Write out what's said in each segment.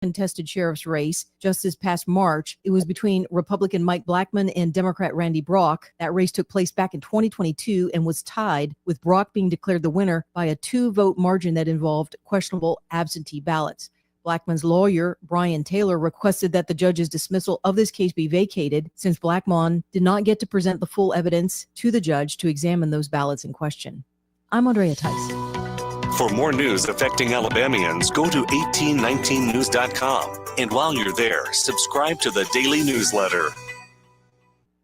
contested sheriff's race just this past March. It was between Republican Mike Blackman and Democrat Randy Brock. That race took place back in 2022 and was tied, with Brock being declared the winner by a 2-vote margin that involved questionable absentee ballots. Blackman's lawyer, Brian Taylor, requested that the judge's dismissal of this case be vacated since Blackman did not get to present the full evidence to the judge to examine those ballots in question. I'm Andrea Tice. For more news affecting Alabamians, go to 1819news.com. And while you're there, subscribe to the daily newsletter.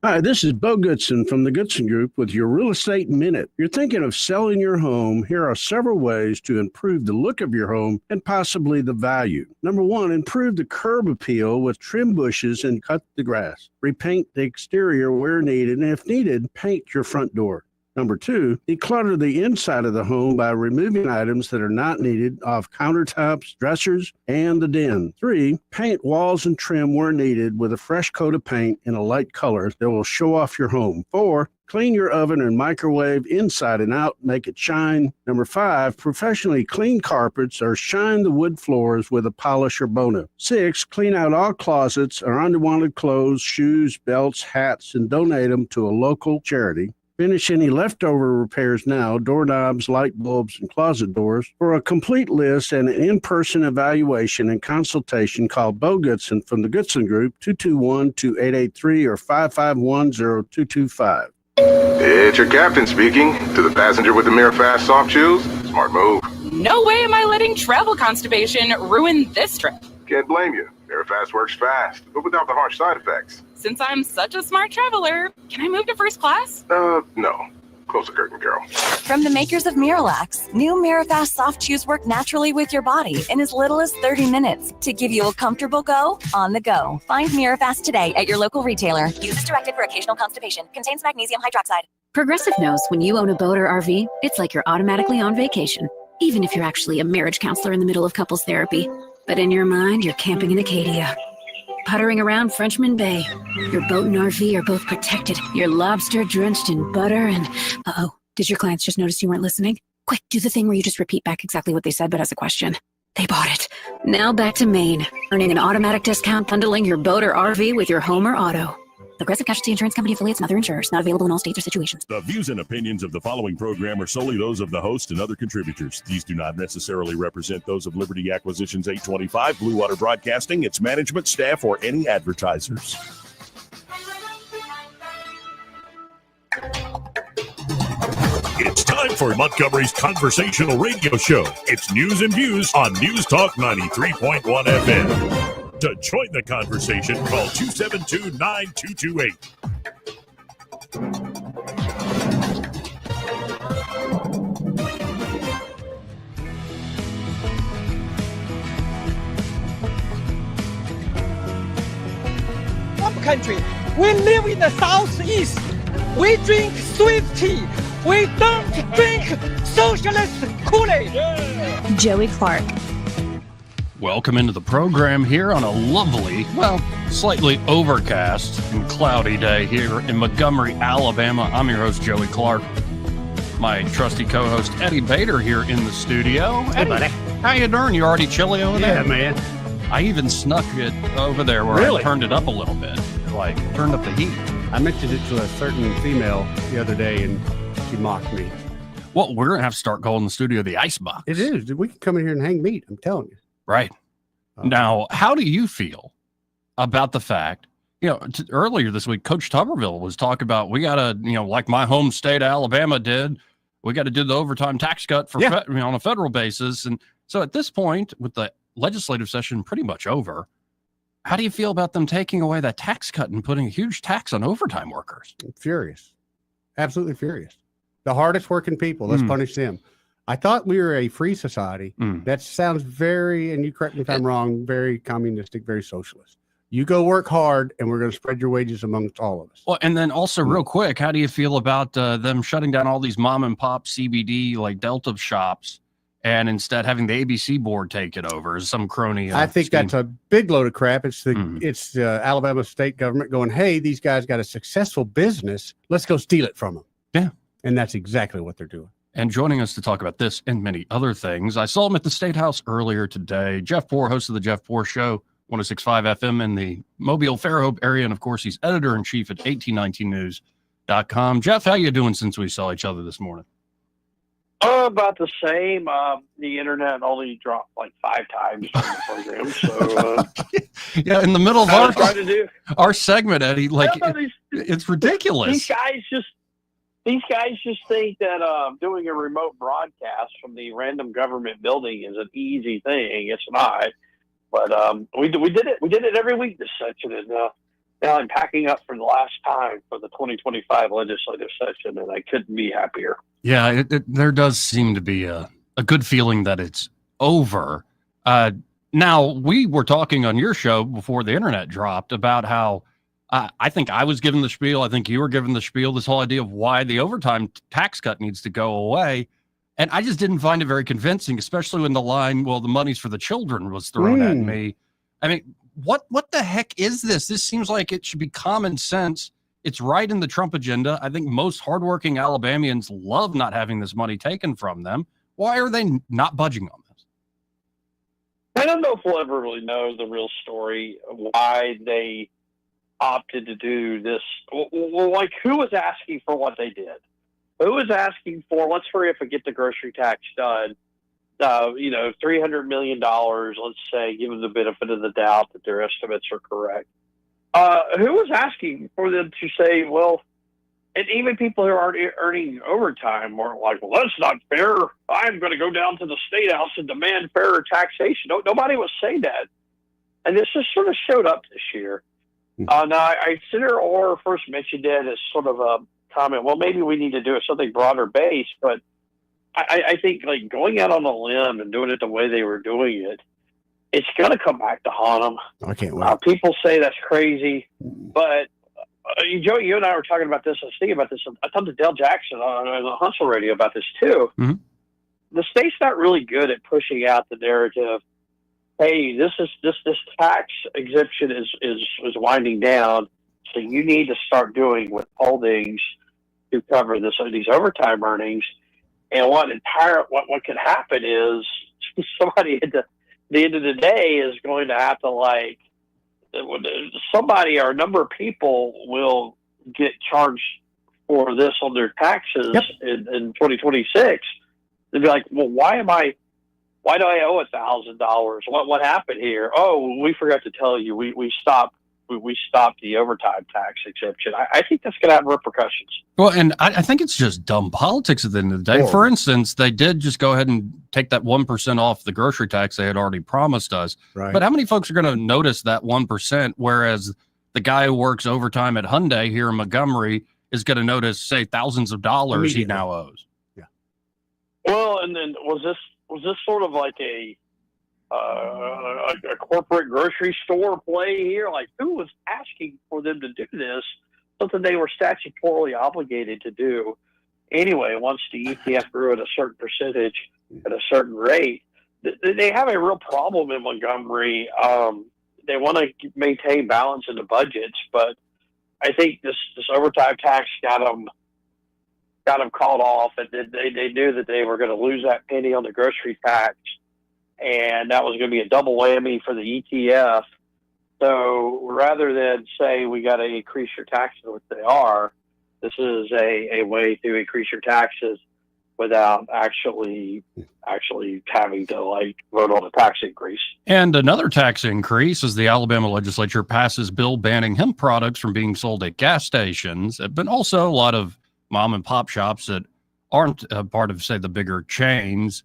Hi, this is Bo Goodson from the Goodson Group with your Real Estate Minute. You're thinking of selling your home. Here are several ways to improve the look of your home and possibly the value. Number one, improve the curb appeal with trim bushes and cut the grass. Repaint the exterior where needed, and if needed, paint your front door. Number two, declutter the inside of the home by removing items that are not needed off countertops, dressers, and the den. Three, paint walls and trim where needed with a fresh coat of paint in a light color that will show off your home. Four, clean your oven and microwave inside and out, make it shine. Number five, professionally clean carpets or shine the wood floors with a polish or Bono. Six, clean out all closets or unwanted clothes, shoes, belts, hats, and donate them to a local charity. Finish any leftover repairs now, doorknobs, light bulbs, and closet doors. For a complete list and an in-person evaluation and consultation, call Bo Goodson from the Goodson Group, 221-2883 or 551-0225. It's your captain speaking. To the passenger with the Mirror Fast soft shoes, smart move. No way am I letting travel constipation ruin this trip. Can't blame you. Mirror Fast works fast, but without the harsh side effects. Since I'm such a smart traveler, can I move to first class? No. Close the curtain, girl. From the makers of Miralax, new Mirafast soft chews work naturally with your body in as little as 30 minutes to give you a comfortable go on the go. Find Mirafast today at your local retailer. Use as directed for occasional constipation. Contains magnesium hydroxide. Progressive knows when you own a boat or RV, it's like you're automatically on vacation, even if you're actually a marriage counselor in the middle of couples therapy. But in your mind, you're camping in Acadia, puttering around Frenchman Bay. Your boat and RV are both protected. You're lobster drenched in butter and... Uh-oh, did your clients just notice you weren't listening? Quick, do the thing where you just repeat back exactly what they said, but as a question. They bought it. Now back to Maine, earning an automatic discount bundling your boat or RV with your home or auto. Progressive Casualty Insurance Company affiliates and other insurers. Not available in all states or situations. The views and opinions of the following program are solely those of the host and other contributors. These do not necessarily represent those of Liberty Acquisitions 825, Blue Water Broadcasting, its management, staff, or any advertisers. It's time for Montgomery's conversational radio show. It's news and views on News Talk 93.1 FM. To join the conversation, call 272-9228. Up country, we live in the southeast. We drink sweet tea. We don't drink socialist Kool-Aid. Yeah. Joey Clark. Welcome into the program here on a lovely, well, slightly overcast and cloudy day here in Montgomery, Alabama. I'm your host, Joey Clark. My trusty co-host, Eddie Bader, here in the studio. Hey, Eddie, buddy. how you doing? You already chilly over there? Yeah, man. I even snuck it over there where I turned it up a little bit, like turned up the heat. I mentioned it to a certain female the other day, and she mocked me. Well, we're going to have to start calling the studio the Icebox. It is. We can come in here and hang meat, I'm telling you. Right. Now, how do you feel about the fact, earlier this week, Coach Tuberville was talking about, we got to, like my home state, Alabama did, we got to do the overtime tax cut for on a federal basis. And so at this point, with the legislative session pretty much over, how do you feel about them taking away that tax cut and putting a huge tax on overtime workers? I'm furious. Absolutely furious. The hardest working people, let's punish them. I thought we were a free society. That sounds very, and you correct me if I'm wrong, very communistic, very socialist. You go work hard, and we're going to spread your wages amongst all of us. Well, and then also real quick, how do you feel about them shutting down all these mom and pop CBD like Delta shops and instead having the ABC board take it over as some crony? I think scheme? that's a big load of crap. It's the Alabama state government going, hey, these guys got a successful business. Let's go steal it from them. Yeah. And that's exactly what they're doing. And joining us to talk about this and many other things, I saw him at the State House earlier today. Jeff Poor, host of the Jeff Poor Show, 106.5 FM in the Mobile, Fairhope area. And, of course, he's editor-in-chief at 1819news.com. Jeff, how you doing since we saw each other this morning? About the same. The internet only dropped like 5 times on the program. So, yeah, in the middle of our segment, Eddie, like it's ridiculous. These guys just think that doing a remote broadcast from the random government building is an easy thing. It's not. But we did it. We did it every week this session, and now I'm packing up for the last time for the 2025 legislative session, and I couldn't be happier. Yeah, there does seem to be a good feeling that it's over. Now, we were talking on your show before the internet dropped about how I think I was given the spiel. I think you were given the spiel, this whole idea of why the overtime tax cut needs to go away. And I just didn't find it very convincing, especially when the line, well, the money's for the children was thrown at me. I mean, what the heck is this? This seems like it should be common sense. It's right in the Trump agenda. I think most hardworking Alabamians love not having this money taken from them. Why are they not budging on this? I don't know if we'll ever really know the real story of why they opted to do this. Well, like, who was asking for what they did? Who was asking for, let's hurry up and get the grocery tax done? $300 million, let's say, give them the benefit of the doubt that their estimates are correct. Who was asking for them to say, well, and even people who aren't earning overtime weren't like, well, that's not fair. I'm going to go down to the State House and demand fairer taxation. Nobody was saying that. And this just sort of showed up this year. Now, I consider Orr first mentioned it as sort of a comment, well, maybe we need to do something broader based, but I think like going out on a limb and doing it the way they were doing it, it's going to come back to haunt them. I can't wait. People say that's crazy, but Joe, you and I were talking about this. I was thinking about this. I talked to Dale Jackson on the Huntsville radio about this too. Mm-hmm. The state's not really good at pushing out the narrative. Hey, this tax exemption is winding down, so you need to start doing withholdings to cover these overtime earnings. And what could happen is somebody at the end of the day is going to have to somebody or a number of people will get charged for this on their taxes in 2026. They'll be like, well, why do I owe $1,000? What happened here? Oh, we forgot to tell you. We stopped the overtime tax exemption. I think that's going to have repercussions. Well, and I think it's just dumb politics at the end of the day. For instance, they did just go ahead and take that 1% off the grocery tax they had already promised us. Right. But how many folks are going to notice that 1%, whereas the guy who works overtime at Hyundai here in Montgomery is going to notice, say, thousands of dollars he now owes? Yeah. Well, and then was this sort of like a corporate grocery store play here? Like, who was asking for them to do this? Something they were statutorily obligated to do anyway. Once the ETF grew at a certain percentage at a certain rate, they have a real problem in Montgomery. They want to maintain balance in the budgets, but I think this overtime tax got them called off, and they knew that they were going to lose that penny on the grocery tax. And that was going to be a double whammy for the ETF. So rather than say we got to increase your taxes, which they are, this is a way to increase your taxes without actually having to vote on a tax increase. And another tax increase as the Alabama legislature passes bill banning hemp products from being sold at gas stations, but also a lot of mom and pop shops that aren't part of, say, the bigger chains.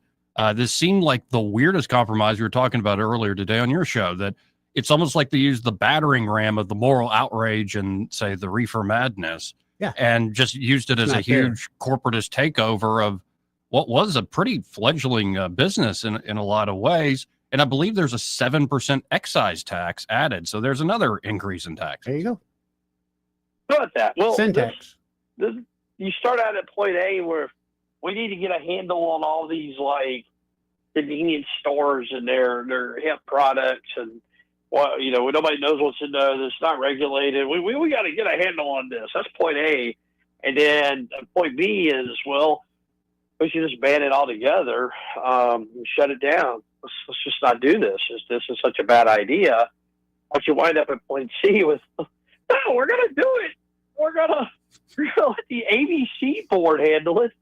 This seemed like the weirdest compromise we were talking about earlier today on your show, that it's almost like they used the battering ram of the moral outrage and, say, the reefer madness, and just used it as a huge corporatist takeover of what was a pretty fledgling business in a lot of ways. And I believe there's a 7% excise tax added. So there's another increase in tax. There you go. Go at that. Well, syntax. You start out at point A where we need to get a handle on all these convenience stores and their hemp products, and nobody knows what's in there. It's not regulated. We got to get a handle on this. That's point A. And then point B is, well, we should just ban it altogether, shut it down. Let's just not do this. This is such a bad idea. But you wind up at point C with, no, we're going to do it. We're going to let the ABC board handle it,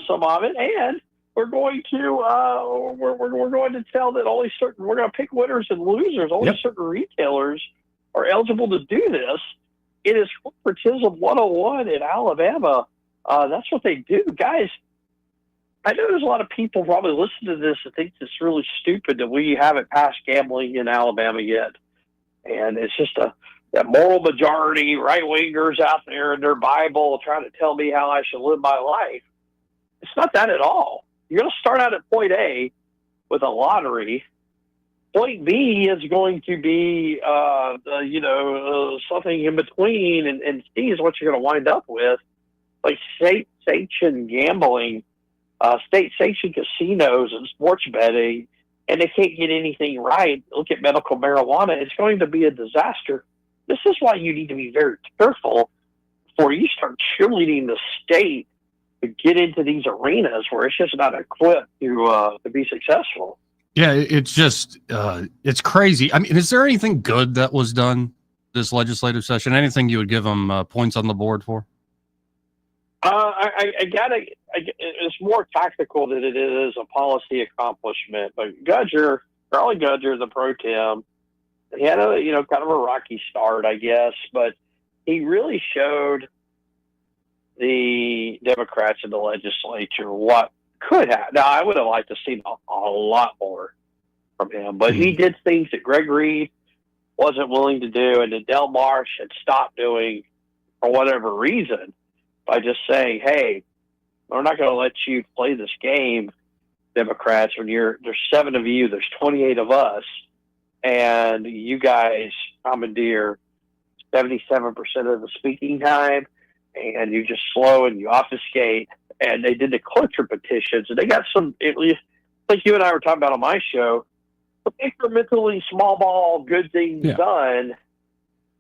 some of it, and we're going to we're going to tell that only certain, we're going to pick winners and losers. Only certain retailers are eligible to do this. It is corporatism 101 in Alabama. That's what they do, guys. I know there's a lot of people probably listen to this and think it's really stupid that we haven't passed gambling in Alabama yet. And it's just that moral majority, right-wingers out there in their Bible trying to tell me how I should live my life. It's not that at all. You're going to start out at point A with a lottery. Point B is going to be, something in between. And C is what you're going to wind up with. Like state-sanctioned gambling, state-sanctioned casinos and sports betting, and they can't get anything right. Look at medical marijuana. It's going to be a disaster. This is why you need to be very careful before you start cheerleading the state to get into these arenas where it's just not equipped to be successful. Yeah, it's just, it's crazy. I mean, is there anything good that was done this legislative session? Anything you would give them points on the board for? It's more tactical than it is a policy accomplishment. But Charlie Gudger, the pro tem, he had kind of a rocky start, I guess, but he really showed the Democrats in the legislature what could happen. Now, I would have liked to see a lot more from him, but he did things that Greg Reed wasn't willing to do, and that Del Marsh had stopped doing for whatever reason, by just saying, hey, we're not going to let you play this game, Democrats, when there's 7 of you, there's 28 of us, and you guys commandeer 77% of the speaking time, and you just slow and you obfuscate. And they did the cloture petitions, and they got some, at least, like you and I were talking about on my show, some incrementally small ball good things done.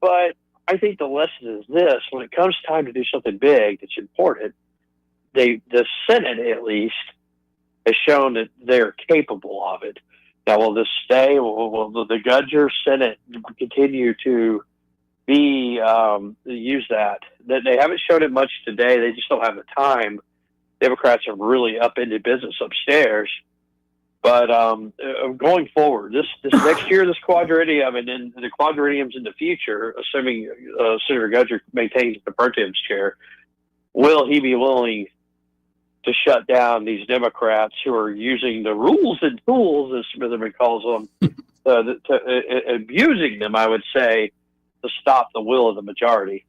But I think the lesson is this: when it comes time to do something big that's important, the Senate at least has shown that they're capable of it. Now, will this stay? Will the Gudger Senate continue to be use that? They haven't shown it much today. They just don't have the time. Democrats are really up into business upstairs. But going forward, this next year, this quadrennium, and then the quadrenniums in the future, assuming Senator Gudger maintains the pro tem's chair, will he be willing to shut down these Democrats who are using the rules and tools, as Smitherman calls them, abusing them, I would say, to stop the will of the majority?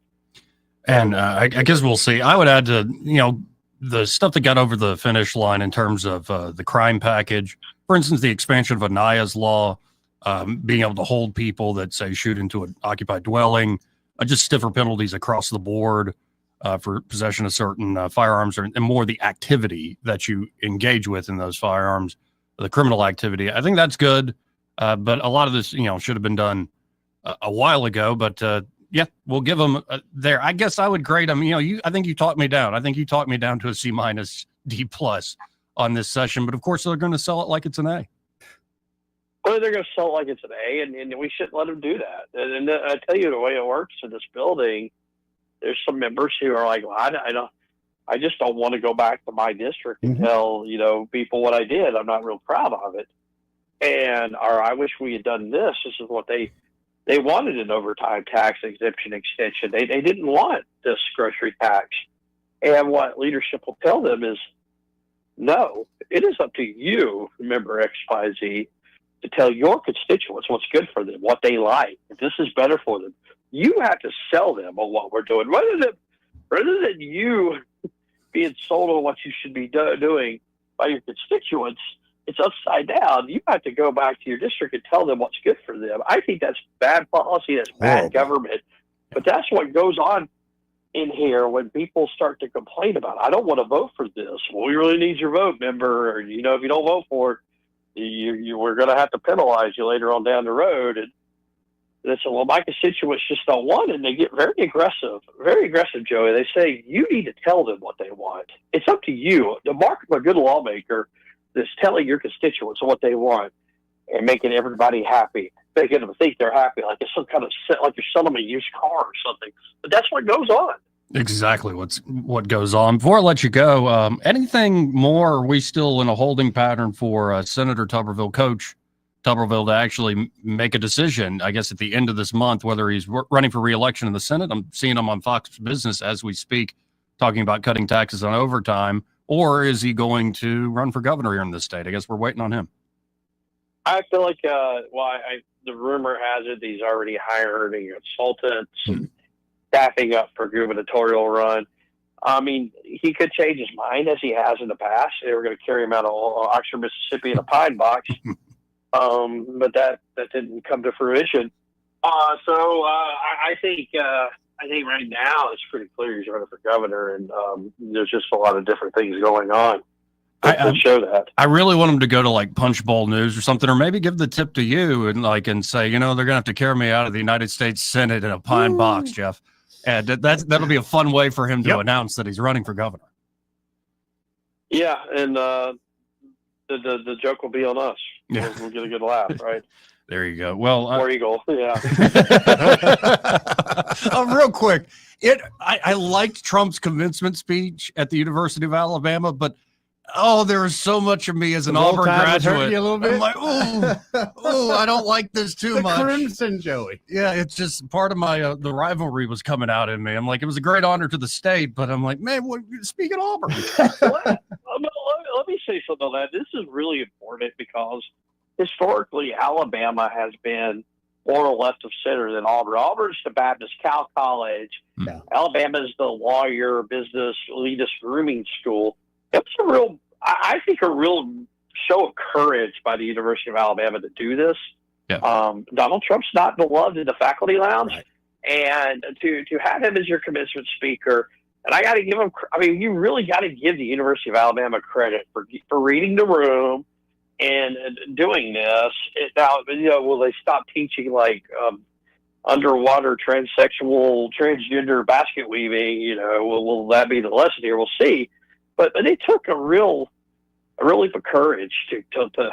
And I guess we'll see. I would add to, the stuff that got over the finish line in terms of the crime package, for instance, the expansion of Anaya's law, being able to hold people that say shoot into an occupied dwelling, just stiffer penalties across the board for possession of certain firearms, and more the activity that you engage with in those firearms, the criminal activity. I think that's good, but a lot of this, should have been done a while ago. But yeah, we'll give them there. I guess I would grade them. I think you talked me down. I think you talked me down to a C- D+ on this session. But of course, they're going to sell it like it's an A. Well, they're going to sell it like it's an A, and we shouldn't let them do that. And I tell you, the way it works in this building, there's some members who are like, well, I just don't want to go back to my district and tell people what I did. I'm not real proud of it, or I wish we had done this. This is what they wanted: an overtime tax exemption extension. They didn't want this grocery tax. And what leadership will tell them is, no, it is up to you, member XYZ, to tell your constituents what's good for them, what they like, if this is better for them. You have to sell them on what we're doing, rather than you being sold on what you should be doing by your constituents. It's upside down. You have to go back to your district and tell them what's good for them. I think that's bad policy. That's bad government. But that's what goes on in here when people start to complain about it. I don't want to vote for this. Well, we really need your vote, member. Or, if you don't vote for it, we're going to have to penalize you later on down the road. And they said, well, my constituents just don't want it. And they get very aggressive, Joey. They say, you need to tell them what they want. It's up to you. The mark of a good lawmaker is telling your constituents what they want and making everybody happy, making them think they're happy, like it's some kind of like you're selling them a used car or something. But that's what goes on. Exactly what goes on. Before I let you go, anything more? Are we still in a holding pattern for Senator Tuberville, Coach Tuberville, to actually make a decision, I guess, at the end of this month, whether he's running for re-election in the Senate? I'm seeing him on Fox Business as we speak, talking about cutting taxes on overtime, or is he going to run for governor here in the state? I guess we're waiting on him. I feel like, the rumor has it he's already hiring consultants and staffing up for gubernatorial run. I mean, he could change his mind as he has in the past. They were going to carry him out of Oxford, Mississippi in a pine box. But that didn't come to fruition. I think right now it's pretty clear he's running for governor, and there's just a lot of different things going on to show that. I really want him to go to like Punch Bowl News or something, or maybe give the tip to you and say, they're gonna have to carry me out of the United States Senate in a pine box, Jeff. And that'll be a fun way for him to announce that he's running for governor. Yeah, and the joke will be on us. Yeah. We'll get a good laugh, right? There you go. Well, War Eagle, yeah. Real quick, I liked Trump's commencement speech at the University of Alabama, but there was so much of me as an Auburn graduate. You a little bit? I'm like, I don't like this too much. Crimson, Joey. Yeah, it's just part of my the rivalry was coming out in me. I'm like, it was a great honor to the state, but I'm like, man, speaking of Auburn. Let me say something on that. This is really important because historically, Alabama has been more left of center than Auburn. Auburn's the Baptist Cal College. Yeah. Alabama's the lawyer, business, elitist grooming school. It's I think a real show of courage by the University of Alabama to do this. Yeah. Donald Trump's not beloved in the faculty lounge, right. And to have him as your commencement speaker. And I got to give him, you really got to give the University of Alabama credit for reading the room and doing this. Now, will they stop teaching underwater transgender basket weaving? Will that be the lesson here? We'll see. But they took a real leap of courage to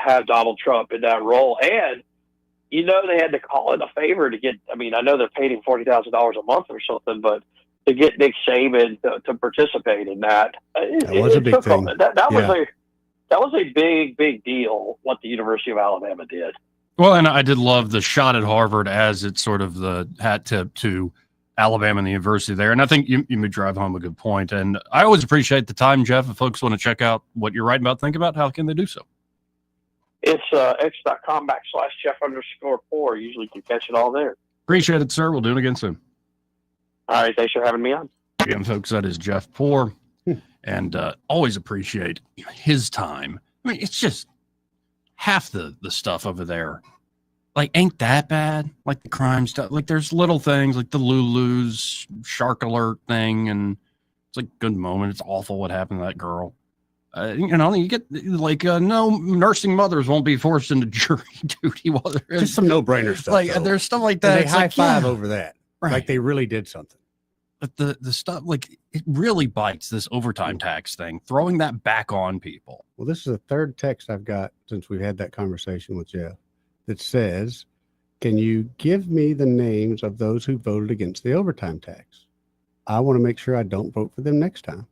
have Donald Trump in that role. And, they had to call in a favor to get, I know they're paying him $40,000 a month or something, but to get Nick Saban to participate in that. That was a big thing. That was a big deal what the University of Alabama did. Well, and I did love the shot at Harvard as it's sort of the hat tip to Alabama and the university there. And I think you may drive home a good point. And I always appreciate the time, Jeff. If folks want to check out what you're writing about, think about, how can they do so? It's x.com/Jeff_4. Usually you can catch it all there. Appreciate it, sir. We'll do it again soon. All right. Thanks for having me on. Again, folks, that is Jeff Poor. And always appreciate his time. It's just half the stuff over there. Ain't that bad? Like the crime stuff. There's little things like the Lulu's shark alert thing. And it's good moment. It's awful what happened to that girl. You get no nursing mothers won't be forced into jury duty. Just some no-brainer stuff. There's stuff like that. And they high five over that. Right. Like they really did something. But the stuff, it really bites, this overtime tax thing, throwing that back on people. Well, this is the third text I've got since we've had that conversation with Jeff that says, can you give me the names of those who voted against the overtime tax? I want to make sure I don't vote for them next time.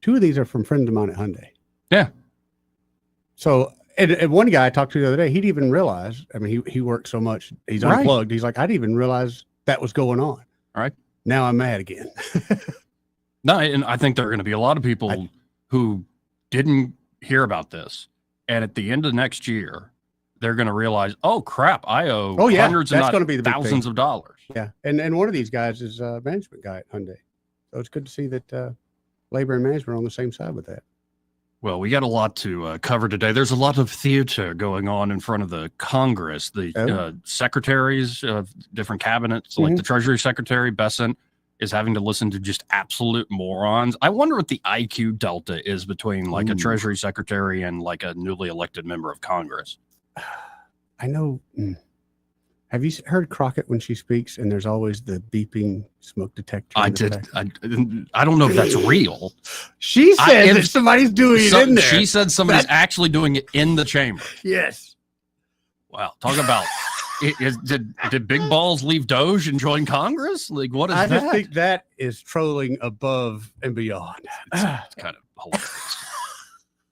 2 of these are from friends of mine at Hyundai. Yeah. So, and one guy I talked to the other day, he'd even realize, he works so much, he's unplugged. He's like, I didn't even realize that was going on. All right. Now I'm mad again. No, and I think there are going to be a lot of people who didn't hear about this. And at the end of next year, they're going to realize, oh, crap, I owe hundreds and not be thousands of dollars. Yeah. And one of these guys is a management guy at Hyundai. So it's good to see that labor and management are on the same side with that. Well, we got a lot to cover today. There's a lot of theater going on in front of the Congress. The secretaries of different cabinets, like the Treasury Secretary, Besant, is having to listen to just absolute morons. I wonder what the IQ delta is between a Treasury Secretary and a newly elected member of Congress. I know Have you heard Crockett when she speaks and there's always the beeping smoke detector? I don't know if that's real. She said that somebody's doing it in there. She said somebody's actually doing it in the chamber. Yes. Wow. Talk about did Big Balls leave Doge and join Congress? Like, what is that? I just think that is trolling above and beyond. It's kind of hilarious.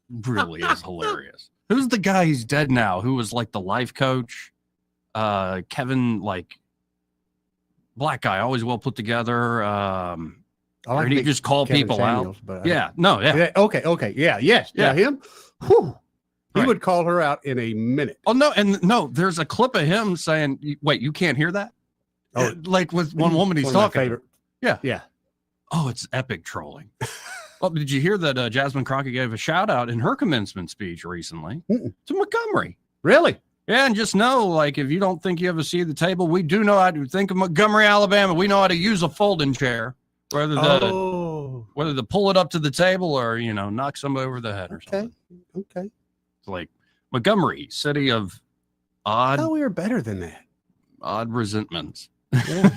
Really is hilarious. Who's the guy who's dead now who was like the life coach? Kevin, like black guy, always well put together. And he just call Kevin people Samuels, out. but Yeah. Okay. Yeah. Yes. Yeah. Him. Whew. He would call her out in a minute. Oh no, there's a clip of him saying, "Wait, you can't hear that?" Oh, like with one woman he's one of my talking. favorite. Yeah. Yeah. Oh, it's epic trolling. Well, did you hear that Jasmine Crockett gave a shout out in her commencement speech recently to Montgomery? Really? Yeah, and just know, like, if you don't think you have a seat at the table, we do know how to think of Montgomery, Alabama. We know how to use a folding chair, whether to pull it up to the table or knock somebody over the head or something. Okay. It's like Montgomery, city of odd. Oh, we were better than that. Odd resentments. Yeah.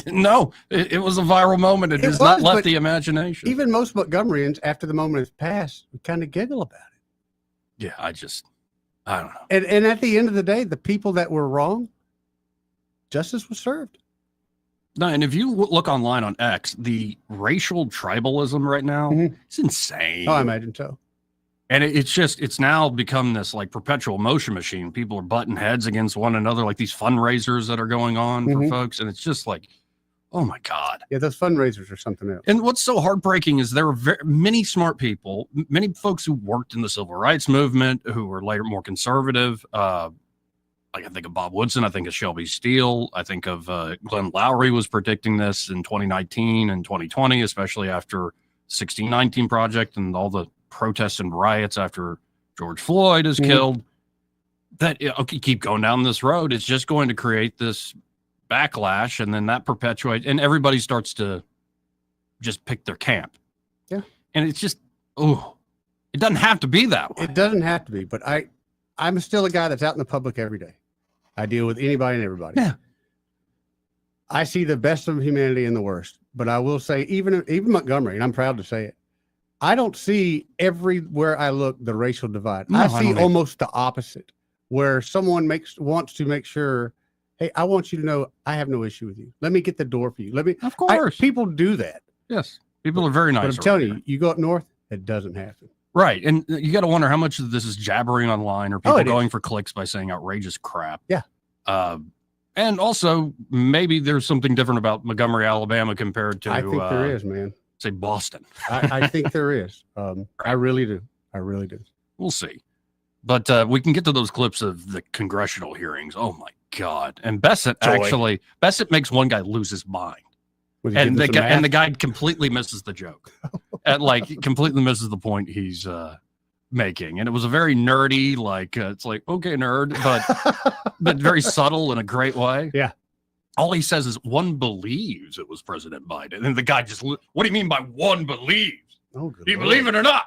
No, it was a viral moment. It has not left the imagination. Even most Montgomeryans, after the moment has passed, we kind of giggle about it. Yeah, I don't know. And at the end of the day, the people that were wrong, justice was served. No, and if you look online on X, the racial tribalism right now, it's insane. Oh, I imagine so. And it's now become this like perpetual motion machine. People are butting heads against one another, like these fundraisers that are going on for folks. And it's just like, oh my God. Yeah, those fundraisers are something else. And what's so heartbreaking is there are many smart people, many folks who worked in the civil rights movement, who were later more conservative. Like I think of Bob Woodson, I think of Shelby Steele, I think of Glenn Lowry was predicting this in 2019 and 2020, especially after 1619 Project and all the protests and riots after George Floyd is killed. That keep going down this road, it's just going to create this backlash, and then that perpetuates, and everybody starts to just pick their camp. Yeah. And it's just, it doesn't have to be that way. It doesn't have to be, but I'm still a guy that's out in the public every day. I deal with anybody and everybody. Yeah. I see the best of humanity and the worst, but I will say even Montgomery, and I'm proud to say it, I don't see everywhere I look the racial divide. No, I see almost the opposite, where someone wants to make sure, hey, I want you to know I have no issue with you. Let me get the door for you. Of course. People do that. Yes. People are very nice. But I'm telling you, you go up north, it doesn't happen. Right. And you got to wonder how much of this is jabbering online or people going for clicks by saying outrageous crap. Yeah. And also, maybe there's something different about Montgomery, Alabama compared to, I think there is, man. Say Boston. I think there is. I really do. We'll see. But we can get to those clips of the congressional hearings. Oh, my God. And Bassett makes one guy lose his mind. And the guy completely misses the joke. And completely misses the point he's making. And it was a very nerdy, it's like, okay, nerd, but very subtle in a great way. Yeah. All he says is one believes it was President Biden. And the guy just, what do you mean by one believes? Oh, good Do you Lord. believe it or not?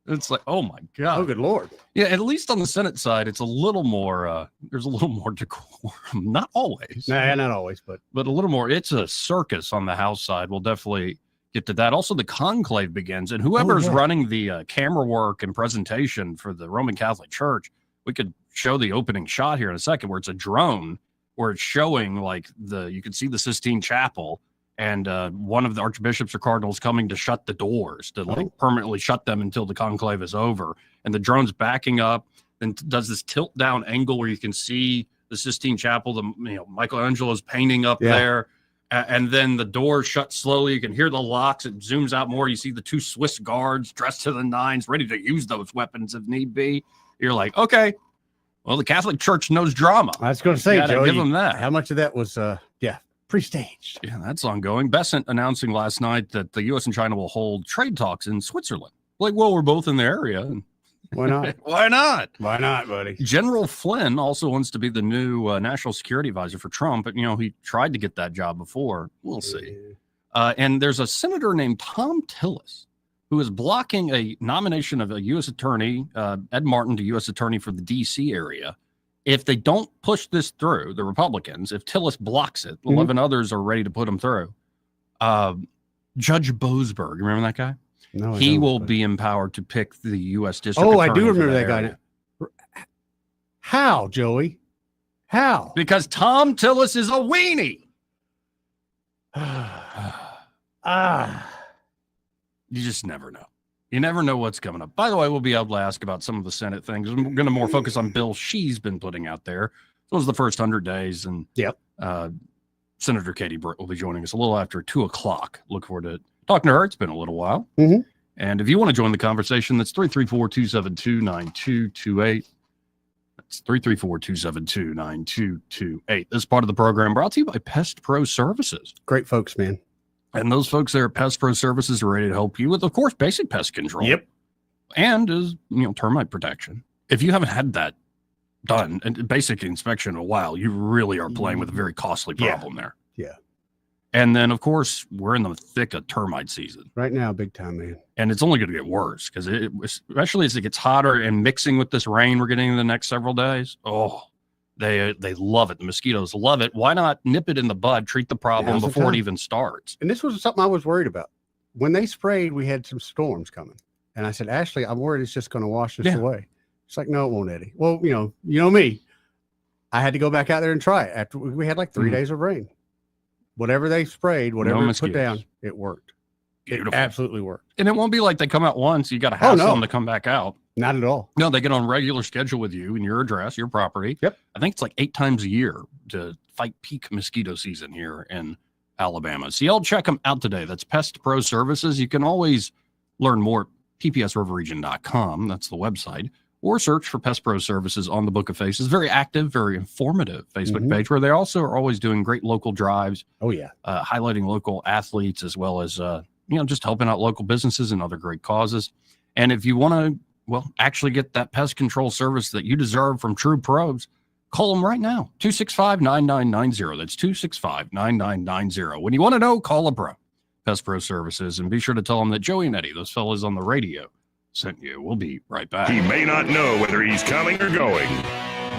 It's like, oh my God. Oh, good Lord. Yeah, at least on the Senate side, it's a little more, there's a little more decorum. Not always. Nah, not always, but a little more. It's a circus on the House side. We'll definitely get to that. Also, the conclave begins, and whoever's running the camera work and presentation for the Roman Catholic Church, we could show the opening shot here in a second where it's a drone, where it's showing you can see the Sistine Chapel and one of the archbishops or cardinals coming to shut the doors to permanently shut them until the conclave is over. And the drone's backing up and does this tilt down angle where you can see the Sistine Chapel, Michelangelo's painting up there. And then the door shuts slowly. You can hear the locks. It zooms out more. You see the two Swiss guards dressed to the nines, ready to use those weapons if need be. You're like, okay, well, the Catholic Church knows drama. I was going to say, Joe, give them that. How much of that was, pre-staged? Yeah, that's ongoing. Bessent announcing last night that the U.S. and China will hold trade talks in Switzerland. We're both in the area. Why not? Why not? Why not, buddy? General Flynn also wants to be the new national security advisor for Trump, but he tried to get that job before. We'll see. And there's a senator named Tom Tillis who is blocking a nomination of a U.S. attorney, Ed Martin, to U.S. attorney for the D.C. area, if they don't push this through, the Republicans, if Tillis blocks it, 11 others are ready to put them through. Judge Boasberg, remember that guy? No, he will be empowered to pick the U.S. District. Oh, I do remember that guy. How, Joey? How? Because Tom Tillis is a weenie. You just never know. You never know what's coming up. By the way, we'll be able to ask about some of the Senate things. I'm going to more focus on bills she's been putting out there. It was the first 100 days, and Senator Katie Britt will be joining us a little after 2:00. Look forward to talking to her. It's been a little while. And if you want to join the conversation, that's 334-272-9228. That's 334-272-9228. This part of the program brought to you by Pest Pro Services. Great folks, man. And those folks there at Pest Pro Services are ready to help you with, of course, basic pest control. Yep. And termite protection. If you haven't had that done, and basic inspection in a while, you really are playing with a very costly problem there. Yeah. And then, of course, we're in the thick of termite season. Right now, big time, man. And it's only going to get worse because especially as it gets hotter and mixing with this rain we're getting in the next several days. Oh, they love it. The mosquitoes love it. Why not nip it in the bud, treat the problem before it even starts? And this was something I was worried about. When they sprayed, we had some storms coming. And I said, Ashley, I'm worried it's just going to wash this away. It's like, no, it won't, Eddie. Well, you know me. I had to go back out there and try it after we had like 3 days of rain. Whatever they sprayed, whatever they put down, it worked. Beautiful. It absolutely worked. And it won't be like they come out once. You got to hassle them to come back out. Not at all. No, they get on regular schedule with you and your address, your property. Yep. I think it's like 8 times a year to fight peak mosquito season here in Alabama. So y'all check them out today. That's Pest Pro Services. You can always learn more at ppsriverregion.com. That's the website. Or search for Pest Pro Services on the Book of Faces. Very active, very informative Facebook page where they also are always doing great local drives. Oh, yeah. Highlighting local athletes as well as, just helping out local businesses and other great causes. And if you want to, actually get that pest control service that you deserve from true pros, call them right now. 265-9990. That's 265-9990. When you want to know, call a pro. Pest Pro Services. And be sure to tell them that Joey and Eddie, those fellas on the radio, sent you. We'll be right back. He may not know whether he's coming or going,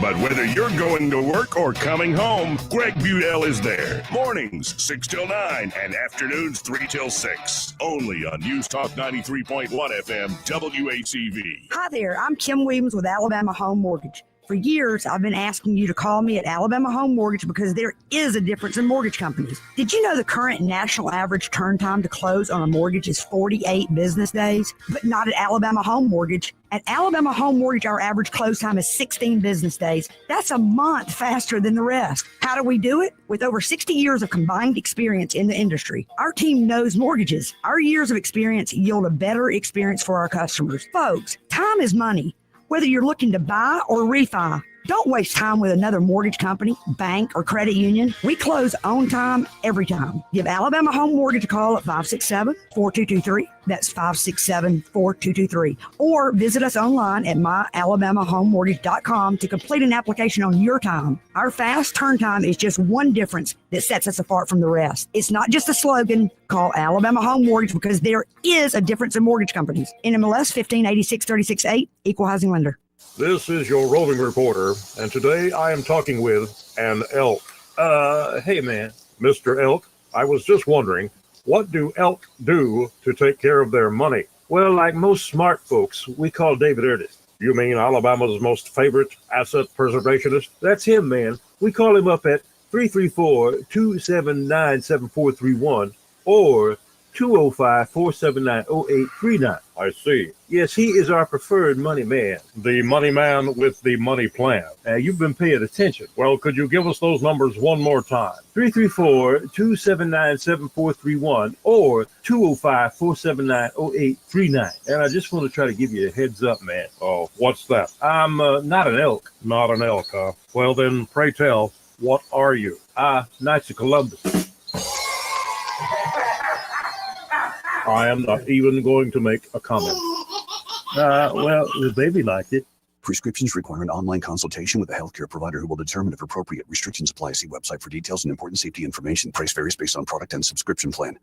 but whether you're going to work or coming home, Greg Budell is there. Mornings 6 till 9 and afternoons 3 till 6. Only on News Talk 93.1 FM WACV. Hi there, I'm Kim Williams with Alabama Home Mortgage. For years, I've been asking you to call me at Alabama Home Mortgage because there is a difference in mortgage companies. Did you know the current national average turn time to close on a mortgage is 48 business days? But not at Alabama Home Mortgage. At Alabama Home Mortgage, our average close time is 16 business days. That's a month faster than the rest. How do we do it? With over 60 years of combined experience in the industry. Our team knows mortgages. Our years of experience yield a better experience for our customers. Folks, time is money. Whether you're looking to buy or refi, don't waste time with another mortgage company, bank, or credit union. We close on time, every time. Give Alabama Home Mortgage a call at 567-4223. That's 567-4223. Or visit us online at myalabamahomemortgage.com to complete an application on your time. Our fast turn time is just one difference that sets us apart from the rest. It's not just a slogan. Call Alabama Home Mortgage because there is a difference in mortgage companies. NMLS 1586368, Equal Housing Lender. This is your roving reporter, and today I am talking with an elk. Hey man, Mr. Elk, I was just wondering, what do elk do to take care of their money? Well, like most smart folks, we call David Ernest. You mean Alabama's most favorite asset preservationist? That's him, man. We call him up at 334-279-7431 or 205-479-0839. I see. Yes, he is our preferred money man. The money man with the money plan. You've been paying attention. Well, could you give us those numbers one more time? 334-279-7431 or 205-479-0839. And I just want to try to give you a heads up, man. Oh, what's that? I'm not an elk. Not an elk, huh? Well, then, pray tell, what are you? Knights of Columbus. I am not even going to make a comment. Well, the baby liked it. Prescriptions require an online consultation with a healthcare provider who will determine if appropriate. Restrictions apply. See website for details and important safety information. Price varies based on product and subscription plan.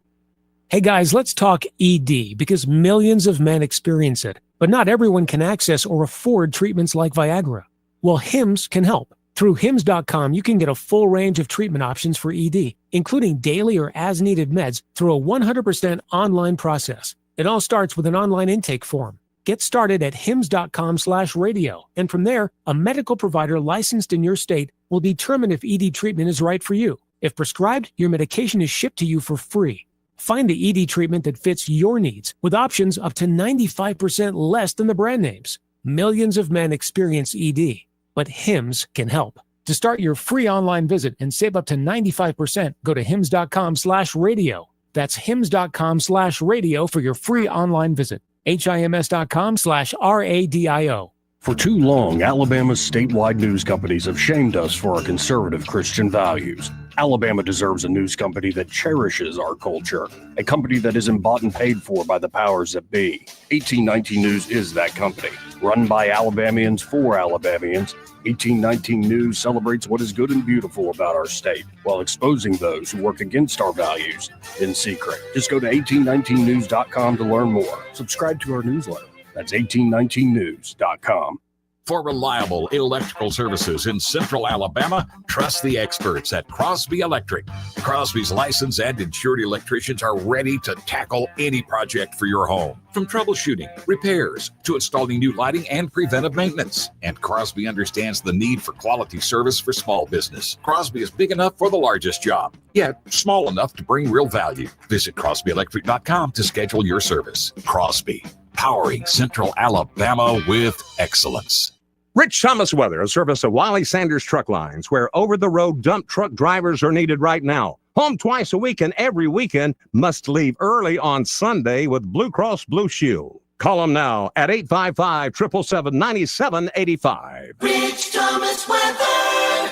Hey guys, let's talk ED because millions of men experience it, but not everyone can access or afford treatments like Viagra. Well, HIMS can help. Through HIMS.com, you can get a full range of treatment options for ED, including daily or as-needed meds through a 100% online process. It all starts with an online intake form. Get started at HIMS.com/radio, and from there, a medical provider licensed in your state will determine if ED treatment is right for you. If prescribed, your medication is shipped to you for free. Find the ED treatment that fits your needs with options up to 95% less than the brand names. Millions of men experience ED, but HIMS can help. To start your free online visit and save up to 95%, go to HIMS.com/radio. That's HIMS.com/radio for your free online visit. HIMS.com/RADIO. For too long, Alabama's statewide news companies have shamed us for our conservative Christian values. Alabama deserves a news company that cherishes our culture, a company that isn't bought and paid for by the powers that be. 1819 News is that company. Run by Alabamians for Alabamians, 1819 News celebrates what is good and beautiful about our state while exposing those who work against our values in secret. Just go to 1819news.com to learn more. Subscribe to our newsletter. That's 1819news.com. For reliable electrical services in Central Alabama, trust the experts at Crosby Electric. Crosby's licensed and insured electricians are ready to tackle any project for your home, from troubleshooting, repairs, to installing new lighting and preventive maintenance. And Crosby understands the need for quality service for small business. Crosby is big enough for the largest job, yet small enough to bring real value. Visit CrosbyElectric.com to schedule your service. Crosby, powering Central Alabama with excellence. Rich Thomas weather, a service of Wiley Sanders Truck Lines, where over-the-road dump truck drivers are needed right now. Home twice a week and every weekend, must leave early on Sunday with Blue Cross Blue Shield. Call them now at 855-777-9785. Rich Thomas weather.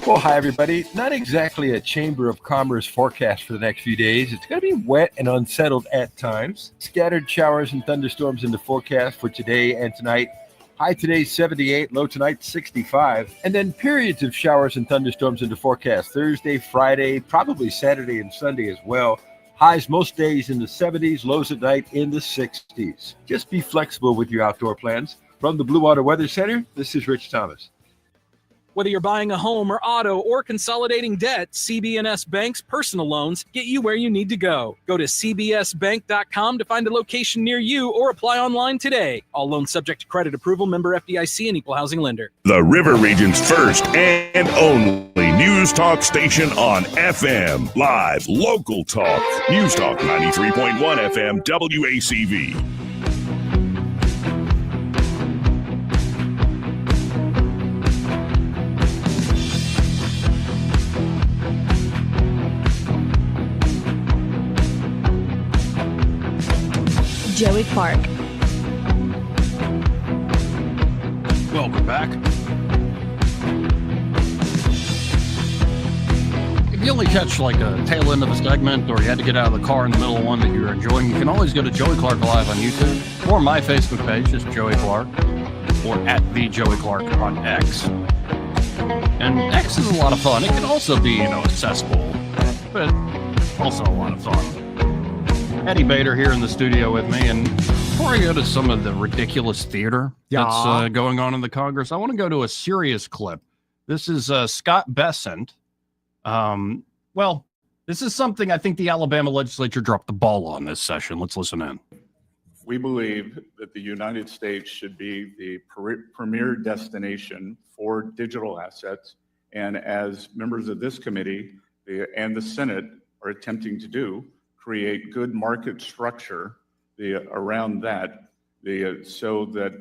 Well, hi, everybody. Not exactly a Chamber of Commerce forecast for the next few days. It's going to be wet and unsettled at times. Scattered showers and thunderstorms in the forecast for today and tonight. High today, 78. Low tonight, 65. And then periods of showers and thunderstorms in the forecast. Thursday, Friday, probably Saturday and Sunday as well. Highs most days in the 70s. Lows at night in the 60s. Just be flexible with your outdoor plans. From the Blue Water Weather Center, this is Rich Thomas. Whether you're buying a home or auto or consolidating debt, CB&S Bank's personal loans get you where you need to go. Go to cbsbank.com to find a location near you or apply online today. All loans subject to credit approval, member FDIC, and equal housing lender. The River Region's first and only news talk station on FM. Live, local talk. News Talk 93.1 FM WACV. Joey Clark. Welcome back. If you only catch like a tail end of a segment or you had to get out of the car in the middle of one that you're enjoying, you can always go to Joey Clark Live on YouTube or my Facebook page, just Joey Clark, or at the Joey Clark on X. And X is a lot of fun. It can also be, accessible, but also a lot of fun. Eddie Bader here in the studio with me, and before I go to some of the ridiculous theater that's going on in the Congress, I want to go to a serious clip. This is Scott Bessent. This is something I think the Alabama legislature dropped the ball on this session. Let's listen in. We believe that the United States should be the premier destination for digital assets, and as members of this committee and the Senate are attempting to do, create good market structure around that, so that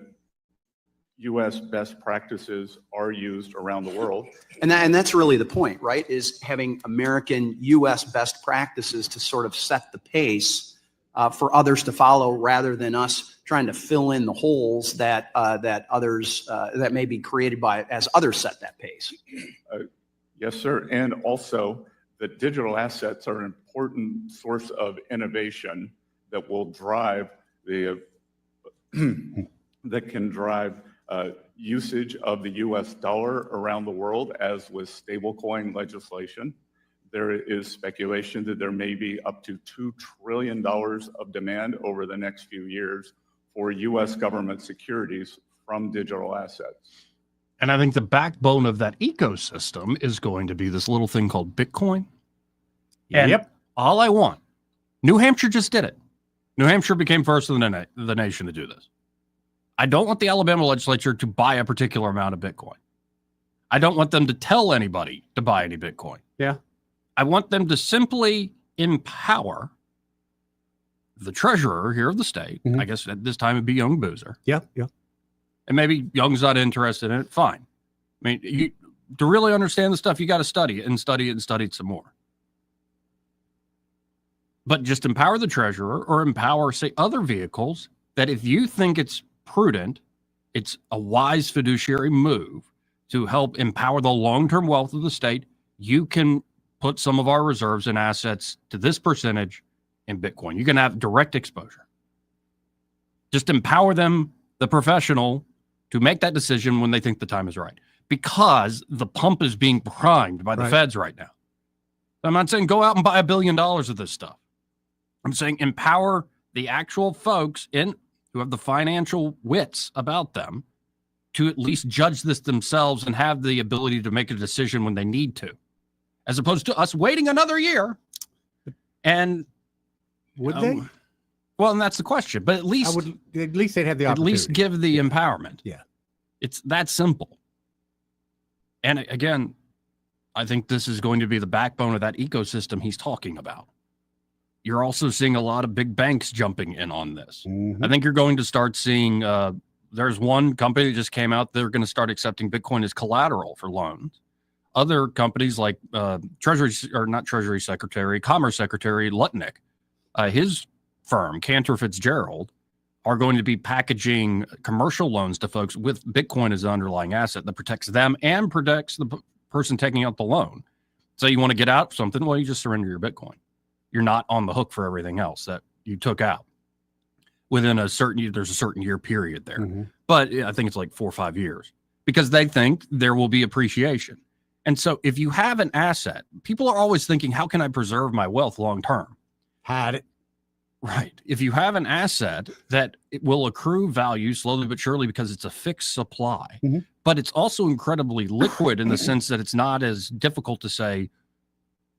U.S. best practices are used around the world. And that's really the point, right? Is having American U.S. best practices to sort of set the pace for others to follow, rather than us trying to fill in the holes that others that may be created as others set that pace. Yes, sir. And also that digital assets are an important source of innovation that will drive that can drive usage of the U.S. dollar around the world, as with stablecoin legislation. There is speculation that there may be up to $2 trillion of demand over the next few years for U.S. government securities from digital assets. And I think the backbone of that ecosystem is going to be this little thing called Bitcoin. And Yep. all I want, New Hampshire just did it. New Hampshire became first in the nation to do this. I don't want the Alabama legislature to buy a particular amount of Bitcoin. I don't want them to tell anybody to buy any Bitcoin. Yeah. I want them to simply empower the treasurer here of the state. I guess at this time it'd be young Boozer. Yeah, yeah. And maybe Young's not interested in it. Fine. I mean, to really understand the stuff, you got to study it and study it and study it some more. But just empower the treasurer or empower, say, other vehicles that if you think it's prudent, it's a wise fiduciary move to help empower the long-term wealth of the state, you can put some of our reserves and assets to this percentage in Bitcoin. You can have direct exposure. Just empower them, the professional, to make that decision when they think the time is right. Because the pump is being primed by the feds right now. I'm not saying go out and buy $1 billion of this stuff. I'm saying empower the actual folks who have the financial wits about them to at least judge this themselves and have the ability to make a decision when they need to, as opposed to us waiting another year. And would they? Well, and that's the question. But at least they'd have the opportunity. At least give the empowerment. Yeah, it's that simple. And again, I think this is going to be the backbone of that ecosystem he's talking about. You're also seeing a lot of big banks jumping in on this. I think you're going to start seeing, there's one company that just came out, they're going to start accepting Bitcoin as collateral for loans. Other companies like Commerce Secretary Lutnick, his firm, Cantor Fitzgerald, are going to be packaging commercial loans to folks with Bitcoin as the underlying asset that protects them and protects the person taking out the loan. So you want to get out something, well, you just surrender your Bitcoin. You're not on the hook for everything else that you took out within there's a certain year period there. But I think it's like 4 or 5 years because they think there will be appreciation. And so if you have an asset, people are always thinking, how can I preserve my wealth long term? Had it. Right. If you have an asset that it will accrue value slowly but surely because it's a fixed supply, but it's also incredibly liquid in the sense that it's not as difficult to say,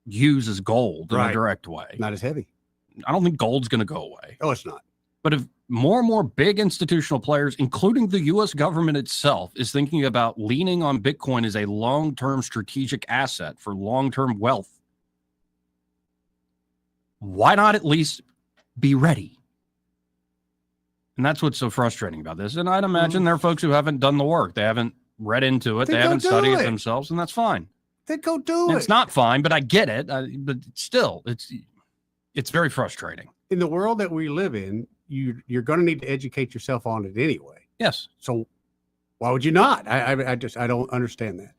use as gold in a direct way. Not as heavy. I don't think gold's going to go away. Oh, it's not. But if more and more big institutional players, including the U.S. government itself, is thinking about leaning on Bitcoin as a long-term strategic asset for long-term wealth, why not at least be ready? And that's what's so frustrating about this. And I'd imagine there are folks who haven't done the work. They haven't read into it. They haven't studied it themselves, and that's fine. Then go do it. It's not fine, but I get it. But still, it's very frustrating. In the world that we live in, you're going to need to educate yourself on it anyway. Yes. So why would you not? I don't understand that.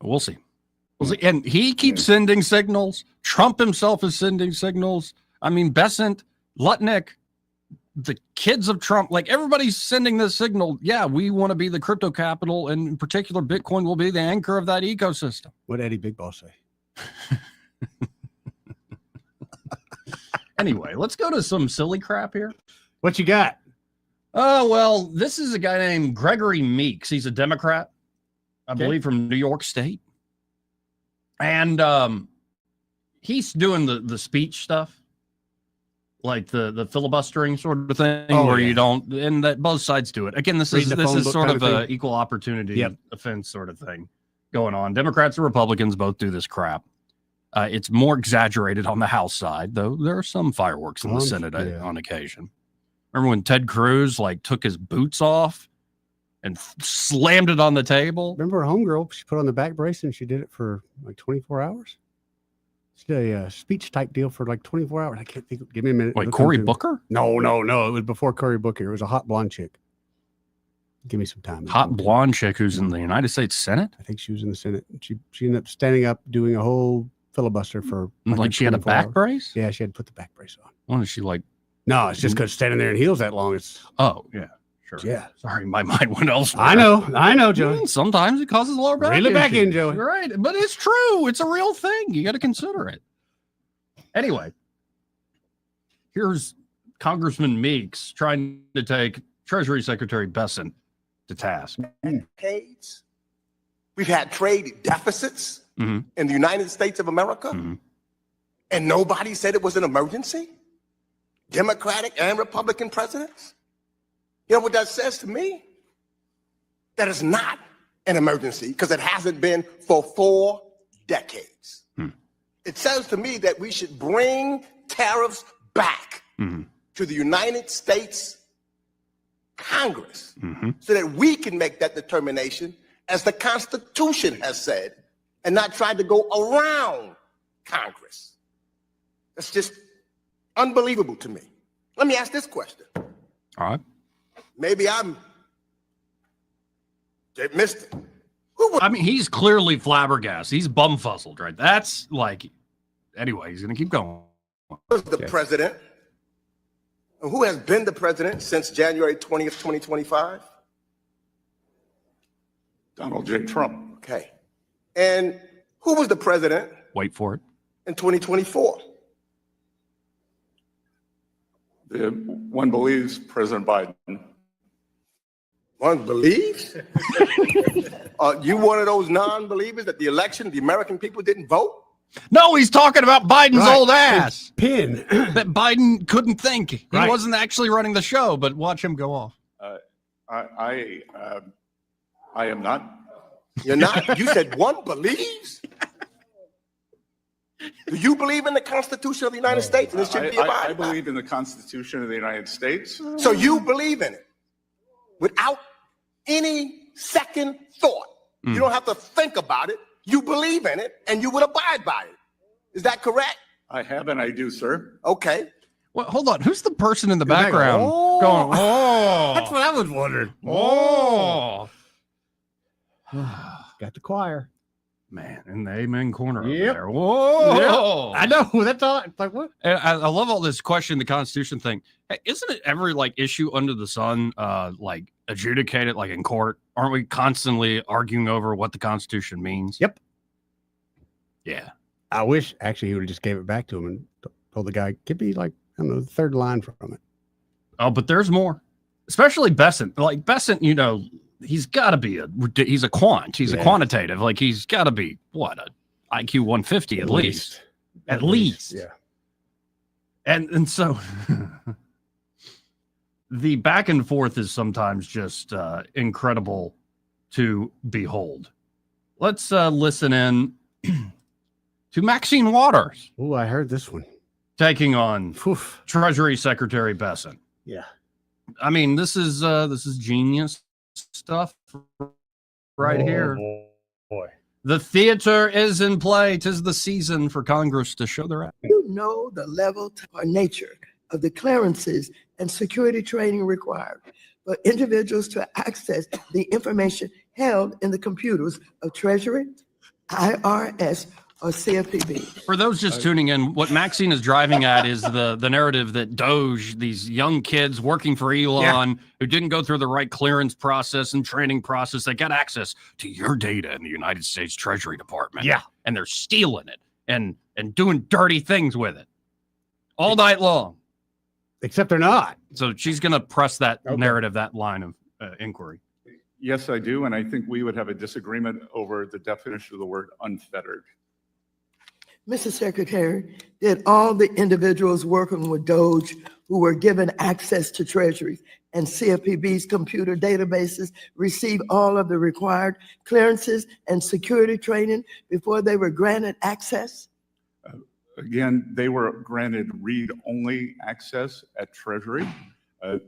We'll see. We'll see. And he keeps sending signals. Trump himself is sending signals. I mean, Besant, Lutnick, the kids of Trump, like everybody's sending this signal. Yeah, we want to be the crypto capital, and in particular, Bitcoin will be the anchor of that ecosystem. What Eddie Big Boss say? Anyway, let's go to some silly crap here. What you got? Oh, well, this is a guy named Gregory Meeks. He's a Democrat, I believe, from New York State. And he's doing the speech stuff, like the filibustering sort of thing, where you don't, and that both sides do it. Again, this is sort of a equal opportunity offense sort of thing going on. Democrats and Republicans both do this crap. It's more exaggerated on the House side, though. There are some fireworks in the Senate on occasion. Remember when Ted Cruz took his boots off and slammed it on the table? Remember a homegirl? She put on the back brace and she did it for like 24 hours. She did a speech type deal for like 24 hours. I can't think. Give me a minute. Wait, Cory Booker? No. It was before Cory Booker. It was a hot blonde chick. Give me some time. Hot blonde chick who's in the United States Senate? I think she was in the Senate. She ended up standing up doing a whole filibuster for like she had a back brace? Yeah, she had to put the back brace on. What is she like? No, it's just because standing there in heels that long. It's yeah, sure. Yeah. Sorry, my mind went elsewhere. I know, Joey. Sometimes it causes lower back. Reel it back in, Joey. You're right, but it's true. It's a real thing. You got to consider it. Anyway, here's Congressman Meeks trying to take Treasury Secretary Besant to task. Decades We've had trade deficits Mm-hmm. in the United States of America, and nobody said it was an emergency? Democratic and Republican presidents? You know what that says to me? That it's not an emergency because it hasn't been for 4 decades. It says to me that we should bring tariffs back to the United States Congress so that we can make that determination as the Constitution has said and not try to go around Congress. That's just unbelievable to me. Let me ask this question. All right. Maybe I'm missed it. I mean, he's clearly flabbergasted. He's bumfuzzled, right? That's like, anyway, he's going to keep going. Who's the president? And who has been the president since January 20th, 2025? Donald J. Trump. Okay. And who was the president Wait for it. in 2024? One believes President Biden. One believes? You one of those non-believers that the election, the American people didn't vote? No, he's talking about Biden's old ass. Pin. That Biden couldn't think. He Right. wasn't actually running the show, but watch him go off. I am not. You're not? You said one believes? Do you believe in the Constitution of the United States and it should be I abided by? believe in the Constitution of the United States. So you believe in it without any second thought. You don't have to think about it. You believe in it and you would abide by it. Is that correct? I have and I do, sir. Okay. Well, hold on. Who's the person in the You're like, background "Oh." going, oh? That's what I was wondering. Oh. Got the choir. Man, in the amen corner over Yep. there. Whoa. I know. That's all. It's like, what? And I love all this question the Constitution thing. Hey, isn't it every like issue under the sun like adjudicated like in court? Aren't we constantly arguing over what the Constitution means? Yep. Yeah. I wish actually he would have just gave it back to him and told the guy, give me like, I don't know, the third line from it. Oh, but there's more. Especially Besant. Like Besant, you know, he's got to be he's a quant. He's a quantitative. Like he's got to be what, a IQ 150 at least. At least. Yeah. And so the back and forth is sometimes just incredible to behold. Let's listen in to Maxine Waters. Oh, I heard this one. Taking on Treasury Secretary Besant. Yeah. I mean, this is genius stuff right here. Boy. The theater is in play. 'Tis the season for Congress to show their act. You know the level or nature of the clearances and security training required for individuals to access the information held in the computers of Treasury, IRS, or CFPB. For those just tuning in, what Maxine is driving at is the narrative that Doge, these young kids working for Elon who didn't go through the right clearance process and training process, they got access to your data in the United States Treasury Department. Yeah. And they're stealing it and doing dirty things with it all night long. Except they're not. So she's going to press that narrative, that line of inquiry. Yes, I do. And I think we would have a disagreement over the definition of the word unfettered. Mr. Secretary, did all the individuals working with Doge who were given access to Treasury and CFPB's computer databases receive all of the required clearances and security training before they were granted access? Again, they were granted read-only access at Treasury.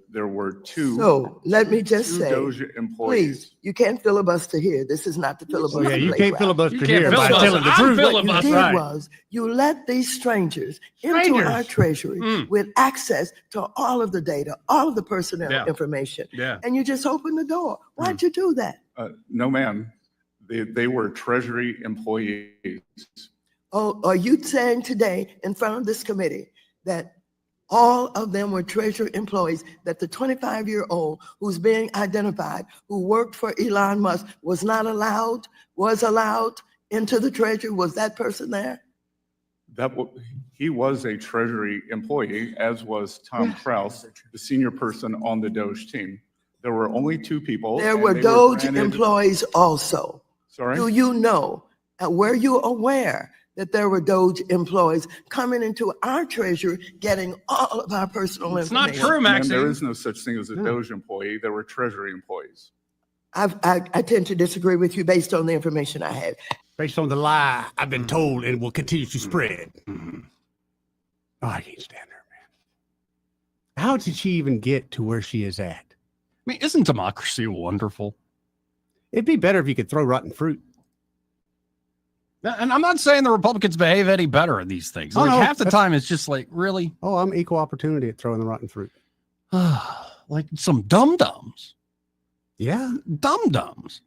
There were two. So let me just say, Doge employees. please, you can't filibuster here. This is not the filibuster. Yeah, you can't playground. filibuster here by telling the truth. What you did was you let these strangers into our Treasury with access to all of the data, all of the personnel information, and you just opened the door. Why'd you do that? No, ma'am. They were Treasury employees. Oh, are you saying today in front of this committee that all of them were Treasury employees, that the 25-year-old who's being identified, who worked for Elon Musk, was allowed into the Treasury? Was that person there? He was a Treasury employee, as was Tom Kraus, the senior person on the Doge team. There were only two people. There and were they Doge granted- employees also. Sorry? Do you know, were you aware that there were Doge employees coming into our treasury, getting all of our personal It's not information? true, Ma'am, there Maxine. is no such thing as a Doge employee. There were Treasury employees. I tend to disagree with you based on the information I had. Based on the lie I've been told and will continue to spread. Oh, I can't stand her, man. How did she even get to where she is at? I mean, isn't democracy wonderful? It'd be better if you could throw rotten fruit. And I'm not saying the Republicans behave any better in these things. Oh, Like no, half the that's- time, it's just like, really? Oh, I'm equal opportunity at throwing the rotten fruit. Like some dum-dums. Yeah. Dum-dums.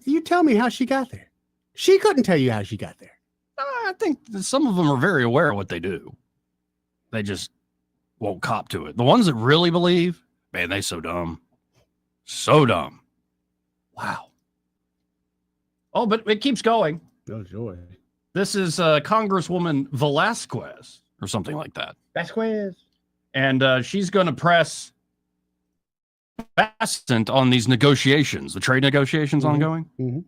You tell me how she got there. She couldn't tell you how she got there. I think that some of them are very aware of what they do. They just won't cop to it. The ones that really believe, man, they so dumb. So dumb. Wow. Oh, but it keeps going. No joy. This is Congresswoman Velasquez or something like that. Vasquez. And she's going to press Bastant on these negotiations, the trade negotiations ongoing.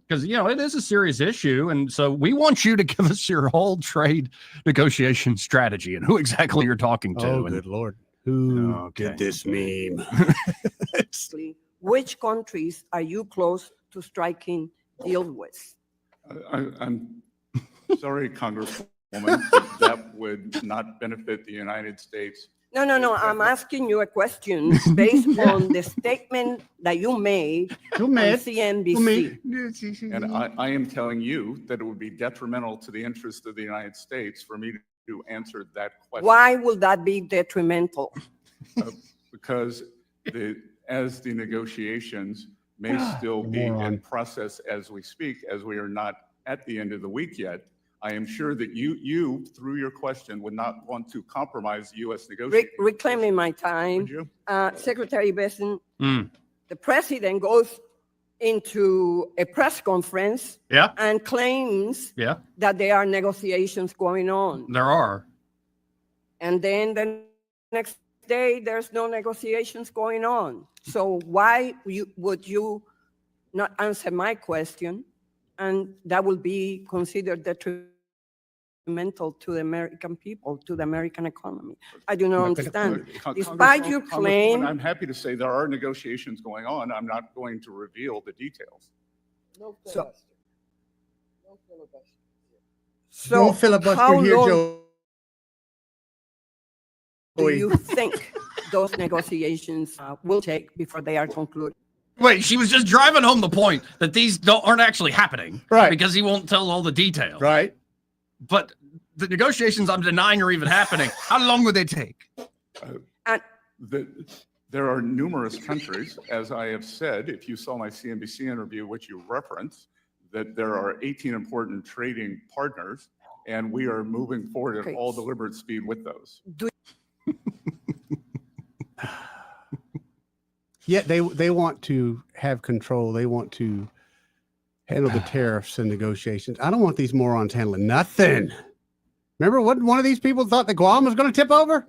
Because, you know, it is a serious issue. And so we want you to give us your whole trade negotiation strategy and who exactly you're talking to. Oh, and, good Lord. Who Okay. did this meme? Which countries are you close to striking deal with? I'm sorry, Congresswoman, but that would not benefit the United States. No, I'm asking you a question based on the statement that you made on CNBC. And I am telling you that it would be detrimental to the interest of the United States for me to answer that question. Why would that be detrimental? Because as the negotiations may still be in process as we speak, as we are not at the end of the week yet, I am sure that you, through your question, would not want to compromise U.S. negotiations. Reclaiming my time, Secretary Besson, the president goes into a press conference and claims that there are negotiations going on. There are. And then the next day, there's no negotiations going on. So why would you not answer my question? And that will be considered detrimental to the American people, to the American economy. I do not understand. Despite your claim, I'm happy to say there are negotiations going on. I'm not going to reveal the details. So, Don't filibuster how here, long Joe. do you think those negotiations will take before they are concluded? Wait, she was just driving home the point that these aren't actually happening. Right. Because he won't tell all the details. Right. But the negotiations I'm denying are even happening. How long would they take? There are numerous countries, as I have said, if you saw my CNBC interview, which you referenced, that there are 18 important trading partners, and we are moving forward at all deliberate speed with those. Yet they want to have control. They want to handle the tariffs and negotiations. I don't want these morons handling nothing. Remember what one of these people thought that Guam was going to tip over?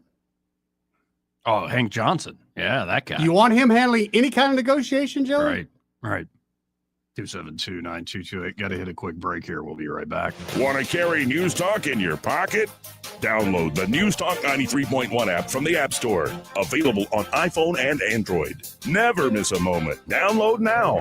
Oh, Hank Johnson. Yeah, that guy. You want him handling any kind of negotiation, Joey? Right. 272-9228. Got to hit a quick break here. We'll be right back. Want to carry News Talk in your pocket? Download the News Talk 93.1 app from the App Store. Available on iPhone and Android. Never miss a moment. Download now.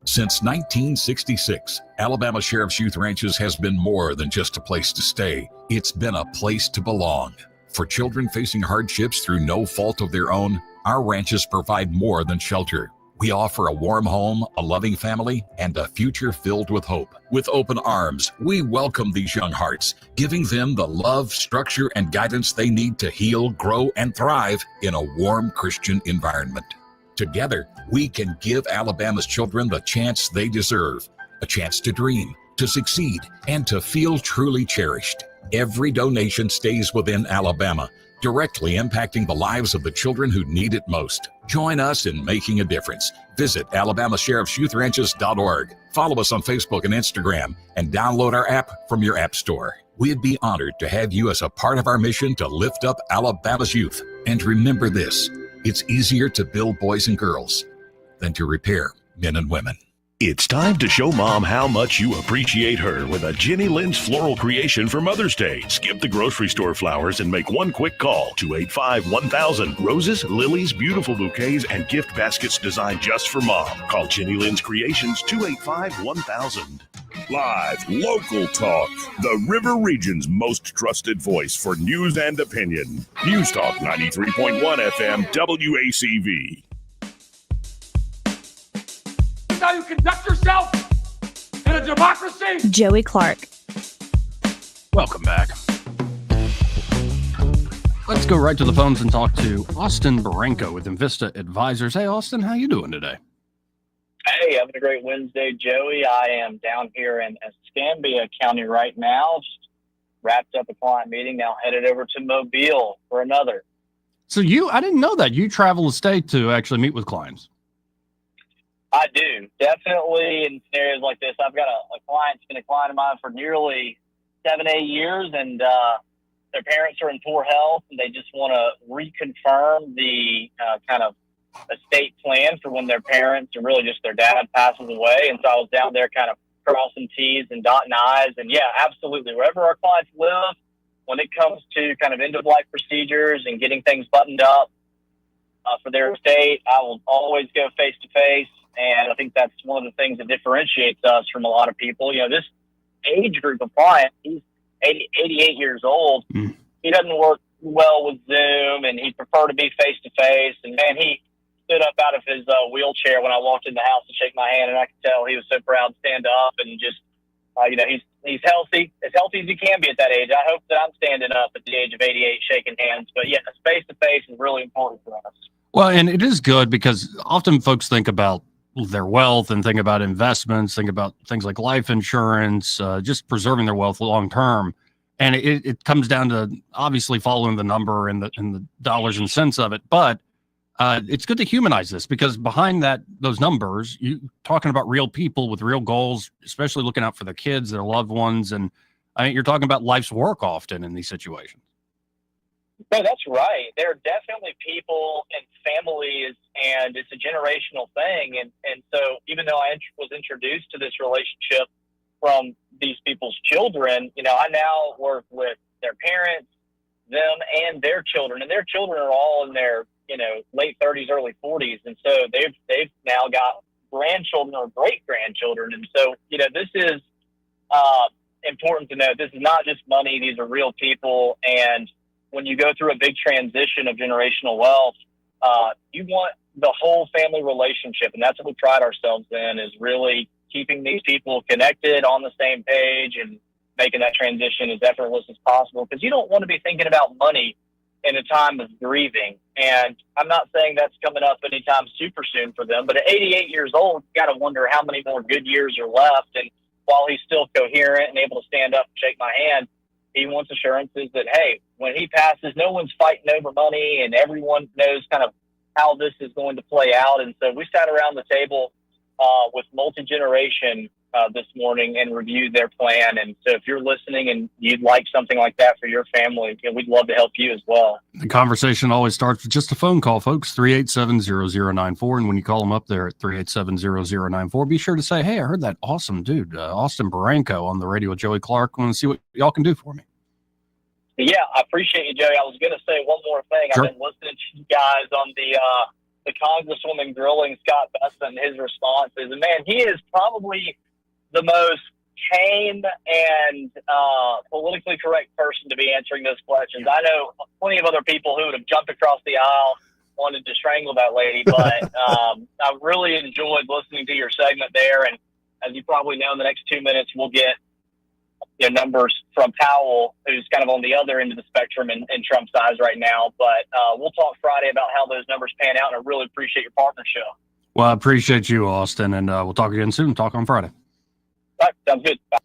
Since 1966, Alabama Sheriff's Youth Ranches has been more than just a place to stay. It's been a place to belong. For children facing hardships through no fault of their own, our ranches provide more than shelter. We offer a warm home, a loving family, and a future filled with hope. With open arms, we welcome these young hearts, giving them the love, structure, and guidance they need to heal, grow, and thrive in a warm Christian environment. Together, we can give Alabama's children the chance they deserve, a chance to dream, to succeed, and to feel truly cherished. Every donation stays within Alabama, directly impacting the lives of the children who need it most. Join us in making a difference. Visit AlabamaSheriff'sYouthRanches.org. Follow us on Facebook and Instagram, and download our app from your app store. We'd be honored to have you as a part of our mission to lift up Alabama's youth. And remember this, it's easier to build boys and girls than to repair men and women. It's time to show Mom how much you appreciate her with a Jenny Lynn's floral creation for Mother's Day. Skip the grocery store flowers and make one quick call, 285-1000. Roses, lilies, beautiful bouquets, and gift baskets designed just for Mom. Call Jenny Lynn's Creations, 285-1000. Live, local talk. The River Region's most trusted voice for news and opinion. News Talk 93.1 FM WACV. How you conduct yourself in a democracy? Joey Clark. Welcome back. Let's go right to the phones and talk to Austin Baranko with Invista Advisors. Hey, Austin, how you doing today? Hey, having a great Wednesday, Joey. I am down here in Escambia County right now. Just wrapped up a client meeting, now headed over to Mobile for another. So I didn't know that. You travel the state to actually meet with clients. I do. Definitely in scenarios like this. I've got a client, it's been a client of mine for nearly 7-8 years, and their parents are in poor health, and they just want to reconfirm the kind of estate plan for when their parents, or really just their dad, passes away. And so I was down there kind of crossing T's and dotting I's. And yeah, absolutely. Wherever our clients live, when it comes to kind of end-of-life procedures and getting things buttoned up for their estate, I will always go face-to-face. And I think that's one of the things that differentiates us from a lot of people. You know, this age group of client, he's 88 years old. He doesn't work well with Zoom, and he'd prefer to be face-to-face. And, man, he stood up out of his wheelchair when I walked in the house to shake my hand, and I could tell he was so proud to stand up and just, you know, he's healthy, as healthy as he can be at that age. I hope that I'm standing up at the age of 88 shaking hands. But, yeah, face-to-face is really important for us. Well, and it is good because often folks think about their wealth and think about investments, think about things like life insurance, just preserving their wealth long term. And it comes down to obviously following the number and the dollars and cents of it. But it's good to humanize this because behind those numbers, you talking about real people with real goals, especially looking out for their kids, their loved ones. And I mean, you're talking about life's work often in these situations. No, that's right. There are definitely people and families, and it's a generational thing. And so even though I was introduced to this relationship from these people's children, you know, I now work with their parents, them, and their children. And their children are all in their, you know, late 30s, early 40s. And so they've now got grandchildren or great-grandchildren. And so, you know, this is important to know. This is not just money. These are real people. And when you go through a big transition of generational wealth, you want the whole family relationship. And that's what we pride ourselves in, is really keeping these people connected on the same page and making that transition as effortless as possible. Because you don't want to be thinking about money in a time of grieving. And I'm not saying that's coming up anytime super soon for them, but at 88 years old, you got to wonder how many more good years are left. And while he's still coherent and able to stand up and shake my hand, he wants assurances that, hey, when he passes, no one's fighting over money and everyone knows kind of how this is going to play out. And so we sat around the table with multi-generation this morning and reviewed their plan. And so if you're listening and you'd like something like that for your family, you know, we'd love to help you as well. The conversation always starts with just a phone call, folks, 387-0094. And when you call them up there at 387-0094, be sure to say, hey, I heard that awesome dude, Austin Baranko, on the radio with Joey Clark. I want to see what y'all can do for me. Yeah, I appreciate you, Joey. I was going to say one more thing. Sure. I've been listening to you guys on the Congresswoman grilling Scott Bessent and his responses. And, man, he is probably the most tame and politically correct person to be answering those questions. I know plenty of other people who would have jumped across the aisle, wanted to strangle that lady, but I really enjoyed listening to your segment there. And as you probably know, in the next 2 minutes, we'll get numbers from Powell, who's kind of on the other end of the spectrum in Trump's eyes right now. But we'll talk Friday about how those numbers pan out, and I really appreciate your partnership. Well, I appreciate you, Austin, and we'll talk again soon. Talk on Friday. All right, sounds good. Bye.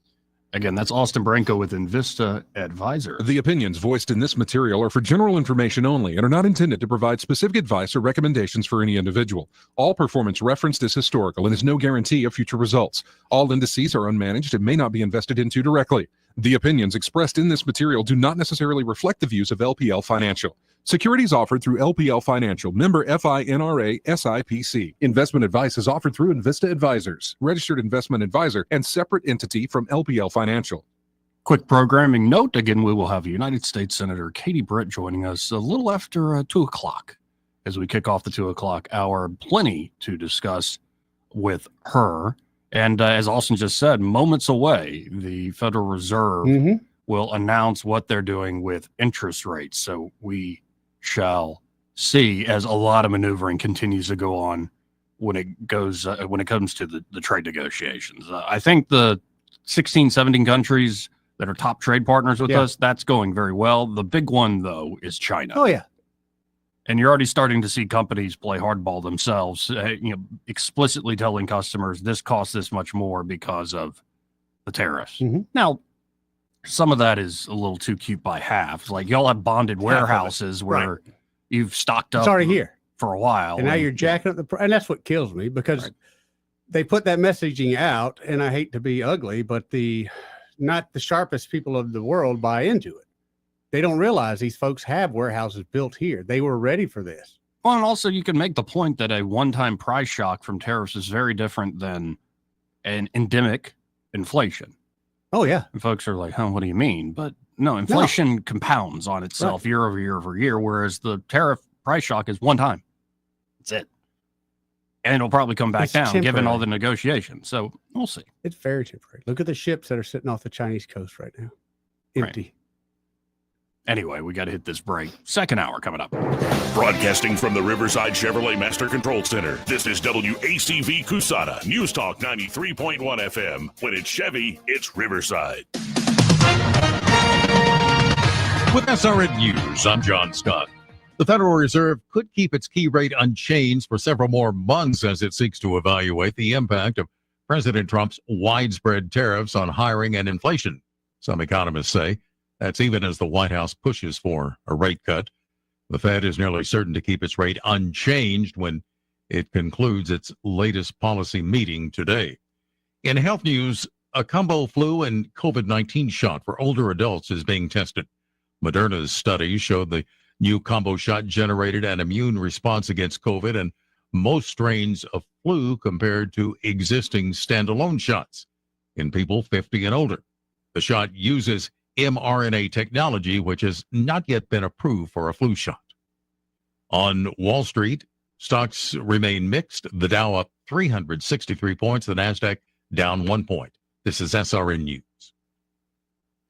Again, that's Austin Baranko with Invista Advisors. The opinions voiced in this material are for general information only and are not intended to provide specific advice or recommendations for any individual. All performance referenced is historical and is no guarantee of future results. All indices are unmanaged and may not be invested into directly. The opinions expressed in this material do not necessarily reflect the views of LPL Financial. Securities offered through LPL Financial, member FINRA SIPC. Investment advice is offered through Invista Advisors, registered investment advisor and separate entity from LPL Financial. Quick programming note. Again, we will have United States Senator Katie Britt joining us a little after 2 o'clock as we kick off the 2 o'clock hour. Plenty to discuss with her. And as Austin just said, moments away, the Federal Reserve will announce what they're doing with interest rates. So we shall see as a lot of maneuvering continues to go on when it comes to the trade negotiations. I think the 16, 17 countries that are top trade partners with us, that's going very well. The big one, though, is China. Oh, yeah. And you're already starting to see companies play hardball themselves, explicitly telling customers this costs this much more because of the tariffs. Now, some of that is a little too cute by half. Like y'all have bonded warehouses where you've stocked up. It's already here for a while. And now you're jacking up the price. And that's what kills me because they put that messaging out, and I hate to be ugly, but not the sharpest people of the world buy into it. They don't realize these folks have warehouses built here. They were ready for this. Well, and also you can make the point that a one-time price shock from tariffs is very different than an endemic inflation. Oh, yeah. And folks are like, huh, what do you mean? But no, inflation compounds on itself year over year over year, whereas the tariff price shock is one time. That's it. And it'll probably come back down given all the negotiations. So we'll see. It's very temporary. Look at the ships that are sitting off the Chinese coast right now. Empty. Anyway, we got to hit this break. Second hour coming up. Broadcasting from the Riverside Chevrolet Master Control Center, this is WACV Cusana, News Talk 93.1 FM. When it's Chevy, it's Riverside. With SRN News, I'm John Scott. The Federal Reserve could keep its key rate unchanged for several more months as it seeks to evaluate the impact of President Trump's widespread tariffs on hiring and inflation. Some economists say that's even as the White House pushes for a rate cut. The Fed is nearly certain to keep its rate unchanged when it concludes its latest policy meeting today. In health news, a combo flu and COVID-19 shot for older adults is being tested. Moderna's study showed the new combo shot generated an immune response against COVID and most strains of flu compared to existing standalone shots in people 50 and older. The shot uses mRNA technology, which has not yet been approved for a flu shot. On Wall Street, stocks remain mixed. The Dow up 363 points, the NASDAQ down 1 point. This is SRN News.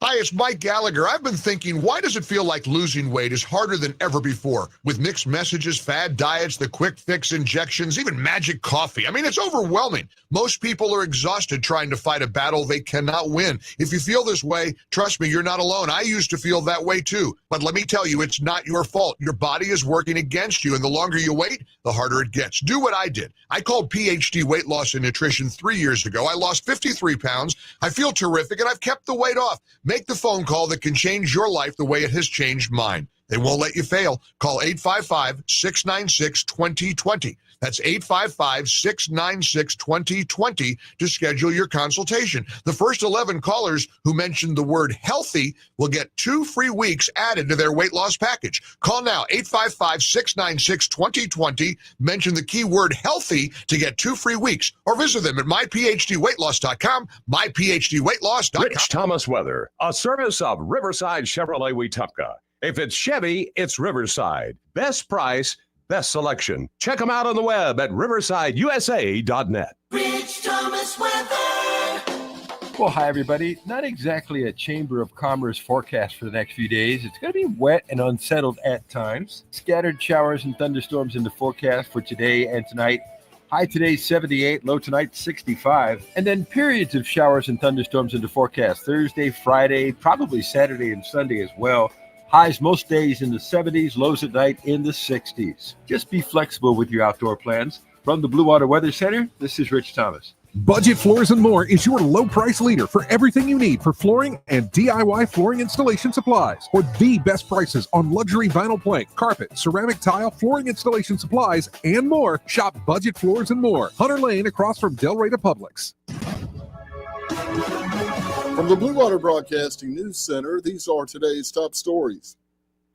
Hi, it's Mike Gallagher. I've been thinking, why does it feel like losing weight is harder than ever before? With mixed messages, fad diets, the quick fix injections, even magic coffee. I mean, it's overwhelming. Most people are exhausted trying to fight a battle they cannot win. If you feel this way, trust me, you're not alone. I used to feel that way too. But let me tell you, it's not your fault. Your body is working against you, and the longer you wait, the harder it gets. Do what I did. I called PhD Weight Loss and Nutrition 3 years ago. I lost 53 pounds. I feel terrific, and I've kept the weight off. Make the phone call that can change your life the way it has changed mine. They won't let you fail. Call 855-696-2020. That's 855-696-2020 to schedule your consultation. The first 11 callers who mentioned the word healthy will get 2 free weeks added to their weight loss package. Call now, 855-696-2020. Mention the keyword healthy to get 2 free weeks, or visit them at myphdweightloss.com, myphdweightloss.com. Rich Thomas Weather, a service of Riverside Chevrolet Wetumpka. If it's Chevy, it's Riverside. Best price, best selection. Check them out on the web at riversideusa.net. Rich Thomas Weather. Well, hi, everybody. Not exactly a Chamber of Commerce forecast for the next few days. It's going to be wet and unsettled at times. Scattered showers and thunderstorms in the forecast for today and tonight. High today, 78. Low tonight, 65. And then periods of showers and thunderstorms in the forecast. Thursday, Friday, probably Saturday and Sunday as well. Highs most days in the 70s, lows at night in the 60s. Just be flexible with your outdoor plans. From the Blue Water Weather Center, this is Rich Thomas. Budget Floors and More is your low price leader for everything you need for flooring and DIY flooring installation supplies. For the best prices on luxury vinyl plank, carpet, ceramic tile, flooring installation supplies, and more, shop Budget Floors and More, Hunter Lane across from Del Rey to Publix. From the Blue Water Broadcasting News Center, these are today's top stories.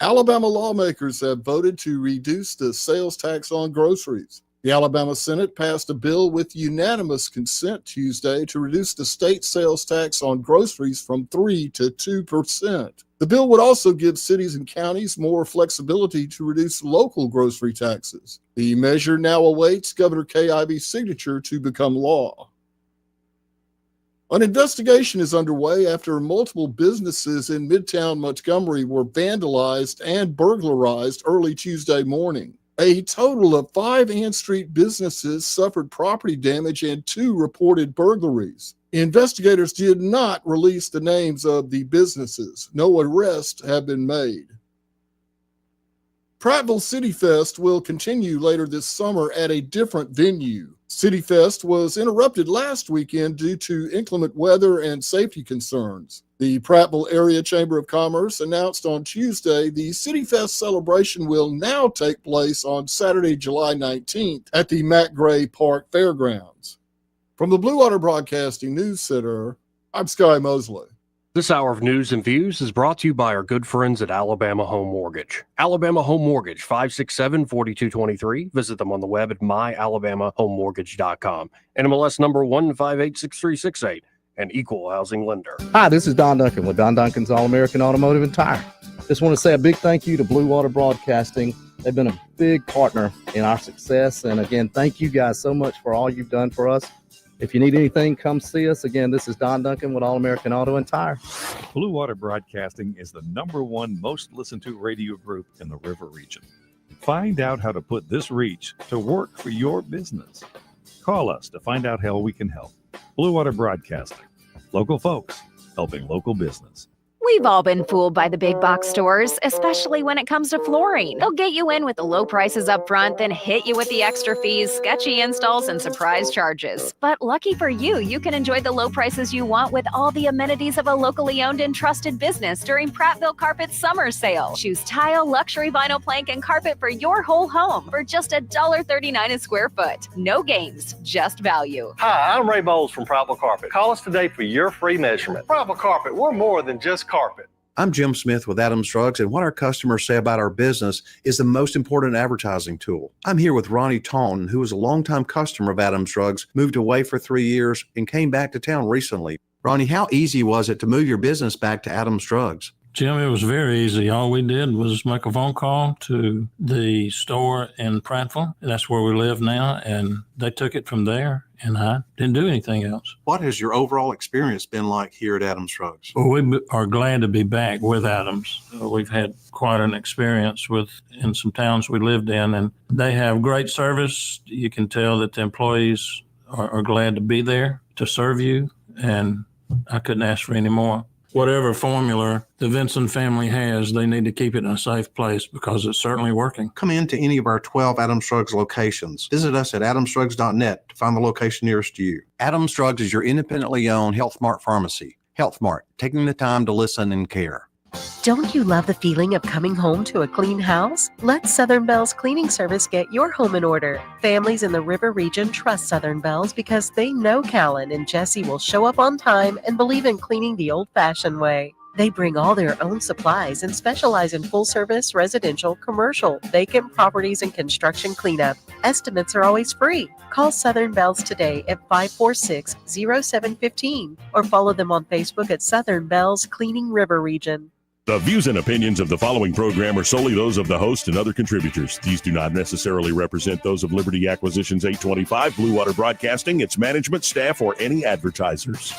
Alabama lawmakers have voted to reduce the sales tax on groceries. The Alabama Senate passed a bill with unanimous consent Tuesday to reduce the state sales tax on groceries from 3% to 2%. The bill would also give cities and counties more flexibility to reduce local grocery taxes. The measure now awaits Governor Kay Ivey's signature to become law. An investigation is underway after multiple businesses in Midtown Montgomery were vandalized and burglarized early Tuesday morning. A total of 5 Ann Street businesses suffered property damage and 2 reported burglaries. Investigators did not release the names of the businesses. No arrests have been made. Prattville City Fest will continue later this summer at a different venue. City Fest was interrupted last weekend due to inclement weather and safety concerns. The Prattville Area Chamber of Commerce announced on Tuesday the City Fest celebration will now take place on Saturday, July 19th at the Matt Gray Park Fairgrounds. From the Blue Water Broadcasting News Center, I'm Sky Mosley. This hour of news and views is brought to you by our good friends at Alabama Home Mortgage. Alabama Home Mortgage, 567-4223. Visit them on the web at myalabamahomemortgage.com. NMLS number 1586368. An equal housing lender. Hi, this is Don Duncan with Don Duncan's All-American Automotive and Tire. Just want to say a big thank you to Blue Water Broadcasting. They've been a big partner in our success. And again, thank you guys so much for all you've done for us. If you need anything, come see us. Again, this is Don Duncan with All-American Auto and Tire. Blue Water Broadcasting is the #1 most listened to radio group in the River region. Find out how to put this reach to work for your business. Call us to find out how we can help. Blue Water Broadcasting. Local folks helping local business. We've all been fooled by the big box stores, especially when it comes to flooring. They'll get you in with the low prices up front, then hit you with the extra fees, sketchy installs, and surprise charges. But lucky for you, you can enjoy the low prices you want with all the amenities of a locally owned and trusted business during Prattville Carpet's summer sale. Choose tile, luxury vinyl plank, and carpet for your whole home for just $1.39 a square foot. No games, just value. Hi, I'm Ray Bowles from Prattville Carpet. Call us today for your free measurement. Prattville Carpet, we're more than just carpet. I'm Jim Smith with Adams Drugs, and what our customers say about our business is the most important advertising tool. I'm here with Ronnie Taunton, who is a longtime customer of Adams Drugs, moved away for 3 years, and came back to town recently. Ronnie, how easy was it to move your business back to Adams Drugs? Jim, it was very easy. All we did was make a phone call to the store in Prattville. That's where we live now, and they took it from there, and I didn't do anything else. What has your overall experience been like here at Adams Drugs? Well, we are glad to be back with Adams. We've had quite an experience in some towns we lived in, and they have great service. You can tell that the employees are glad to be there to serve you, and I couldn't ask for any more. Whatever formula the Vinson family has, they need to keep it in a safe place because it's certainly working. Come into any of our 12 Adams Drugs locations. Visit us at adamsdrugs.net to find the location nearest you. Adams Drugs is your independently owned Health Mart pharmacy. Health Mart, taking the time to listen and care. Don't you love the feeling of coming home to a clean house? Let Southern Bell's cleaning service get your home in order. Families in the River region trust Southern Bell's because they know Callan and Jesse will show up on time and believe in cleaning the old-fashioned way. They bring all their own supplies and specialize in full-service, residential, commercial, vacant properties, and construction cleanup. Estimates are always free. Call Southern Bells today at 546-0715 or follow them on Facebook at Southern Bells Cleaning River Region. The views and opinions of the following program are solely those of the host and other contributors. These do not necessarily represent those of Liberty Acquisitions 825, Blue Water Broadcasting, its management, staff, or any advertisers.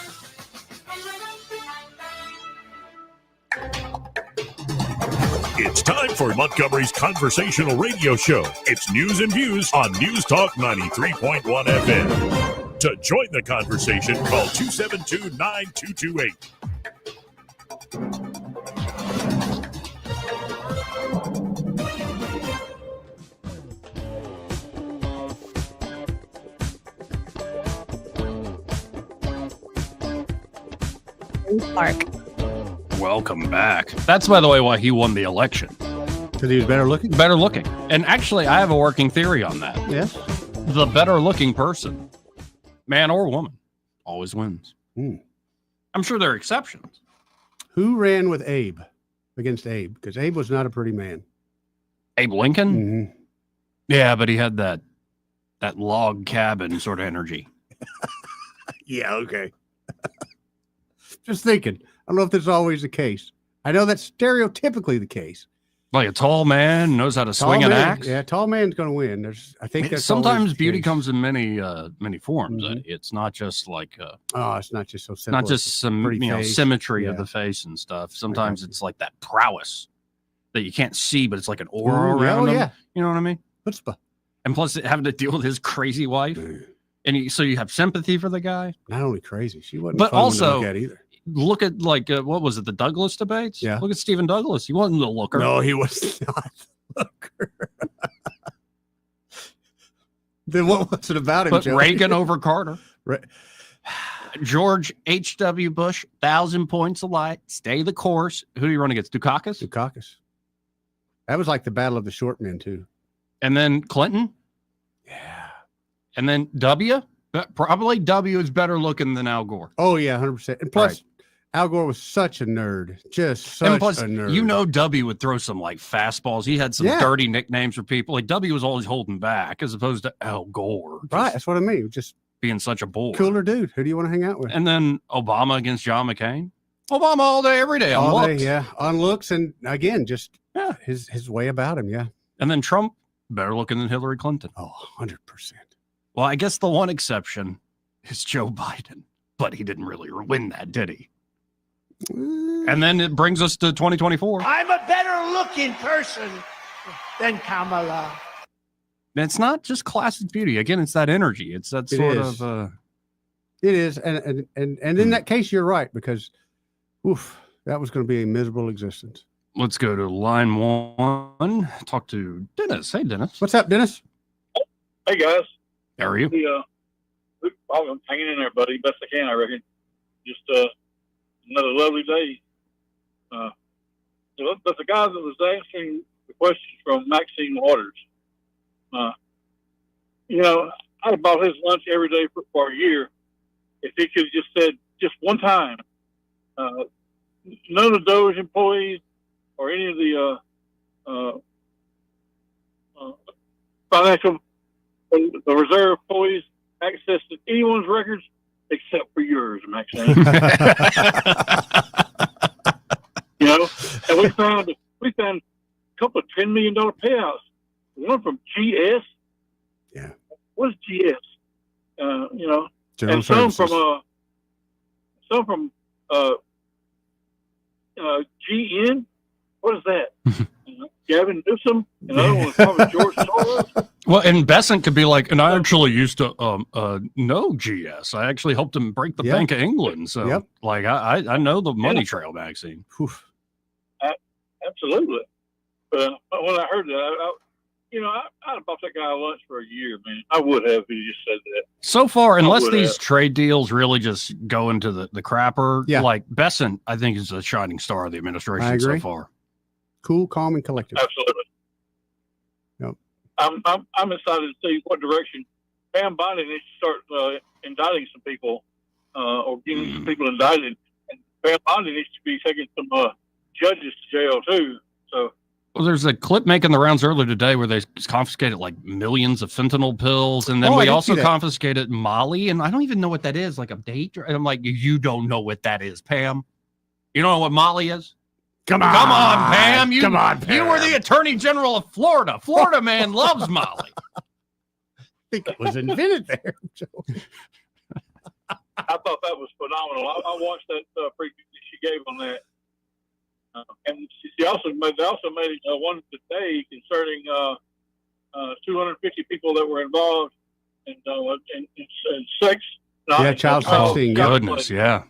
It's time for Montgomery's conversational radio show. It's news and views on News Talk 93.1 FM. To join the conversation, call 272-9228. Park. Welcome back. That's, by the way, why he won the election. Because he was better looking? Better looking. And actually, I have a working theory on that. Yes? The better looking person, man or woman, always wins. I'm sure there are exceptions. Who ran with Abe? against Abe because Abe was not a pretty man. Abe Lincoln? Mm-hmm. Yeah, but he had that log cabin sort of energy. Yeah, okay. Just thinking. I don't know if that's always the case. I know that's stereotypically the case. Like a tall man knows how to swing an axe. Yeah, tall man's going to win. I think that's sometimes beauty comes in many forms. It's not just like it's not just so simple. Not just some symmetry of the face and stuff. Sometimes it's like that prowess that you can't see, but it's like an aura around him. You know what I mean? Chutzpah. And plus having to deal with his crazy wife, and so you have sympathy for the guy. Not only crazy, she wasn't. But fun also to look at either. Look at what was it? The Douglas debates. Yeah. Look at Stephen Douglas. He wasn't a looker. No, he was not a looker. Then what was it about him? But Joe? Reagan over Carter. Right. George H.W. Bush, 1,000 points alight. Stay the course. Who do you run against? Dukakis? Dukakis. That was like the battle of the short men, too. And then Clinton? Yeah. And then W? Probably W is better looking than Al Gore. Oh, yeah, 100%. And plus, Al Gore was such a nerd. Just such and plus, a nerd. You know, W would throw some like fastballs. He had some dirty nicknames for people. Like W was always holding back as opposed to Al Gore. Right. That's what I mean. Just being such a bull. Cooler dude. Who do you want to hang out with? And then Obama against John McCain. Obama all day, every day. All day, yeah. On looks. And again, just his way about him. Yeah. And then Trump, better looking than Hillary Clinton. Oh, 100%. Well, I guess the one exception is Joe Biden, but he didn't really win that, did he? And then it brings us to 2024. I'm a better looking person than Kamala. It's not just classic beauty. Again, it's that energy. It's that sort of. It is, and in that case, you're right because, that was going to be a miserable existence. Let's go to line one. Talk to Dennis. Hey, Dennis. What's up, Dennis? Hey, guys. How are you? I'm hanging in there, buddy, best I can, I reckon. Just another lovely day. But the guy that was answering the questions from Maxine Waters, I'd have bought his lunch every day for a year if he could have just said just one time, none of those employees or any of the financial, the reserve employees access to anyone's records except for yours, Maxine. And we found a couple of $10 million payouts. One from GS. Yeah. What's GS? General and Services. some from GN. What is that? Gavin Newsom. Another one was probably George Soros. Well, and Besant could be like, and I actually used to know GS. I actually helped him break the Bank of England. So, like, I know the money trail, Maxine. Absolutely. But when I heard that, I'd have bought that guy lunch for a year, man. I would have if he just said that. So far, unless these trade deals really just go into the crapper, like Besant, I think is the shining star of the administration so far. Cool, calm, and collected. Absolutely. Yep. I'm excited to see what direction Pam Bondi needs to start indicting some people or getting some people indicted. And Pam Bondi needs to be taking some judges to jail too. So. Well, there's a clip making the rounds earlier today where they confiscated like millions of fentanyl pills, and then we also confiscated Molly, and I don't even know what that is, like a date. And I'm like, you don't know what that is, Pam? You don't know what Molly is? Come on, Pam. Come on, Pam. You were the Attorney General of Florida. Florida man loves Molly. I think it was invented there, Joe. I thought that was phenomenal. I watched that preview that she gave on that. And they also made one today concerning 250 people that were involved in sex. Child sexting. Goodness, yeah.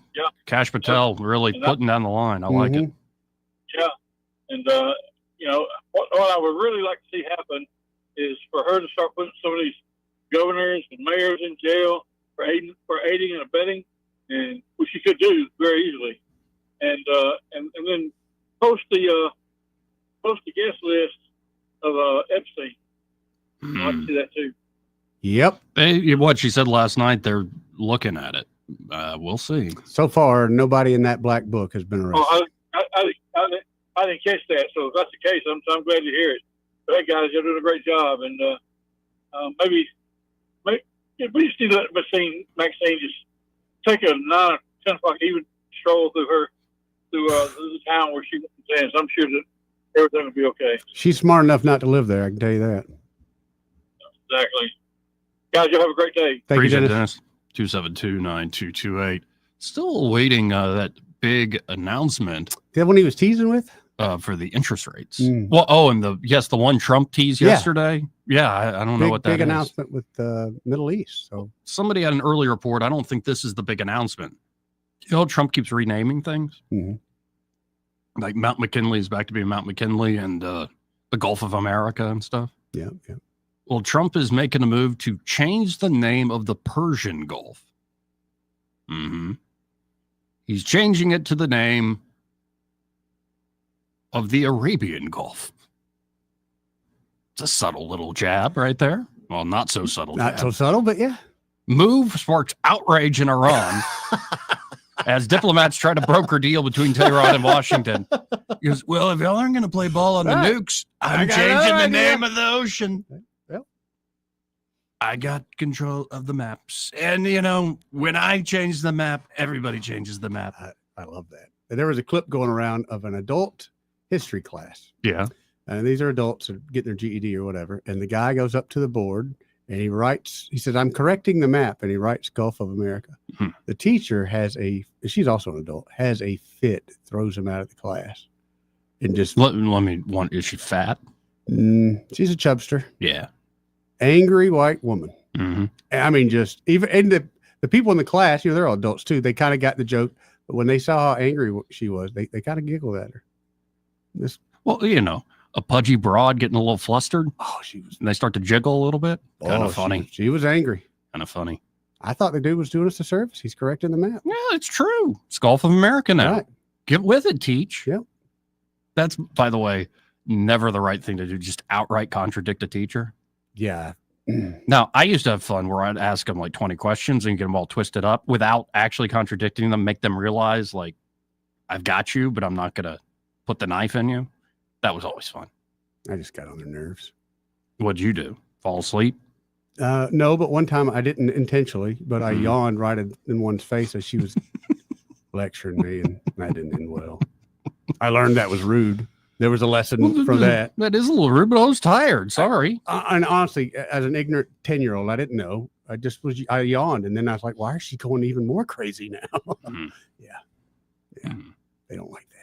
Kash Patel really putting down the line. I like it. Yeah, and what I would really like to see happen is for her to start putting some of these governors and mayors in jail for aiding and abetting, and which she could do very easily, and then post the guest list of Epstein. I'd like to see that too. Yep. What she said last night, they're looking at it. We'll see. So far, nobody in that black book has been arrested. I I didn't catch that. So if that's the case, I'm glad to hear it. But hey, guys, you're doing a great job, and maybe we just need to let Maxine just take a 9 or 10 o'clock even stroll through the town where she stands. I'm sure that everything will be okay. She's smart enough not to live there. I can tell you that. Exactly. Guys, you have a great day. Thank Appreciate you, it, Dennis. Dennis. 272-9228. Still awaiting that big announcement. The one he was teasing with? For the interest rates. Mm. Well, and the one Trump teased Yeah. yesterday. Yeah, I don't know what that big is. announcement with the Middle East. So Somebody had an early report. I don't think this is the big announcement. You know, Trump keeps renaming things. Mm-hmm. Like Mount McKinley is back to being Mount McKinley, and the Gulf of America and stuff. Yeah. Well, Trump is making a move to change the name of the Persian Gulf. Mm-hmm. He's changing it to the name of the Arabian Gulf. It's a subtle little jab right there. Well, not so subtle. Not jab. so subtle, but yeah. Move sparks outrage in Iran as diplomats try to broker deal between Tehran and Washington. He goes, well, if y'all aren't going to play ball on the nukes, I'm changing the name of the ocean. Well, I got control of the maps. And, you know, when I change the map, everybody changes the map. I love that. And there was a clip going around of an adult history class. Yeah. And these are adults that are getting their GED or whatever. And the guy goes up to the board and he writes, he says, I'm correcting the map. And he writes Gulf of America. The teacher she's also an adult, has a fit, throws him out of the class. And just, is she fat? She's a chubster. Yeah. Angry white woman. Mm-hmm. I mean, just even, and the people in the class, they're all adults too. They kind of got the joke. But when they saw how angry she was, they kind of giggled at her. Well, you know, a pudgy broad getting a little flustered. Oh, she was. And they start to jiggle a little bit. Kind of funny. She was angry. Kind of funny. I thought the dude was doing us a service. He's correcting the map. Yeah, it's true. It's Gulf of America now. Right. Get with it, teach. Yep. That's, by the way, never the right thing to do. Just outright contradict a teacher. Yeah. Now, I used to have fun where I'd ask them like 20 questions and get them all twisted up without actually contradicting them, make them realize, like, I've got you, but I'm not going to put the knife in you. That was always fun. I just got on their nerves. What'd you do? Fall asleep? No, but one time I didn't intentionally, but I yawned right in one's face as she was lecturing me, and that didn't end well. I learned that was rude. There was a lesson from that. That is a little rude, but I was tired. Sorry. And honestly, as an ignorant 10-year-old, I didn't know. I yawned, and then I was like, why is she going even more crazy now? Yeah. They don't like that.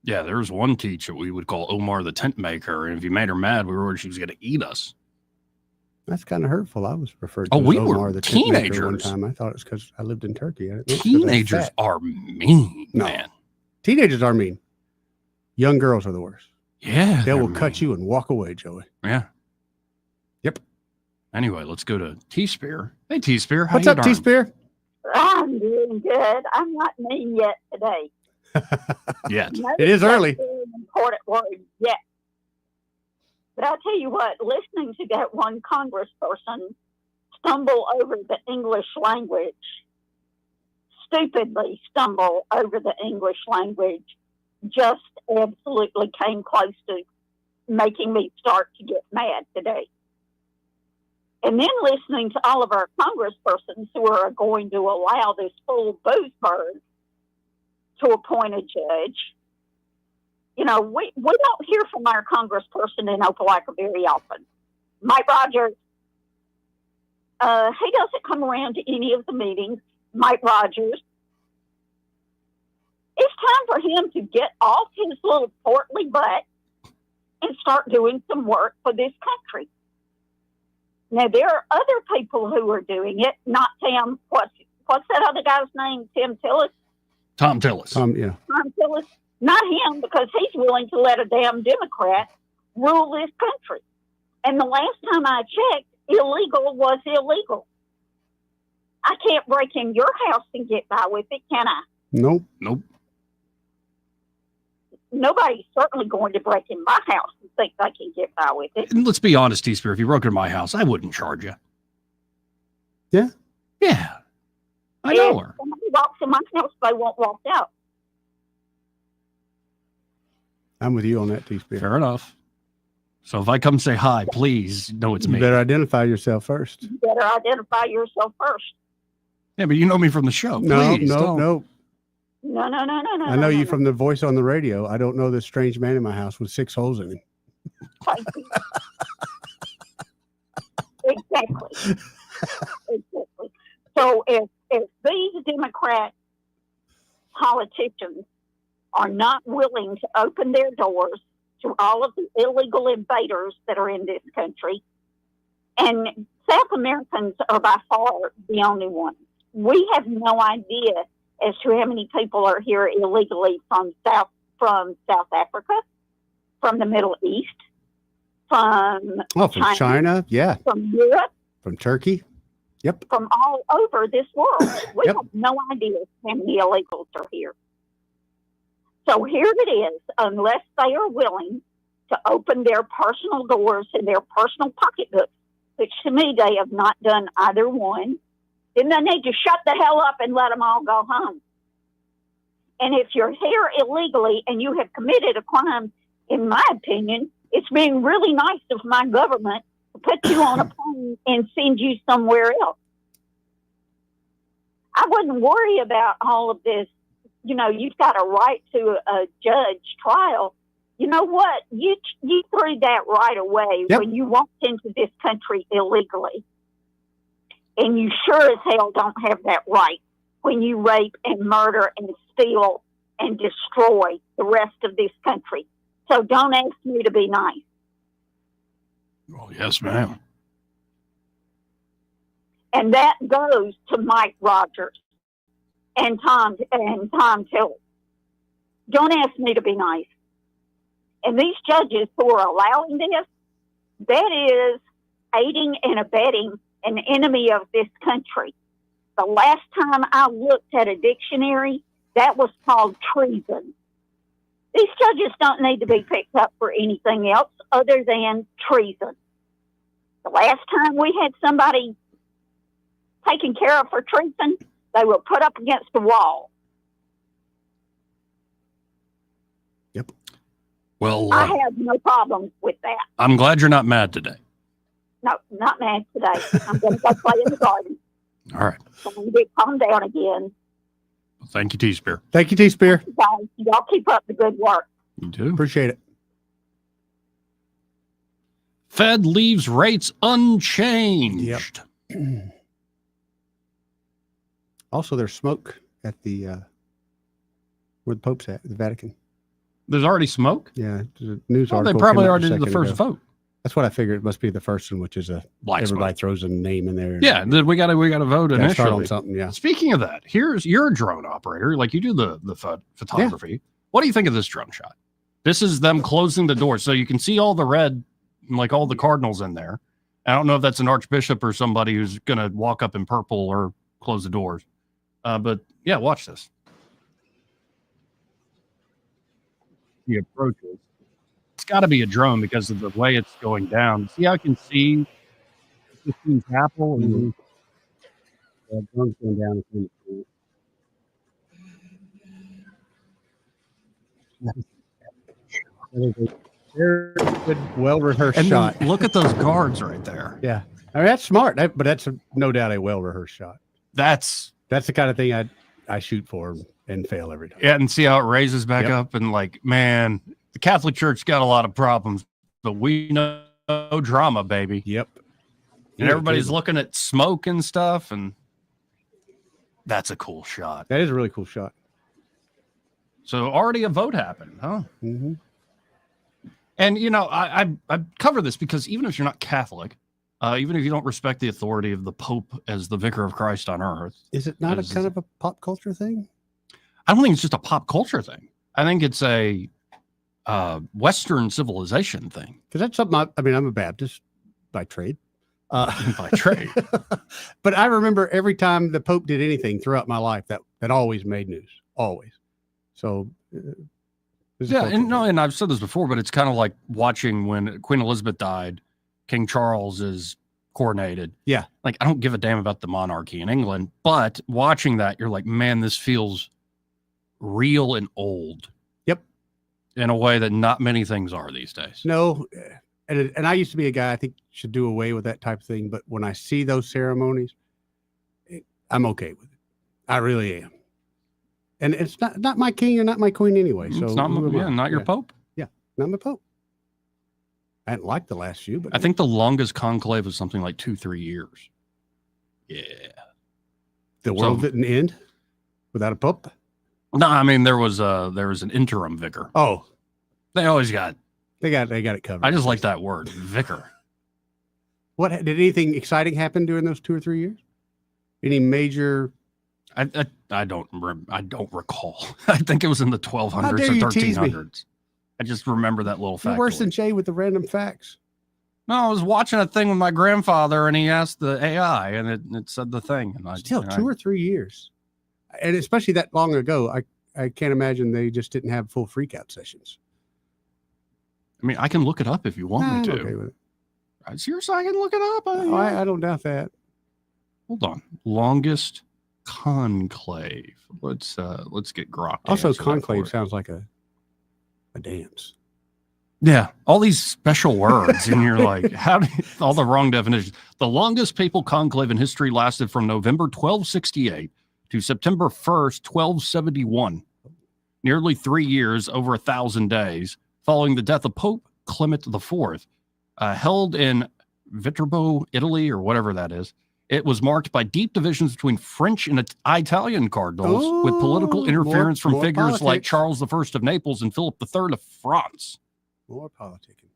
Yeah, there was one teacher we would call Omar the tent maker, and if you made her mad, we were worried she was going to eat us. That's kind of hurtful. I was referred to Oh, as we Omar were the tent maker one teenagers. time. I thought it was because I lived in Turkey. I didn't know it was 'cause I was Teenagers fat. are mean, No. man. Teenagers are mean. Young girls are the worst. Yeah. They will cut you and walk away, Joey. Yeah. Yep. Anyway, let's go to T-Spear. Hey, T-Spear. How What's you up, darn? T-Spear? I'm doing good. I'm not mean yet today. Yet. It is early. Very important word, yet. But I'll tell you what, listening to that one congressperson stumble over the English language, stupidly stumble over the English language, just absolutely came close to making me start to get mad today. And then listening to all of our congresspersons who are going to allow this fool Boozberg to appoint a judge. You know, we don't hear from our congressperson in Opelika very often. Mike Rogers, he doesn't come around to any of the meetings. Mike Rogers. It's time for him to get off his little portly butt and start doing some work for this country. Now, there are other people who are doing it, not Tim. What's that other guy's name? Tim Tillis? Tom Tillis. Yeah. Tom Tillis? Not him, because he's willing to let a damn Democrat rule this country. And the last time I checked, illegal was illegal. I can't break in your house and get by with it, can I? Nope. Nobody's certainly going to break in my house and think they can get by with it. And let's be honest, T-Spear, if you broke into my house, I wouldn't charge you. Yeah? Yeah. I know her. If somebody walks in my house, they won't walk out. I'm with you on that, T-Spear. Fair enough. So if I come say hi, please know it's You me. better identify yourself first. You better identify yourself first. Yeah, but you know me from the show. No, Please no. No. I know you from the voice on the radio. I don't know this strange man in my house with 6 holes in him. Exactly. Exactly. So if these Democrat politicians are not willing to open their doors to all of the illegal invaders that are in this country, and South Americans are by far the only ones. We have no idea as to how many people are here illegally from South Africa, from the Middle East, from China, yeah, from Europe, from Turkey, yep, from all over this world. We have no idea how many illegals are here. So here it is, unless they are willing to open their personal doors and their personal pocketbooks, which to me they have not done either one, then they need to shut the hell up and let them all go home. And if you're here illegally and you have committed a crime, in my opinion, it's being really nice of my government to put you on a plane and send you somewhere else. I wouldn't worry about all of this. You know, you've got a right to a judge trial. You know what? You threw that right away when you walked into this country illegally. And you sure as hell don't have that right when you rape and murder and steal and destroy the rest of this country. So don't ask me to be nice. Oh, yes, ma'am. And that goes to Mike Rogers and Tom Tilley. Don't ask me to be nice. And these judges who are allowing this, that is aiding and abetting an enemy of this country. The last time I looked at a dictionary, that was called treason. These judges don't need to be picked up for anything else other than treason. The last time we had somebody taken care of for treason, they were put up against the wall. Yep. Well, I have no problems with that. I'm glad you're not mad today. No, not mad today. I'm going to go play in the garden. All right. So I'm going to get calmed down again. Thank you, T-Spear. Thank you, T-Spear. Guys, y'all keep up the good work. You do. Appreciate it. Fed leaves rates unchanged. Yep. Also, there's smoke at the where the Pope's at, the Vatican. There's already smoke? Yeah, there's a news Well, article. they probably came out already a did the second first ago. vote. That's what I figured. It must be the first one, which is Black everybody smoke. throws a name in there. Yeah, we got to vote Gotta initially. start on something. Yeah. Speaking of that, you're a drone operator. Like you do the photography. What do you think of this drone shot? This is them closing the door, so you can see all the red, like all the cardinals in there. I don't know if that's an archbishop or somebody who's going to walk up in purple or close the doors. But yeah, watch this. He approaches. It's got to be a drone because of the way it's going down. See how I can see this thing's apple? Mm-hmm. The drone's going down. Very good, well-rehearsed And shot. then look at those guards right there. Yeah, I mean that's smart. But that's no doubt a well-rehearsed shot. That's the kind of thing I shoot for and fail every time. Yeah, and see how it raises back Yep. up. And like, man, the Catholic Church got a lot of problems, but we know drama, baby. Yep. And Yeah, everybody's totally. looking at smoke and stuff, and that's a cool shot. That is a really cool shot. So already a vote happened, huh? Mm-hmm. And you know, I cover this because even if you're not Catholic, even if you don't respect the authority of the Pope as the Vicar of Christ on earth, Is it not a kind of a pop culture thing? I don't think it's just a pop culture thing. I think it's a Western civilization thing. Because that's something. I mean, I'm a Baptist by trade. By trade. But I remember every time the Pope did anything throughout my life that always made news. Always. So. Yeah, and I've said this before, but it's kind of like watching when Queen Elizabeth died, King Charles is coronated. Yeah. Like, I don't give a damn about the monarchy in England, but watching that, you're like, man, this feels real and old. Yep. in a way that not many things are these days. No, and I used to be a guy I think should do away with that type of thing. But when I see those ceremonies, I'm okay with it. I really am. And it's not my king or not my queen anyway. So It's not, not your pope. Yeah, not my pope. I didn't like the last few, but I think the longest conclave was something like 2-3 years. Yeah. The world didn't end without a pope. No, I mean there was an interim vicar. Oh, they always got. They got it covered. I just like that word, vicar. What did anything exciting happen during those 2 or 3 years? Any major? I don't recall. I think it was in the 1200s How or dare you tease me? 1300s. I just remember that little fact. You're worse than Jay with the random facts. No, I was watching a thing with my grandfather, and he asked the AI, and it said the thing. And Still 2 or 3 years, and especially that long ago, I can't imagine they just didn't have full freakout sessions. I mean, I can look it up if you want me to. Okay with it. Seriously, I can look it up. I don't doubt that. Hold on. Longest conclave. Let's get Grok. to Also, answer that conclave for us. sounds like a dance. Yeah, all these special words, and you're like, how do all the wrong definitions? The longest papal conclave in history lasted from November 1268 to September 1st, 1271. Nearly 3 years, over 1,000 days, following the death of Pope Clement IV, held in Viterbo, Italy, or whatever that is. It was marked by deep divisions between French and Italian cardinals, with political interference from more figures like politics. Charles I of Naples and Philip III of France. More politicking.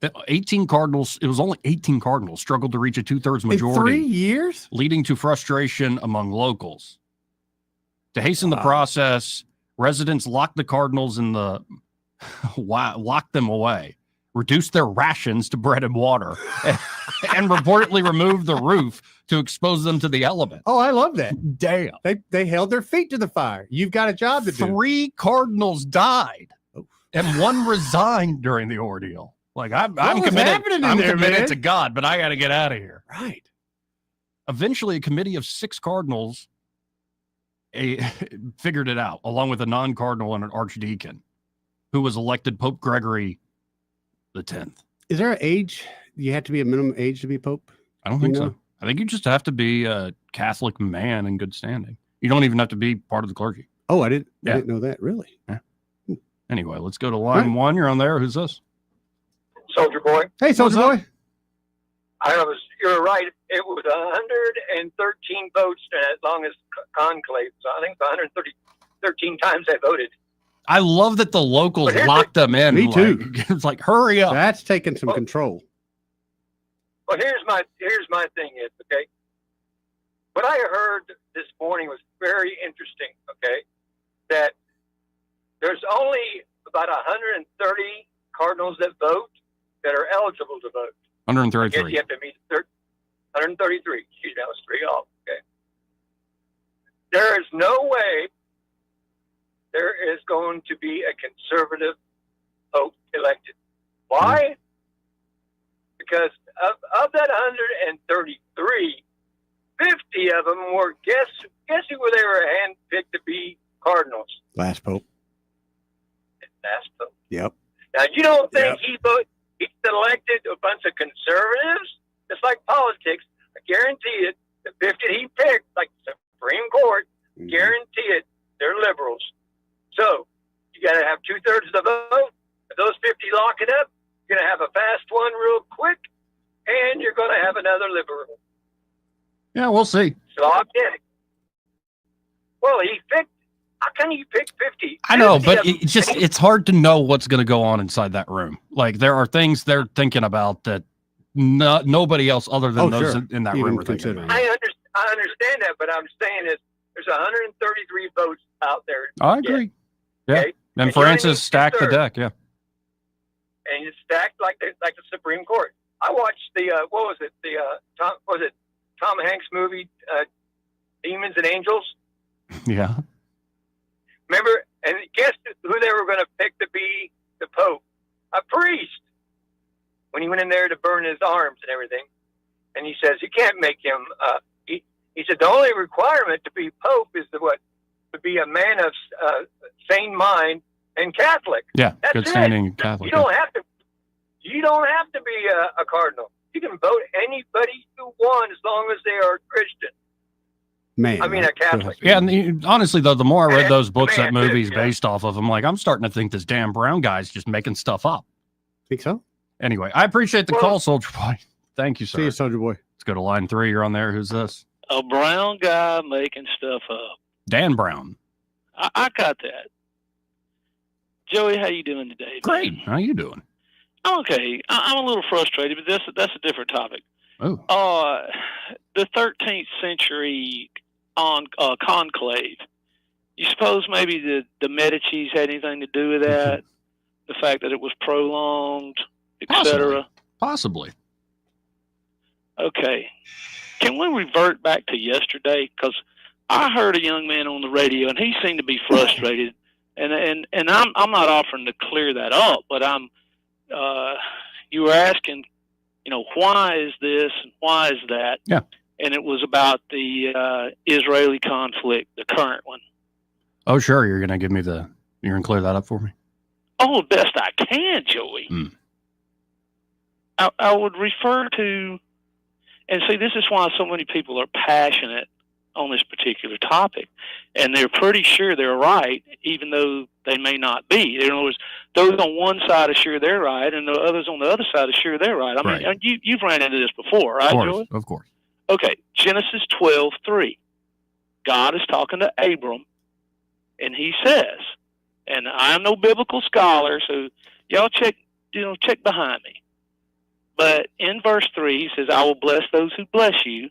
The 18 cardinals, it was only 18 cardinals, struggled to reach a 2/3 In majority. 3 years? Leading to frustration among locals. To hasten the process, residents locked the cardinals in the locked them away, reduced their rations to bread and water, and reportedly removed the roof to expose them to the element. Oh, I love that. Damn. They held their feet to the fire. You've got a job to do. 3 cardinals died, and 1 resigned during the ordeal. Like I'm was committed. happening in I'm there, committed man? to God, but I got to get out of here. Right. Eventually, a committee of 6 cardinals figured it out, along with a non-cardinal and an archdeacon, who was elected Pope Gregory the 10th. Is there an age? You have to be a minimum age to be pope? I don't think so. I think you just have to be a Catholic man in good standing. You don't even have to be part of the clergy. Oh, I didn't Yeah. know that. Really? Yeah. Anyway, let's go to line 1. You're on there. Who's this? Soldier Boy. Hey, Soldier Boy. You're right. It was 113 votes in that longest conclave. So I think 113 times they voted. I love that the locals But here's locked them in. Me too. It's like, hurry up. That's taking some control. Well, here's my thing is, okay, what I heard this morning was very interesting, okay, that there's only about 130 cardinals that vote that are eligible to vote. I guess 133. you have to meet 133. Excuse me, I was 3 off. Okay. There is no way there is going to be a conservative pope elected. Why? Because of that 133, 50 of them were guess who they were handpicked to be cardinals. Last pope. Last pope. Yep. Now you don't think he selected a bunch of conservatives? It's like politics. I guarantee it. The 50 he picked, like the Supreme Court, guarantee it, they're liberals. So you got to have 2/3 of the vote. If those 50 lock it up, you're going to have a fast one real quick, and you're going to have another liberal. Yeah, we'll see. So I'm kidding. Well, he picked. How can you pick 50? I know, 50 but of them- it's hard to know what's going to go on inside that room. Like there are things they're thinking about that nobody else other than those in that room are thinking about. I understand that, but I'm saying is there's 133 votes out there. I agree. Yeah. Okay? And And you only Francis need stacked the 2/3. deck. Yeah. And it's stacked like the Supreme Court. I watched the Tom Hanks movie Demons and Angels. Yeah. Remember, and guess who they were going to pick to be the Pope? A priest. When he went in there to burn his arms and everything, and he says you can't make him. He said the only requirement to be Pope is to be a man of sane mind and Catholic. Yeah, That's good it. standing Catholic. You don't have to. You don't have to be a cardinal. You can vote anybody you want as long as they are Christian. Man, I mean, a Catholic. Yeah, and honestly, though, the more I read those books, that Man, movies yeah. based off of, I'm like, I'm starting to think this Dan Brown guy's just making stuff up. Think so? Anyway, I appreciate the call, Soldier Boy. Thank you, sir. See you, Soldier Boy. Let's go to line 3. You're on there. Who's this? A brown guy making stuff up. Dan Brown. I got that. Joey, how you doing today? Great. How you doing? I'm okay. I'm a little frustrated, but that's a different topic. Oh. The 13th century on Conclave. You suppose maybe the Medicis had anything to do with that? The fact that it was prolonged, etc. Possibly. Okay. Can we revert back to yesterday? Because I heard a young man on the radio, and he seemed to be frustrated. And I'm not offering to clear that up, but you were asking, why is this and why is that? Yeah. And it was about the Israeli conflict, the current one. Oh, sure. You're going to give me you're going to clear that up for me? Oh, best I can, Joey. I would refer to, and see, this is why so many people are passionate on this particular topic, and they're pretty sure they're right, even though they may not be. In other words, those on one side are sure they're right, and the others on the other side are sure they're right. I mean, you've ran into this before, right, Joey? Of course. Okay, Genesis 12:3. God is talking to Abram, and he says, and I'm no biblical scholar, so y'all check behind me. But in verse 3, he says, I will bless those who bless you,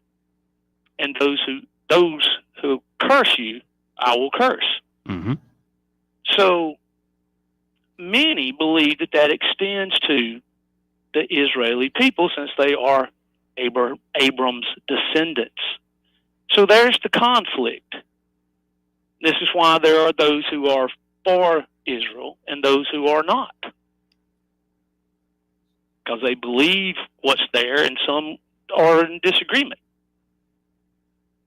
and those who curse you, I will curse. Mm-hmm. So many believe that extends to the Israeli people, since they are Abram's descendants. So there's the conflict. This is why there are those who are for Israel and those who are not, because they believe what's there, and some are in disagreement.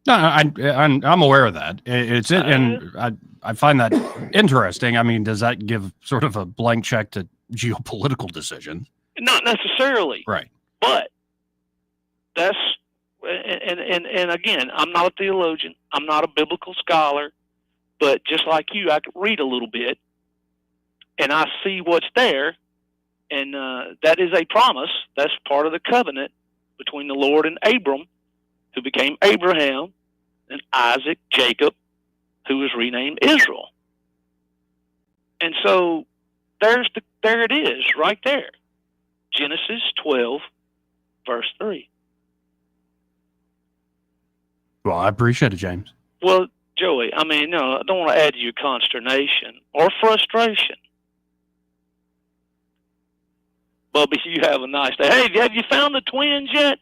No, I'm aware of that. And I find that interesting. I mean, does that give sort of a blank check to geopolitical decisions? Not necessarily, right? But that's and again, I'm not a theologian. I'm not a biblical scholar, but just like you, I could read a little bit, and I see what's there, and that is a promise. That's part of the covenant between the Lord and Abram, who became Abraham, and Isaac, Jacob, who was renamed Israel. And so there it is, right there. Genesis 12, verse 3. Well, I appreciate it, James. Well, Joey, I mean, no, I don't want to add to your consternation or frustration. Bubby, you have a nice day. Hey, have you found the twins yet?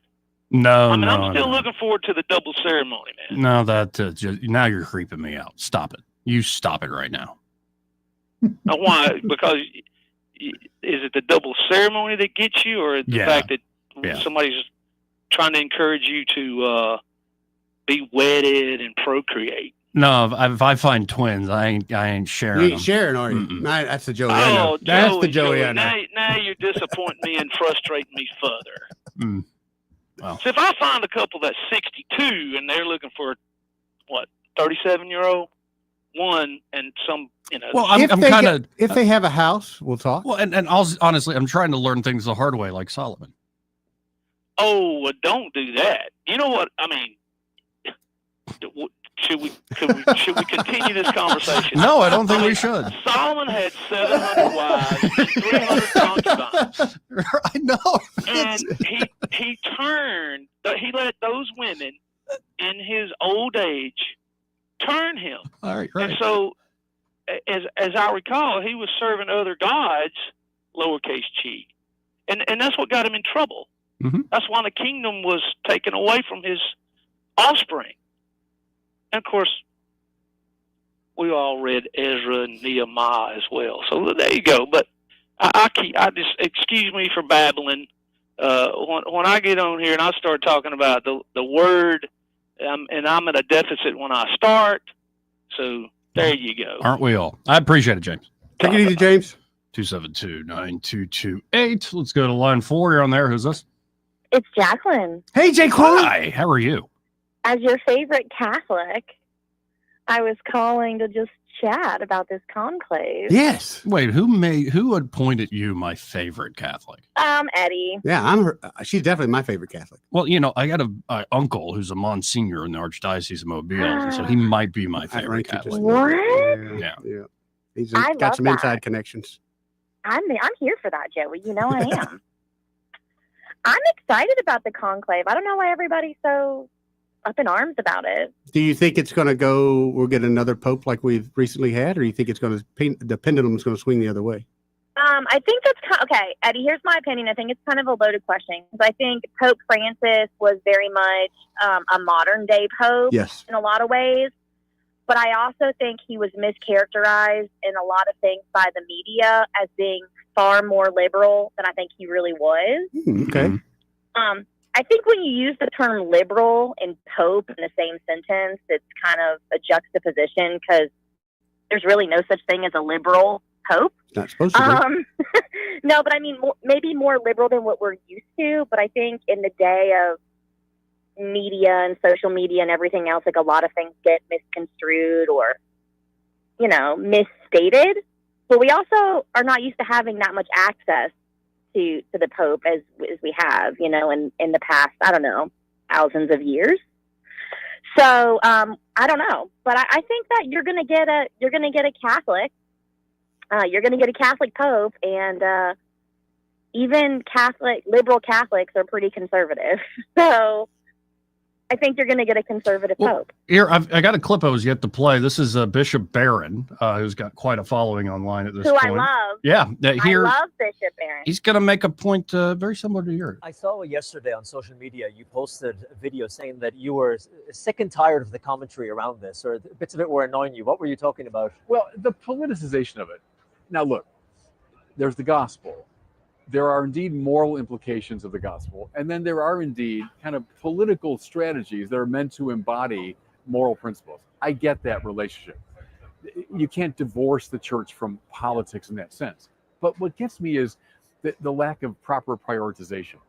No, I'm still looking forward to the double ceremony, man. No, now you're creeping me out. Stop it. You stop it right now. Why? Because is it the double ceremony that gets you, or the fact that somebody's trying to encourage you to be wedded and procreate? No, if I find twins, I ain't sharing. You ain't them. sharing, are you? Mm-mm. Nah, that's the Joey I know. Joey, That's the Joey I know. Now you're disappointing me and frustrating me further. Well. So if I find a couple that's 62 and they're looking for 37-year-old one, and some, Well, I'm kind of. If they have a house, we'll talk. Well, and honestly, I'm trying to learn things the hard way, like Solomon. Oh, well, don't do that. You know what? I mean, should we continue this conversation? No, I don't think we should. Solomon had 700 wives, 300 concubines. I know. And he let those women in his old age turn him. All right. And so, as I recall, he was serving other gods, lowercase g. And that's what got him in trouble. Mm-hmm. That's why the kingdom was taken away from his offspring. And of course, we all read Ezra and Nehemiah as well. So there you go. But I just, excuse me for babbling. When I get on here and I start talking about the word, and I'm at a deficit when I start. So there you go. Aren't we all? I appreciate it, James. Take it easy, James. 272-9228. Let's go to line 4. You're on there. Who's this? It's Jacqueline. Hey, Jacqueline. Hi, how are you? As your favorite Catholic, I was calling to just chat about this conclave. Yes. Wait, who appointed you my favorite Catholic? Eddie. Yeah, I'm her. She's definitely my favorite Catholic. Well, I got a uncle who's a Monsignor in the Archdiocese of Mobile, and so he might be my favorite Catholic. What? Yeah. He's I got love some that. inside connections. I'm here for that, Joey. You know I am. I'm excited about the conclave. I don't know why everybody's so up in arms about it. Do you think it's going to go? We'll get another pope like we've recently had, or do you think it's going to the pendulum is going to swing the other way? I think that's okay, Eddie. Here's my opinion. I think it's kind of a loaded question because I think Pope Francis was very much a modern day pope, yes, in a lot of ways. But I also think he was mischaracterized in a lot of things by the media as being far more liberal than I think he really was. Okay. I think when you use the term liberal and pope in the same sentence, it's kind of a juxtaposition because there's really no such thing as a liberal pope. Not supposed to be. No, but I mean, maybe more liberal than what we're used to. But I think in the day of media and social media and everything else, like a lot of things get misconstrued or, misstated. But we also are not used to having that much access to the Pope as we have, in the past, I don't know, thousands of years. So I don't know, but I think that you're gonna get a Catholic, you're gonna get a Catholic Pope, and even liberal Catholics are pretty conservative. So I think you're going to get a conservative pope. Here, I got a clip I was yet to play. This is Bishop Barron, who's got quite a following online at this point. Who I love. Yeah. Here, I love Bishop Barron. He's going to make a point very similar to yours. I saw yesterday on social media, you posted a video saying that you were sick and tired of the commentary around this, or bits of it were annoying you. What were you talking about? Well, the politicization of it. Now, look, there's the gospel. There are indeed moral implications of the gospel. And then there are indeed kind of political strategies that are meant to embody moral principles. I get that relationship. You can't divorce the church from politics in that sense. But what gets me is the lack of proper prioritization.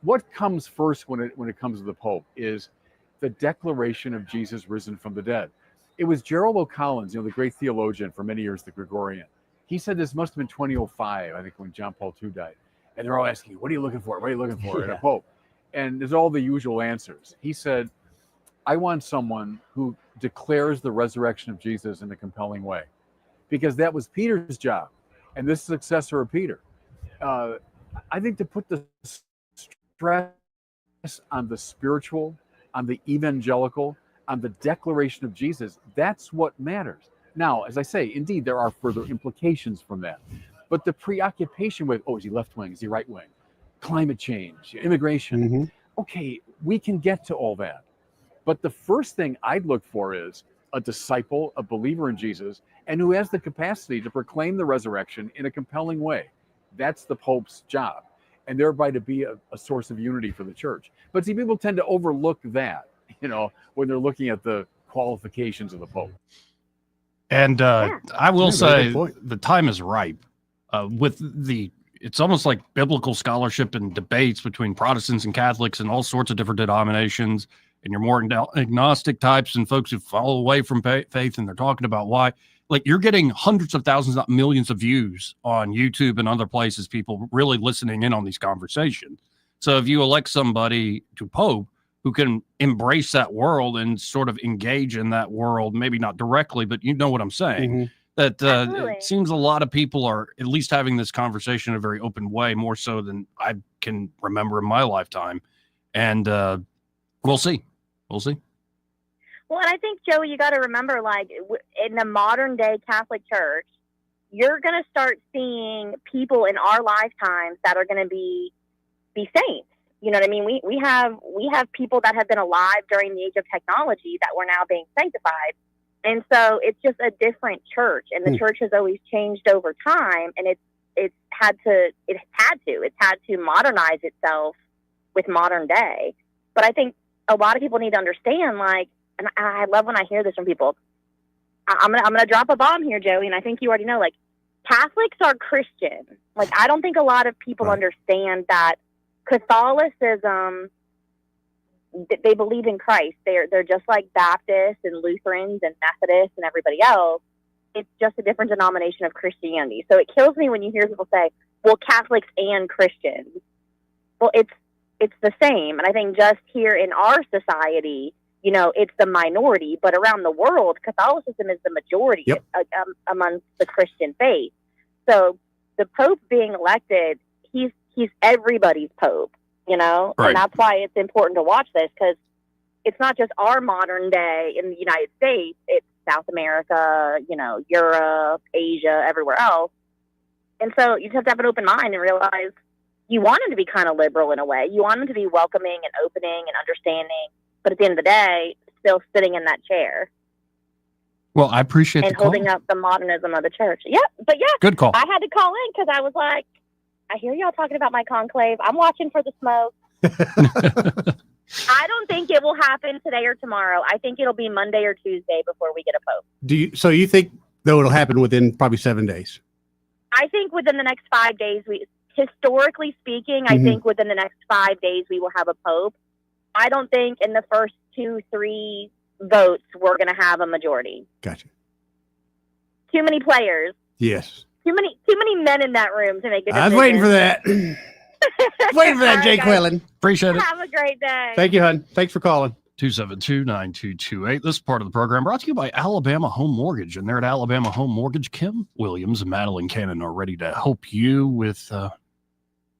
What comes first when it comes to the Pope is the declaration of Jesus risen from the dead. It was Gerald O'Collins, the great theologian for many years, the Gregorian. He said this must have been 2005, I think, when John Paul II died. And they're all asking you, what are you looking for? What are you looking for in a Pope? And there's all the usual answers. He said, I want someone who declares the resurrection of Jesus in a compelling way. Because that was Peter's job. And this successor of Peter. I think to put the stress on the spiritual, on the evangelical, on the declaration of Jesus, that's what matters. Now, as I say, indeed, there are further implications from that. But the preoccupation with, is he left wing? Is he right wing? Climate change, immigration. Okay, we can get to all that. But the first thing I'd look for is a disciple, a believer in Jesus, and who has the capacity to proclaim the resurrection in a compelling way. That's the Pope's job, and thereby to be a source of unity for the church. But see, people tend to overlook that, when they're looking at the qualifications of the Pope. And I will say the time is ripe it's almost like biblical scholarship and debates between Protestants and Catholics and all sorts of different denominations, and your more agnostic types and folks who fall away from faith, and they're talking about why. Like, you're getting hundreds of thousands, not millions of views on YouTube and other places, people really listening in on these conversations. So if you elect somebody to Pope who can embrace that world and sort of engage in that world, maybe not directly, but you know what I'm saying, that it seems a lot of people are at least having this conversation in a very open way, more so than I can remember in my lifetime. And we'll see. We'll see. Well, and I think, Joey, you got to remember, like, in the modern day Catholic Church, you're going to start seeing people in our lifetimes that are going to be saints. You know what I mean? We have people that have been alive during the age of technology that were now being sanctified. And so it's just a different church, and the church has always changed over time, and it's had to modernize itself with modern day. But I think a lot of people need to understand, like, and I love when I hear this from people. I'm gonna drop a bomb here, Joey, and I think you already know, like, Catholics are Christian. Like, I don't think a lot of people understand that Catholicism, they believe in Christ. They're just like Baptists and Lutherans and Methodists and everybody else. It's just a different denomination of Christianity. So it kills me when you hear people say, well, Catholics and Christians. Well, it's the same. And I think just here in our society, you know, it's the minority, but around the world, Catholicism is the majority amongst the Christian faith. So the Pope being elected, he's everybody's Pope, you know, and that's why it's important to watch this, because it's not just our modern day in the United States, it's South America, you know, Europe, Asia, everywhere else. And so you just have to have an open mind and realize you want him to be kind of liberal in a way. You want him to be welcoming and opening and understanding, but at the end of the day, still sitting in that chair. Well, I appreciate and the call. holding up the modernism of the church. Yeah, but yeah, Good call. I had to call in because I was like, I hear y'all talking about my conclave. I'm watching for the smoke. I don't think it will happen today or tomorrow. I think it'll be Monday or Tuesday before we get a pope. So you think though it'll happen within probably 7 days? I think within the next 5 days, historically speaking, I think within the next 5 days we will have a pope. I don't think in the first 2-3 votes we're going to have a majority. Gotcha. Too many players. Yes. Too many men in that room to make a decision. I was waiting for that. Waiting for that, Jay Quillen. Appreciate it. Have a great day. Thank you, hon. Thanks for calling. 272-9228. This part of the program brought to you by Alabama Home Mortgage. And there at Alabama Home Mortgage, Kim Williams and Madeline Cannon are ready to help you with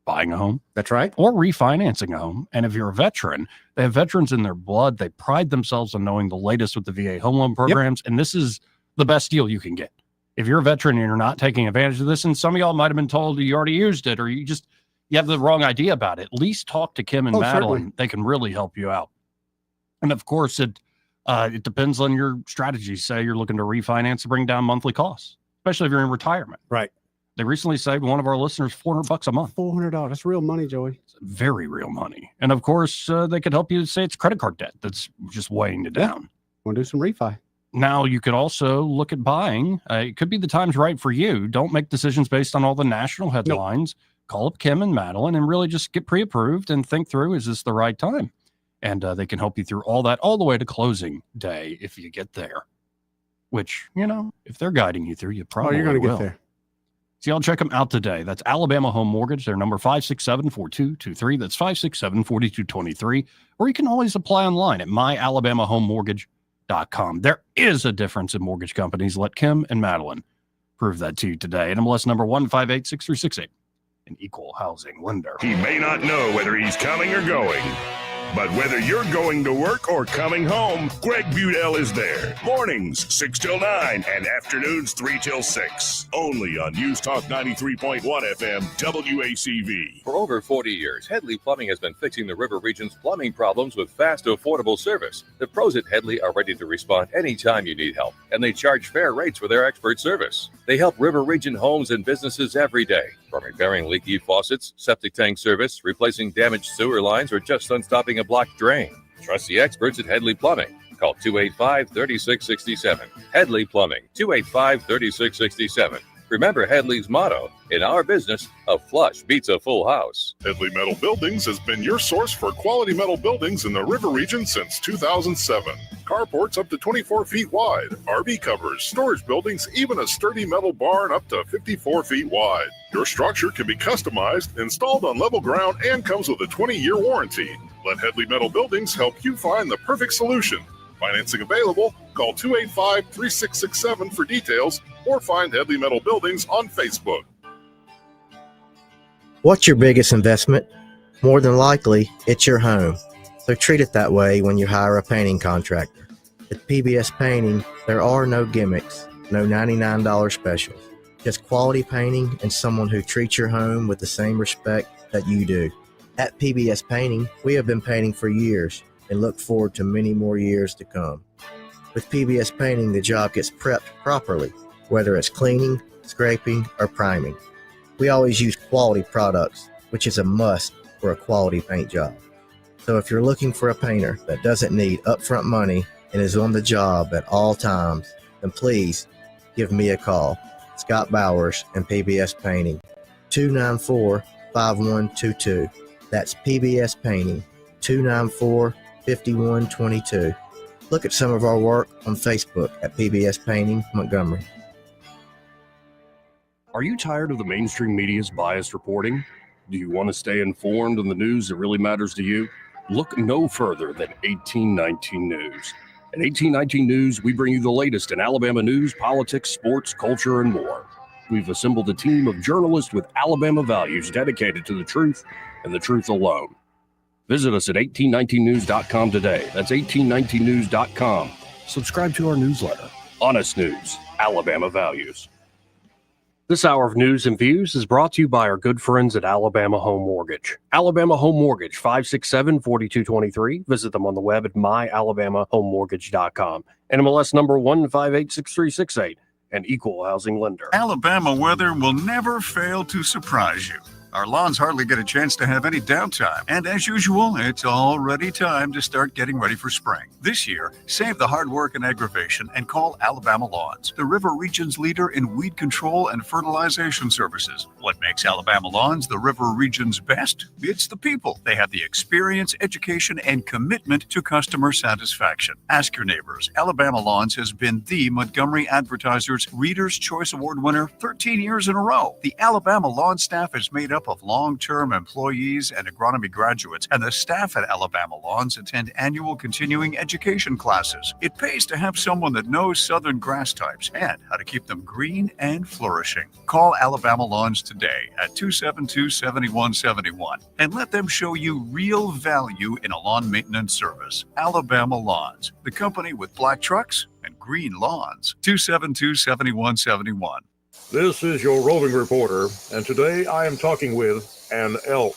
buying a home. That's right. Or refinancing a home. And if you're a veteran, they have veterans in their blood. They pride themselves on knowing the latest with the VA home loan programs. And this is the best deal you can get. If you're a veteran and you're not taking advantage of this, and some of y'all might have been told you already used it, or you have the wrong idea about it, at least talk to Kim and Madeline. Certainly. They can really help you out. And of course, it depends on your strategy. Say you're looking to refinance to bring down monthly costs, especially if you're in retirement. Right. They recently saved one of our listeners $400 a month. $400. That's real money, Joey. It's very real money. And of course, they could help you say it's credit card debt that's just weighing you down. Want to do some refi? Now, you could also look at buying. It could be the time's right for you. Don't make decisions based on all the national headlines. Nope. Call up Kim and Madeline and really just get pre-approved and think through, is this the right time? And they can help you through all that, all the way to closing day if you get there. Which, you know, if they're guiding you through, you probably you're going to will. get there. So y'all check them out today. That's Alabama Home Mortgage. Their number 567-4223. That's 567-4223. Or you can always apply online at myalabamahomemortgage.com. There is a difference in mortgage companies. Let Kim and Madeline prove that to you today. NMLS number 1586368. An equal housing lender. He may not know whether he's coming or going, but whether you're going to work or coming home, Greg Budell is there. Mornings, 6 till 9, and afternoons, 3 till 6. Only on News Talk 93.1 FM, WACV. For over 40 years, Headley Plumbing has been fixing the River Region's plumbing problems with fast, affordable service. The pros at Headley are ready to respond anytime you need help, and they charge fair rates for their expert service. They help River Region homes and businesses every day, from repairing leaky faucets, septic tank service, replacing damaged sewer lines, or just unstopping a blocked drain. Trust the experts at Headley Plumbing. Call 285-3667. Headley Plumbing, 285-3667. Remember Headley's motto, in our business, a flush beats a full house. Headley Metal Buildings has been your source for quality metal buildings in the River Region since 2007. Carports up to 24 feet wide, RV covers, storage buildings, even a sturdy metal barn up to 54 feet wide. Your structure can be customized, installed on level ground, and comes with a 20-year warranty. Let Headley Metal Buildings help you find the perfect solution. Financing available. Call 285-3667 for details or find Headley Metal Buildings on Facebook. What's your biggest investment? More than likely, it's your home. So treat it that way when you hire a painting contractor. At PBS Painting, there are no gimmicks, no $99 specials. Just quality painting and someone who treats your home with the same respect that you do. At PBS Painting, we have been painting for years and look forward to many more years to come. With PBS Painting, the job gets prepped properly, whether it's cleaning, scraping, or priming. We always use quality products, which is a must for a quality paint job. So if you're looking for a painter that doesn't need upfront money and is on the job at all times, then please give me a call. Scott Bowers, and PBS Painting. 294-5122. That's PBS Painting, 294-5122. Look at some of our work on Facebook at PBS Painting Montgomery. Are you tired of the mainstream media's biased reporting? Do you want to stay informed on the news that really matters to you? Look no further than 1819 News. At 1819 News, we bring you the latest in Alabama news, politics, sports, culture, and more. We've assembled a team of journalists with Alabama values dedicated to the truth and the truth alone. Visit us at 1819news.com today. That's 1819news.com. Subscribe to our newsletter. Honest News, Alabama Values. This hour of news and views is brought to you by our good friends at Alabama Home Mortgage. Alabama Home Mortgage, 567-4223. Visit them on the web at myalabamahomemortgage.com. NMLS number 1586368. An equal housing lender. Alabama weather will never fail to surprise you. Our lawns hardly get a chance to have any downtime. And as usual, it's already time to start getting ready for spring. This year, save the hard work and aggravation and call Alabama Lawns, the River Region's leader in weed control and fertilization services. What makes Alabama Lawns the River Region's best? It's the people. They have the experience, education, and commitment to customer satisfaction. Ask your neighbors. Alabama Lawns has been the Montgomery Advertiser's Reader's Choice Award winner 13 years in a row. The Alabama Lawn staff is made up of long-term employees and agronomy graduates, and the staff at Alabama Lawns attend annual continuing education classes. It pays to have someone that knows southern grass types and how to keep them green and flourishing. Call Alabama Lawns today at 272-7171 and let them show you real value in a lawn maintenance service. Alabama Lawns, the company with black trucks and green lawns. 272-7171. This is your roving reporter, and today I am talking with an elk.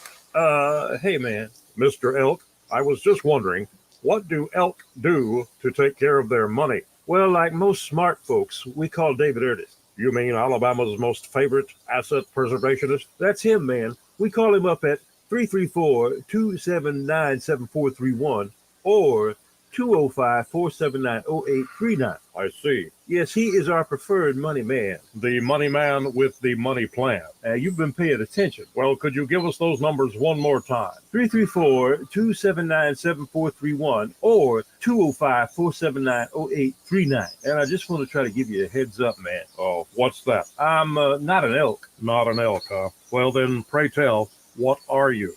Hey man. Mr. Elk, I was just wondering, what do elk do to take care of their money? Well, like most smart folks, we call David Erdis. You mean Alabama's most favorite asset preservationist? That's him, man. We call him up at 334-279-7431 or 205-479-0839. I see. Yes, he is our preferred money man. The money man with the money plan. You've been paying attention. Well, could you give us those numbers one more time? 334-279-7431 or 205-479-0839. And I just want to try to give you a heads up, man. Oh, what's that? I'm not an elk. Not an elk, huh? Well, then, pray tell, what are you?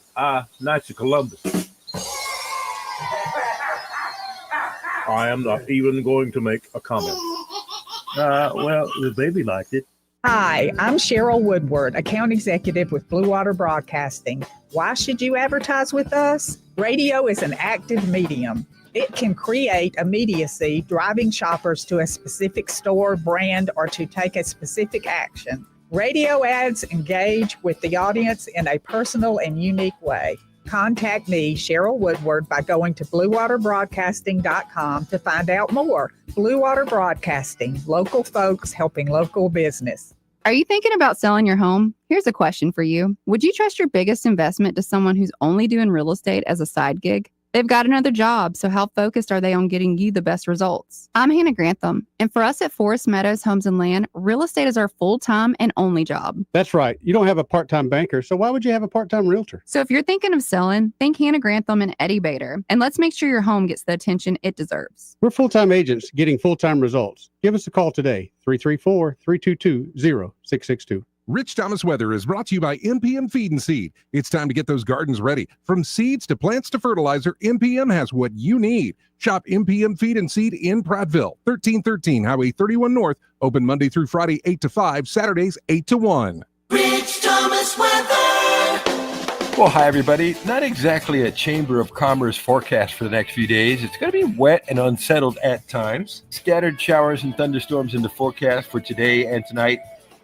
Knights of Columbus. I am not even going to make a comment. Well, the baby liked it. Hi, I'm Cheryl Woodward, account executive with Blue Water Broadcasting. Why should you advertise with us? Radio is an active medium. It can create immediacy, driving shoppers to a specific store, brand, or to take a specific action. Radio ads engage with the audience in a personal and unique way. Contact me, Cheryl Woodward, by going to bluewaterbroadcasting.com to find out more. Blue Water Broadcasting, local folks helping local business. Are you thinking about selling your home? Here's a question for you. Would you trust your biggest investment to someone who's only doing real estate as a side gig? They've got another job, so how focused are they on getting you the best results? I'm Hannah Grantham, and for us at Forest Meadows Homes and Land, real estate is our full-time and only job. That's right. You don't have a part-time banker, so why would you have a part-time realtor? So if you're thinking of selling, think Hannah Grantham and Eddie Bader, and let's make sure your home gets the attention it deserves. We're full-time agents getting full-time results. Give us a call today, 334-322-0662. Rich Thomas Weather is brought to you by MPM Feed and Seed. It's time to get those gardens ready. From seeds to plants to fertilizer, MPM has what you need. Shop MPM Feed and Seed in Prattville, 1313 Highway 31 North. Open Monday through Friday, 8 to 5, Saturdays, 8 to 1. Rich Thomas Weather. Well, hi, everybody. Not exactly a Chamber of Commerce forecast for the next few days. It's going to be wet and unsettled at times. Scattered showers and thunderstorms in the forecast for today and tonight.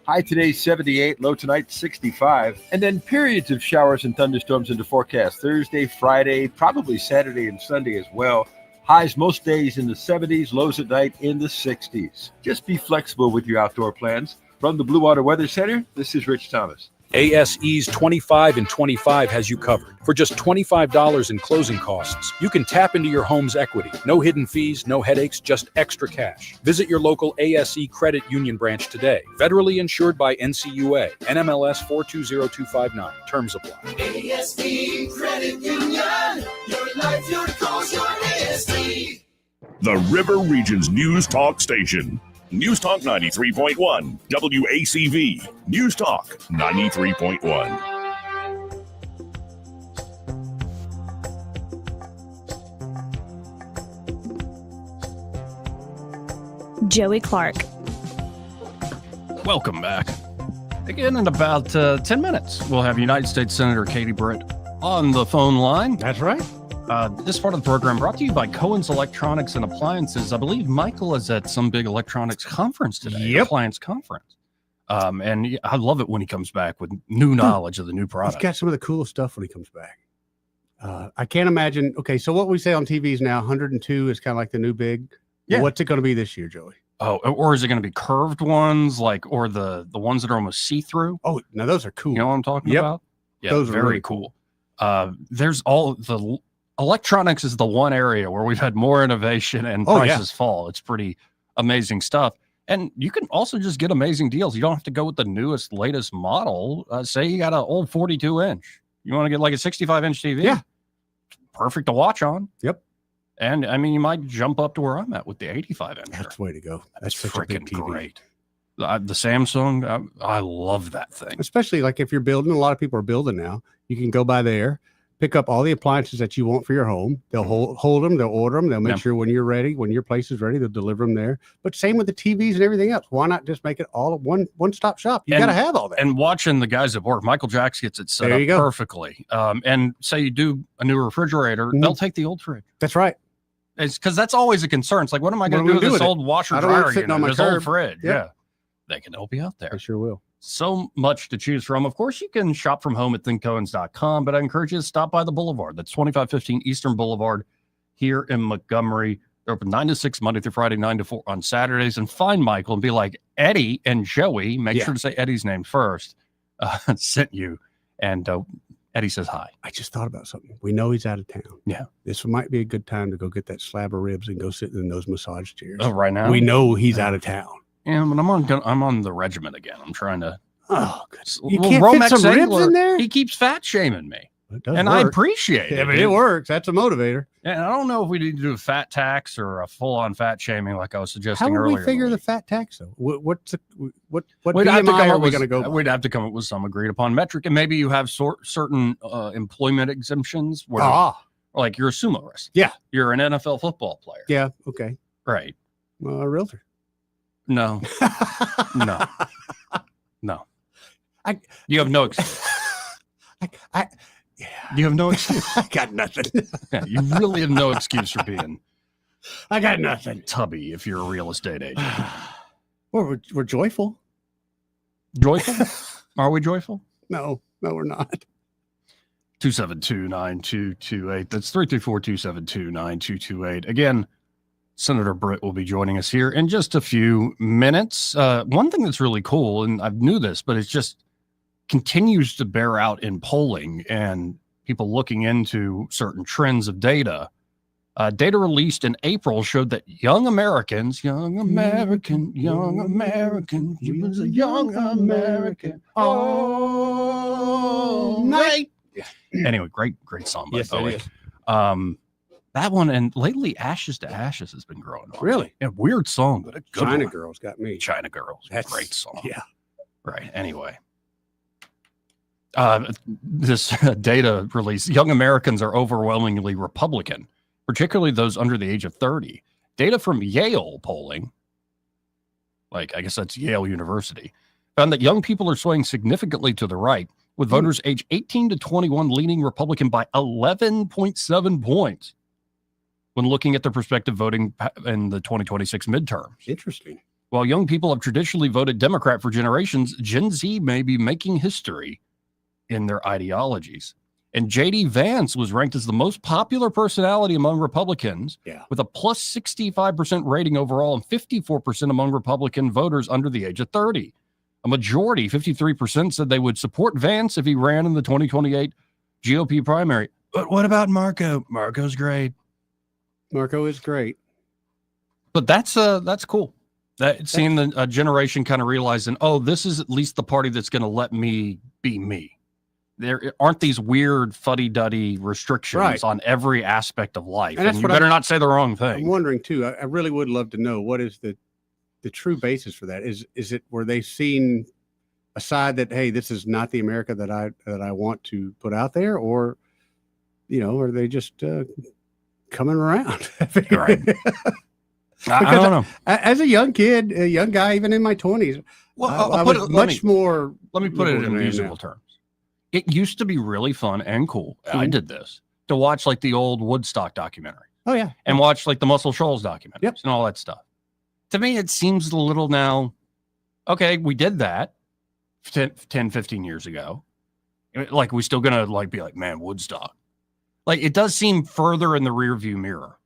High today, 78, low tonight, 65. And then periods of showers and thunderstorms in the forecast. Thursday, Friday, probably Saturday and Sunday as well. Highs most days in the 70s, lows at night in the 60s. Just be flexible with your outdoor plans. From the Blue Water Weather Center, this is Rich Thomas. ASE's 25 and 25 has you covered. For just $25 in closing costs, you can tap into your home's equity. No hidden fees, no headaches, just extra cash. Visit your local ASE Credit Union branch today. Federally insured by NCUA, NMLS 420259. Terms apply. ASE Credit Union. Your life, your cause, your ASE. The River Region's News Talk Station. News Talk 93.1, WACV. News Talk 93.1. Joey Clark. Welcome back. Again, in about 10 minutes, we'll have United States Senator Katie Britt on the phone line. That's right. This part of the program brought to you by Cohen's Electronics and Appliances. I believe Michael is at some big electronics conference today, appliance conference. And I love it when he comes back with new knowledge of the new product. He's got some of the coolest stuff when he comes back. I can't imagine. Okay, so what we say on TVs now, 102 is kind of like the new big. Yeah. What's it going to be this year, Joey? Oh, or is it going to be curved ones, or the ones that are almost see-through? Oh, now those are cool. You know what I'm talking about? Yeah, those are very really cool. There's all the electronics is the one area where we've had more innovation and prices fall. It's pretty amazing stuff. And you can also just get amazing deals. You don't have to go with the newest, latest model. Say you got an old 42-inch. You want to get like a 65-inch TV? Yeah. Perfect to watch on. Yep. And I mean, you might jump up to where I'm at with the 85-inch. That's the way to go. That's freaking great. The Samsung, I love that thing. Especially like if you're building, a lot of people are building now. You can go by there, pick up all the appliances that you want for your home. They'll hold them, they'll order them, they'll make sure when you're ready, when your place is ready, they'll deliver them there. But same with the TVs and everything else. Why not just make it all one-stop shop? You got to have all that. And watching the guys at work, Michael Jacks gets it set up perfectly. And say you do a new refrigerator, they'll take the old fridge. That's right. It's because that's always a concern. It's like, what am I going to do with this old washer dryer unit, this old fridge? Yeah. They can help you out there. I sure will. So much to choose from. Of course, you can shop from home at thinkcohens.com, but I encourage you to stop by the Boulevard. That's 2515 Eastern Boulevard here in Montgomery. They're open 9 to 6, Monday through Friday, 9 to 4 on Saturdays. And find Michael and be like, Eddie and Joey, make sure to say Eddie's name first, sent you. And Eddie says hi. I just thought about something. We know he's out of town. Yeah. This might be a good time to go get that slab of ribs and go sit in those massage chairs. Oh, right now? We know he's out of town. Yeah, but I'm on the regiment again. I'm trying to. Oh, good. You can't fit some ribs in there? He keeps fat shaming me. And I appreciate it. Yeah, but it works. That's a motivator. And I don't know if we need to do a fat tax or a full-on fat shaming like I was suggesting earlier. How would we figure the fat tax, though? What BMI are we going to go by? We'd have to come up with some agreed-upon metric, and maybe you have certain employment exemptions where, like you're a sumorist. Yeah. You're an NFL football player. Yeah, okay. Right. Well, a realtor. No. No. You have no excuse. You have no excuse. I got nothing. Yeah, you really have no excuse for being. I got nothing. Tubby, if you're a real estate agent. Well, we're joyful. Joyful? Are we joyful? No, we're not. 272-9228. That's 334-272-9228. Again, Senator Britt will be joining us here in just a few minutes. One thing that's really cool, and I knew this, but it's just continues to bear out in polling and people looking into certain trends of data. Data released in April showed that young American, he was a young American. Oh, night. Yeah. Anyway, great song by Bowie. That one, and lately Ashes to Ashes has been growing on. Really? Yeah, weird song, but a good China one. Girls got me. China Girls. That's a great song. Yeah. Right. Anyway. This data release, young Americans are overwhelmingly Republican, particularly those under the age of 30. Data from Yale polling, I guess that's Yale University, found that young people are swaying significantly to the right, with voters age 18 to 21 leaning Republican by 11.7 points when looking at their prospective voting in the 2026 midterms. Interesting. While young people have traditionally voted Democrat for generations, Gen Z may be making history in their ideologies. And J.D. Vance was ranked as the most popular personality among Republicans, with a plus 65% rating overall and 54% among Republican voters under the age of 30. A majority, 53%, said they would support Vance if he ran in the 2028 GOP primary. But what about Marco? Marco's great. Marco is great. But that's cool. That seeing a generation kind of realizing, oh, this is at least the party that's going to let me be me. There aren't these weird fuddy-duddy restrictions on every aspect of life. And you better not say the wrong thing. I'm wondering, too. I really would love to know what is the true basis for that. Is it were they seeing a side that, hey, this is not the America that I want to put out there? Or, are they just coming around? Right. I don't know. As a young kid, a young guy, even in my 20s, I was much more. Let me put it in musical terms. It used to be really fun and cool. I did this to watch like the old Woodstock documentary. Oh, yeah. And watch like the Muscle Shoals documentaries and all that stuff. To me, it seems a little now, okay, we did that 10, 15 years ago. Like, we still going to be like, man, Woodstock. Like, it does seem further in the rearview mirror.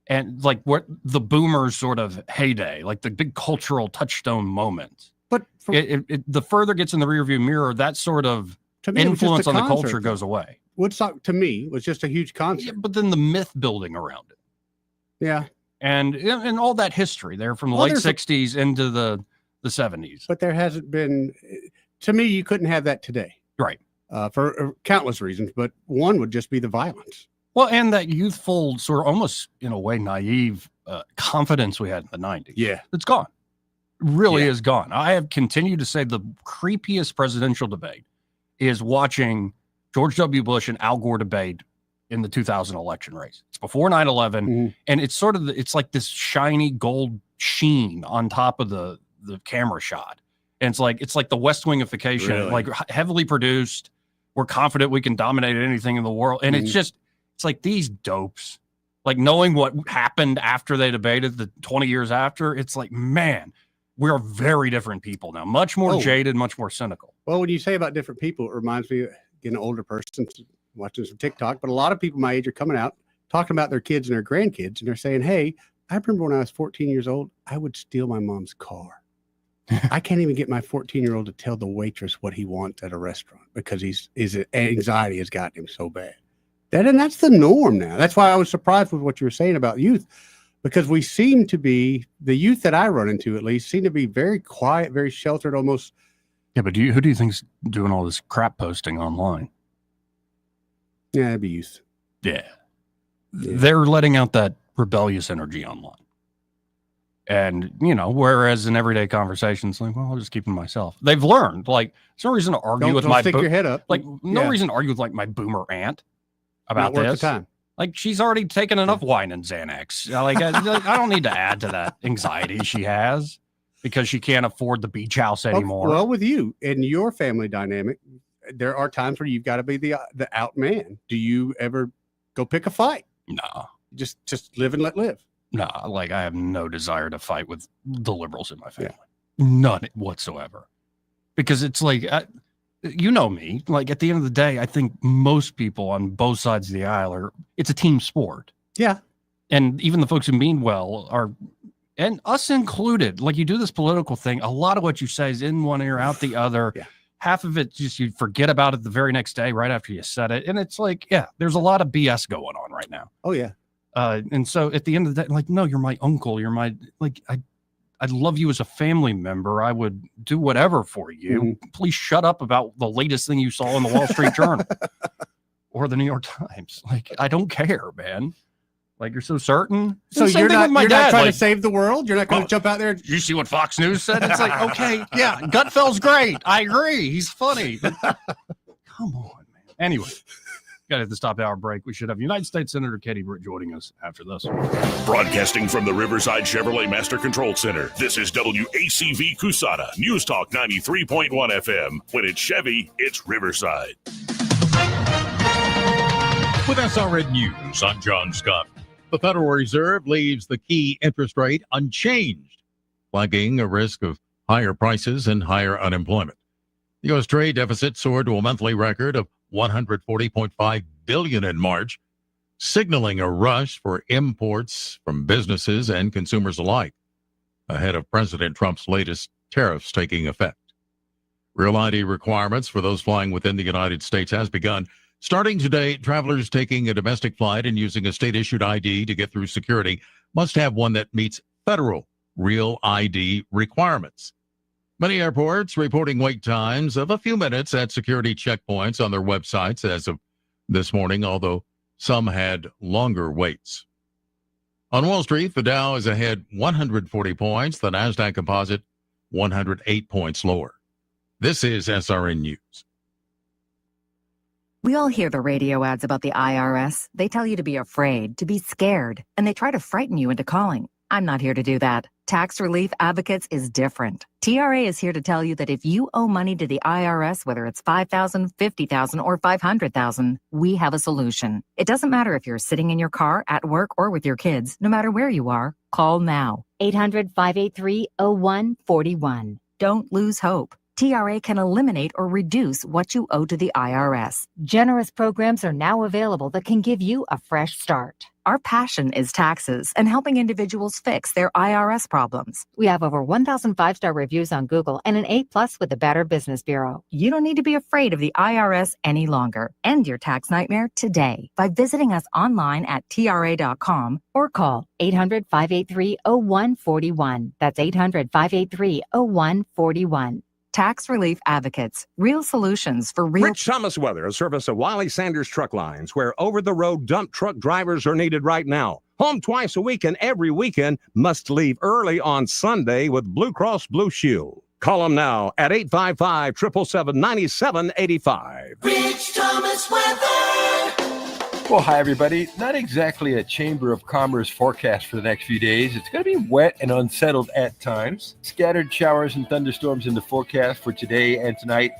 And like what the boomers sort of heyday, like the big cultural touchstone moment. But the further it gets in the rearview mirror, that sort of influence on the culture goes away. Woodstock to me was just a huge concert. Yeah, but then the myth building around it. Yeah. And all that history there from the late 60s into the 70s. But there hasn't been, to me, you couldn't have that today. Right. For countless reasons, but one would just be the violence. Well, and that youthful, sort of almost in a way naive confidence we had in the 90s. Yeah. It's gone. Really is gone. I have continued to say the creepiest presidential debate is watching George W. Bush and Al Gore debate in the 2000 election race. It's before 9/11, and it's sort of it's like this shiny gold sheen on top of the camera shot. And it's like the West Wingification, like heavily produced. We're confident we can dominate anything in the world. And it's like these dopes, like knowing what happened after they debated the 20 years after, it's like, man, we're very different people now, much more jaded, much more cynical. Well, when you say about different people, it reminds me of an older person watching some TikTok, but a lot of people my age are coming out talking about their kids and their grandkids. And they're saying, hey, I remember when I was 14 years old, I would steal my mom's car. I can't even get my 14-year-old to tell the waitress what he wants at a restaurant because his anxiety has gotten him so bad. And that's the norm now. That's why I was surprised with what you were saying about youth, because we seem to be, the youth that I run into at least, seem to be very quiet, very sheltered, almost. Yeah, but who do you think's doing all this crap posting online? Yeah, it'd be youth. Yeah. They're letting out that rebellious energy online. And, whereas in everyday conversations, like, well, I'll just keep it to myself. They've learned, like, there's no reason to argue with my... Stick your head up. Like, no reason to argue with, like, my boomer aunt about Not worth this. the time. Like, she's already taken enough wine and Xanax. Like, I don't need to add to that anxiety she has because she can't afford the beach house anymore. Well, with you and your family dynamic, there are times where you've got to be the out man. Do you ever go pick a fight? No. Just live and let live. No, like, I have no desire to fight with the liberals in my family. None whatsoever. Because it's like... you know me, like at the end of the day, I think most people on both sides of the aisle it's a team sport. Yeah. And even the folks who mean well are, and us included, like you do this political thing, a lot of what you say is in one ear, out the other. Half of it just you forget about it the very next day, right after you said it. And it's like, there's a lot of BS going on right now. Oh, yeah. And so at the end of the day, like, no, you're my uncle. You're my, like, I love you as a family member. I would do whatever for you. Please shut up about the latest thing you saw in the Wall Street Journal or the New York Times. Like, I don't care, man. Like, you're so certain. So you're not trying to save the world? You're not going to jump out there? You see what Fox News said? It's like, okay, yeah, Gutfeld's great. I agree. He's funny. But come on, man. Anyway. Got to hit the stop hour break. We should have United States Senator Katie Britt joining us after this. Broadcasting from the Riverside Chevrolet Master Control Center, this is WACV Cusada, News Talk 93.1 FM. When it's Chevy, it's Riverside. With SRN News, I'm John Scott. The Federal Reserve leaves the key interest rate unchanged, flagging a risk of higher prices and higher unemployment. The U.S. trade deficit soared to a monthly record of $140.5 billion in March, signaling a rush for imports from businesses and consumers alike, ahead of President Trump's latest tariffs taking effect. Real ID requirements for those flying within the United States has begun. Starting today, travelers taking a domestic flight and using a state-issued ID to get through security must have one that meets federal Real ID requirements. Many airports reporting wait times of a few minutes at security checkpoints on their websites as of this morning, although some had longer waits. On Wall Street, the Dow is ahead 140 points, the NASDAQ Composite 108 points lower. This is SRN News. We all hear the radio ads about the IRS. They tell you to be afraid, to be scared, and they try to frighten you into calling. I'm not here to do that. Tax Relief Advocates is different. TRA is here to tell you that if you owe money to the IRS, whether it's $5,000, $50,000, or $500,000, we have a solution. It doesn't matter if you're sitting in your car, at work, or with your kids. No matter where you are, call now. 800-583-0141. Don't lose hope. TRA can eliminate or reduce what you owe to the IRS. Generous programs are now available that can give you a fresh start. Our passion is taxes and helping individuals fix their IRS problems. We have over 1,000 five-star reviews on Google and an A+ with the Better Business Bureau. You don't need to be afraid of the IRS any longer. End your tax nightmare today by visiting us online at TRA.com or call 800-583-0141. That's 800-583-0141. Tax Relief Advocates. Real solutions for real... Rich Thomas Weather, a service of Wiley Sanders Truck Lines, where over-the-road dump truck drivers are needed right now. Home twice a week and every weekend. Must leave early on Sunday with Blue Cross Blue Shield. Call them now at 855-777-9785. Rich Thomas Weather. Well, hi, everybody. Not exactly a Chamber of Commerce forecast for the next few days. It's going to be wet and unsettled at times. Scattered showers and thunderstorms in the forecast for today and tonight.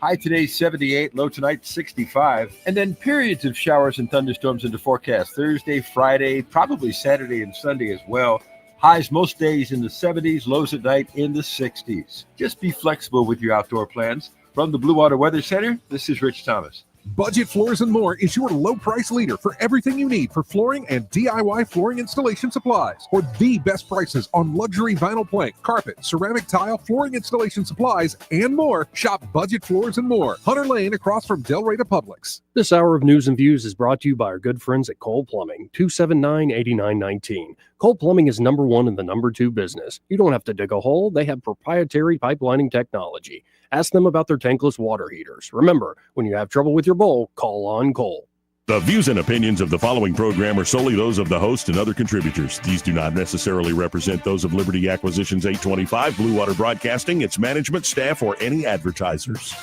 High today, 78. Low tonight, 65. And then periods of showers and thunderstorms in the forecast. Thursday, Friday, probably Saturday and Sunday as well. Highs most days in the 70s. Lows at night in the 60s. Just be flexible with your outdoor plans. From the Blue Water Weather Center, this is Rich Thomas. Budget Floors and More is your low-price leader for everything you need for flooring and DIY flooring installation supplies. For the best prices on luxury vinyl plank, carpet, ceramic tile, flooring installation supplies, and more, shop Budget Floors and More, Hunter Lane across from Delray to Publix. This hour of News and Views is brought to you by our good friends at Cole Plumbing, 279-8919. Cole Plumbing is number one in the number two business. You don't have to dig a hole. They have proprietary pipelining technology. Ask them about their tankless water heaters. Remember, when you have trouble with your bowl, call on Cole. The views and opinions of the following program are solely those of the host and other contributors. These do not necessarily represent those of Liberty Acquisitions 825, Blue Water Broadcasting, its management, staff, or any advertisers.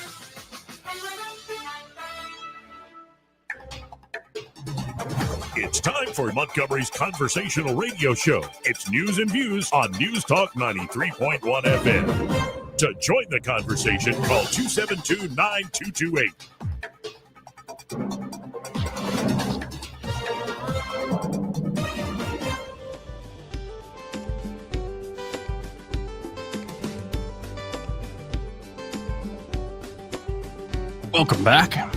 It's time for Montgomery's conversational radio show. It's News and Views on News Talk 93.1 FM. To join the conversation, call 272-9228. Welcome back.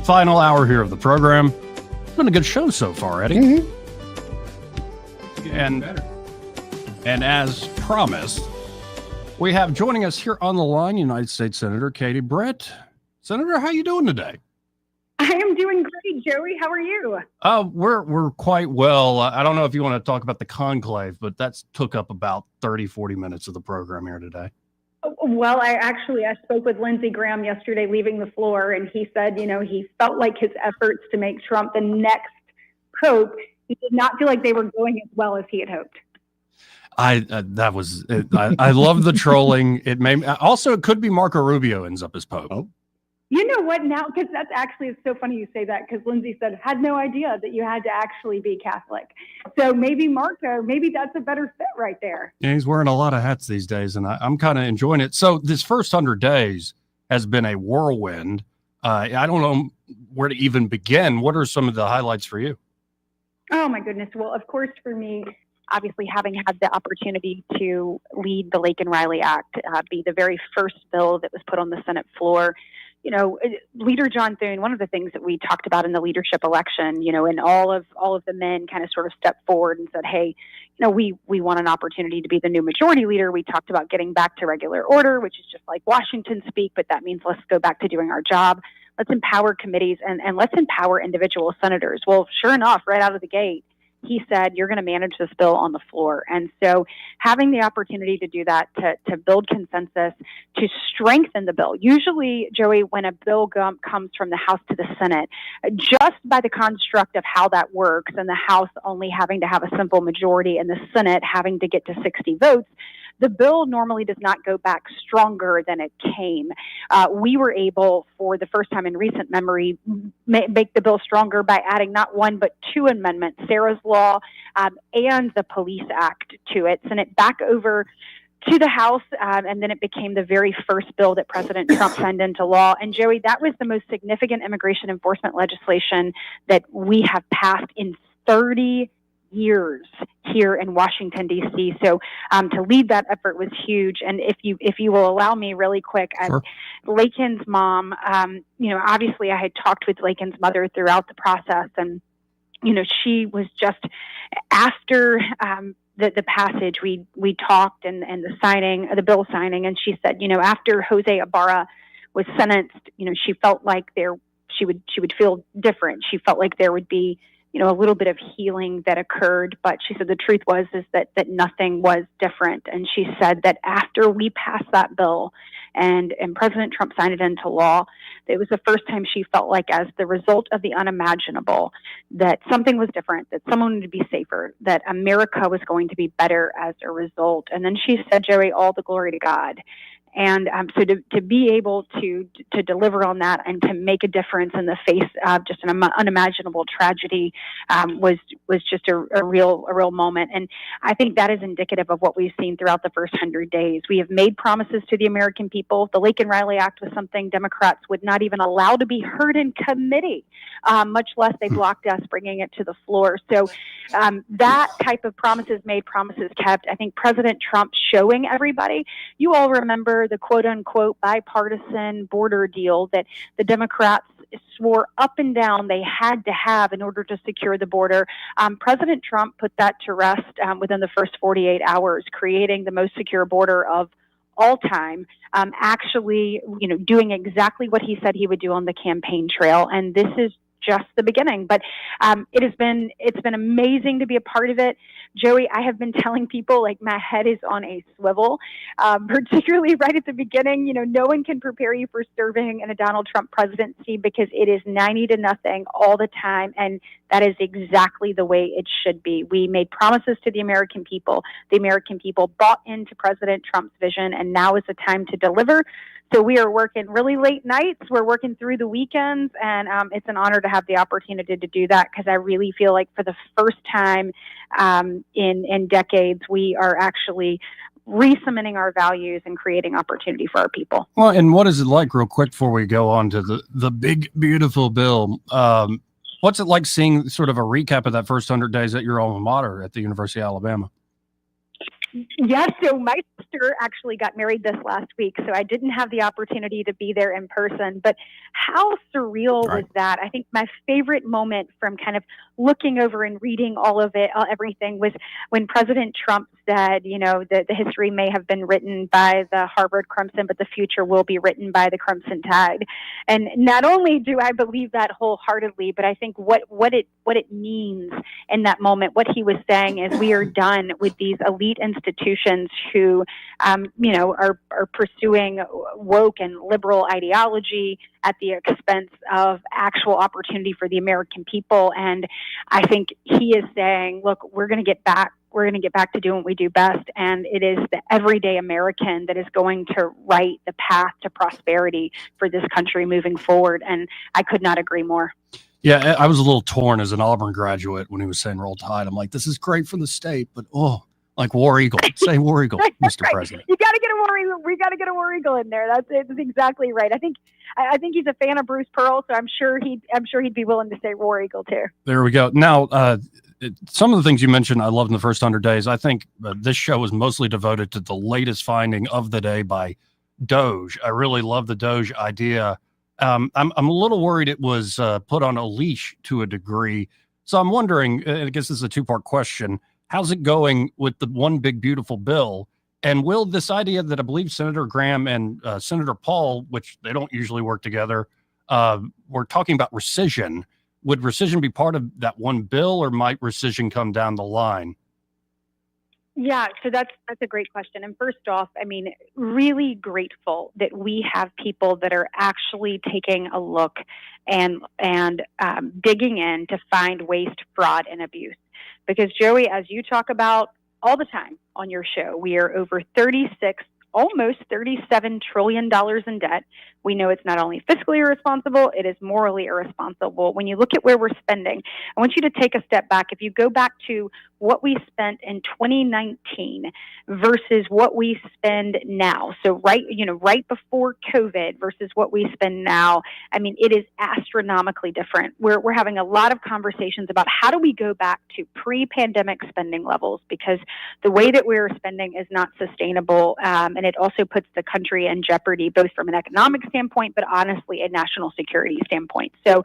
Final hour here of the program. It's been a good show so far, Eddie. Mm-hmm. And as promised, we have joining us here on the line United States Senator Katie Britt. Senator, how you doing today? I am doing great, Joey. How are you? We're quite well. I don't know if you want to talk about the conclave, but that's took up about 30, 40 minutes of the program here today. Well, I spoke with Lindsey Graham yesterday leaving the floor, and he said, he felt like his efforts to make Trump the next pope, he did not feel like they were going as well as he had hoped. I love the trolling. It could be Marco Rubio ends up as pope. Oh. You know what now? Because it's so funny you say that, because Lindsey said, had no idea that you had to actually be Catholic. So maybe Marco, that's a better fit right there. Yeah, he's wearing a lot of hats these days, and I'm kind of enjoying it. So this first 100 days has been a whirlwind. I don't know where to even begin. What are some of the highlights for you? Oh, my goodness. Well, of course, for me, obviously having had the opportunity to lead the Laken Riley Act, be the very first bill that was put on the Senate floor Leader John Thune, one of the things that we talked about in the leadership election, and all of the men kind of sort of stepped forward and said, hey, we want an opportunity to be the new majority leader. We talked about getting back to regular order, which is just like Washington speak, but that means let's go back to doing our job. Let's empower committees and let's empower individual senators. Well, sure enough, right out of the gate, he said, you're going to manage this bill on the floor. And so having the opportunity to do that, to build consensus, to strengthen the bill. Usually, Joey, when a bill comes from the House to the Senate, just by the construct of how that works, and the House only having to have a simple majority and the Senate having to get to 60 votes, the bill normally does not go back stronger than it came. We were able, for the first time in recent memory, make the bill stronger by adding not one but two amendments, Sarah's Law and the Police Act, to it. Sent it back over to the House, and then it became the very first bill that President Trump signed into law. And Joey, that was the most significant immigration enforcement legislation that we have passed in 30 years here in Washington, D.C. So to lead that effort was huge. And if you will allow me really quick, Sure. Laken's mom, obviously I had talked with Laken's mother throughout the process, and she was just after the passage, we talked and the bill signing, and she said, after Jose Ibarra was sentenced, she felt like she would feel different. She felt like there would be a little bit of healing that occurred, but she said the truth was that nothing was different. And she said that after we passed that bill and President Trump signed it into law, it was the first time she felt like, as the result of the unimaginable, that something was different, that someone would be safer, that America was going to be better as a result. And then she said, Joey, all the glory to God. And so to be able to deliver on that and to make a difference in the face of just an unimaginable tragedy was just a real moment. And I think that is indicative of what we've seen throughout the first 100 days. We have made promises to the American people. The Laken Riley Act was something Democrats would not even allow to be heard in committee, much less they blocked us bringing it to the floor. So that type of promises made, promises kept. I think President Trump showing everybody, you all remember the quote-unquote bipartisan border deal that the Democrats swore up and down they had to have in order to secure the border. President Trump put that to rest within the first 48 hours, creating the most secure border of all time, actually, doing exactly what he said he would do on the campaign trail. And this is just the beginning, but it's been amazing to be a part of it. Joey, I have been telling people, like, my head is on a swivel, particularly right at the beginning. No one can prepare you for serving in a Donald Trump presidency because it is 90-0 all the time, and that is exactly the way it should be. We made promises to the American people. The American people bought into President Trump's vision, and now is the time to deliver. So we are working really late nights. We're working through the weekends, and it's an honor to have the opportunity to do that, because I really feel like for the first time in decades, we are actually re-cementing our values and creating opportunity for our people. Well, and what is it like, real quick, before we go on to the big, beautiful bill? What's it like seeing sort of a recap of that first 100 days at your alma mater at the University of Alabama? Yes, so my sister actually got married this last week, so I didn't have the opportunity to be there in person. But how surreal was that? I think my favorite moment from kind of looking over and reading all of it, everything, was when President Trump said, that the history may have been written by the Harvard Crimson, but the future will be written by the Crimson Tide. And not only do I believe that wholeheartedly, but I think what it means in that moment, what he was saying is, we are done with these elite institutions who, are pursuing woke and liberal ideology at the expense of actual opportunity for the American people. And I think he is saying, look, we're going to get back to doing what we do best. And it is the everyday American that is going to write the path to prosperity for this country moving forward. And I could not agree more. Yeah, I was a little torn as an Auburn graduate when he was saying Roll Tide. I'm like, this is great for the state, but like War Eagle. Say War Eagle, Mr. Right. President. You got to get a War Eagle. We got to get a War Eagle in there. That's exactly right. I think he's a fan of Bruce Pearl, so I'm sure he'd be willing to say War Eagle too. There we go. Now, some of the things you mentioned, I loved in the first 100 days. I think this show was mostly devoted to the latest finding of the day by Doge. I really love the Doge idea I'm a little worried it was put on a leash to a degree. So I'm wondering, I guess this is a two-part question. How's it going with the one big beautiful bill? And will this idea that I believe Senator Graham and Senator Paul, which they don't usually work together, we're talking about rescission. Would rescission be part of that one bill, or might rescission come down the line? Yeah, so that's a great question. And first off, I mean, really grateful that we have people that are actually taking a look and digging in to find waste, fraud, and abuse. Because Joey, as you talk about all the time on your show, we are over almost $37 trillion in debt. We know it's not only fiscally irresponsible, it is morally irresponsible. When you look at where we're spending, I want you to take a step back. If you go back to what we spent in 2019 versus what we spend now, so right before COVID versus what we spend now, I mean, it is astronomically different. We're having a lot of conversations about how do we go back to pre-pandemic spending levels, because the way that we're spending is not sustainable, and it also puts the country in jeopardy, both from an economic standpoint, but honestly, a national security standpoint. So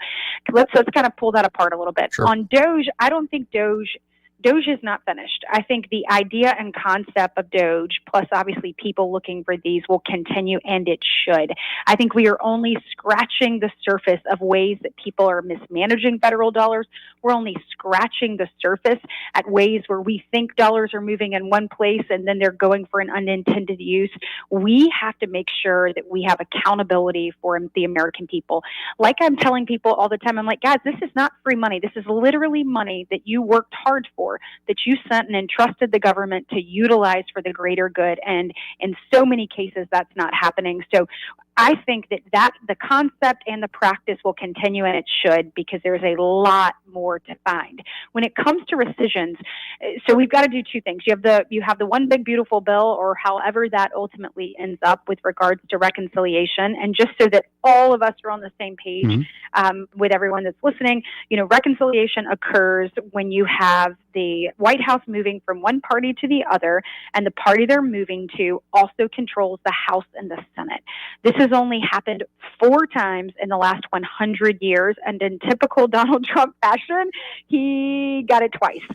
let's kind of pull that apart a little bit. Sure. On Doge, I don't think Doge is not finished. I think the idea and concept of Doge, plus obviously people looking for these, will continue, and it should. I think we are only scratching the surface of ways that people are mismanaging federal dollars. We're only scratching the surface at ways where we think dollars are moving in one place and then they're going for an unintended use. We have to make sure that we have accountability for the American people. Like I'm telling people all the time, I'm like, guys, this is not free money. This is literally money that you worked hard for, that you sent and entrusted the government to utilize for the greater good. And in so many cases, that's not happening. So I think that the concept and the practice will continue, and it should, because there's a lot more to find. When it comes to rescissions, so we've got to do two things. You have the one big beautiful bill, or however that ultimately ends up with regards to reconciliation. And just so that all of us are on the same page, with everyone that's listening, reconciliation occurs when you have the White House moving from one party to the other, and the party they're moving to also controls the House and the Senate. This has only happened 4 times in the last 100 years, and in typical Donald Trump fashion, he got it twice.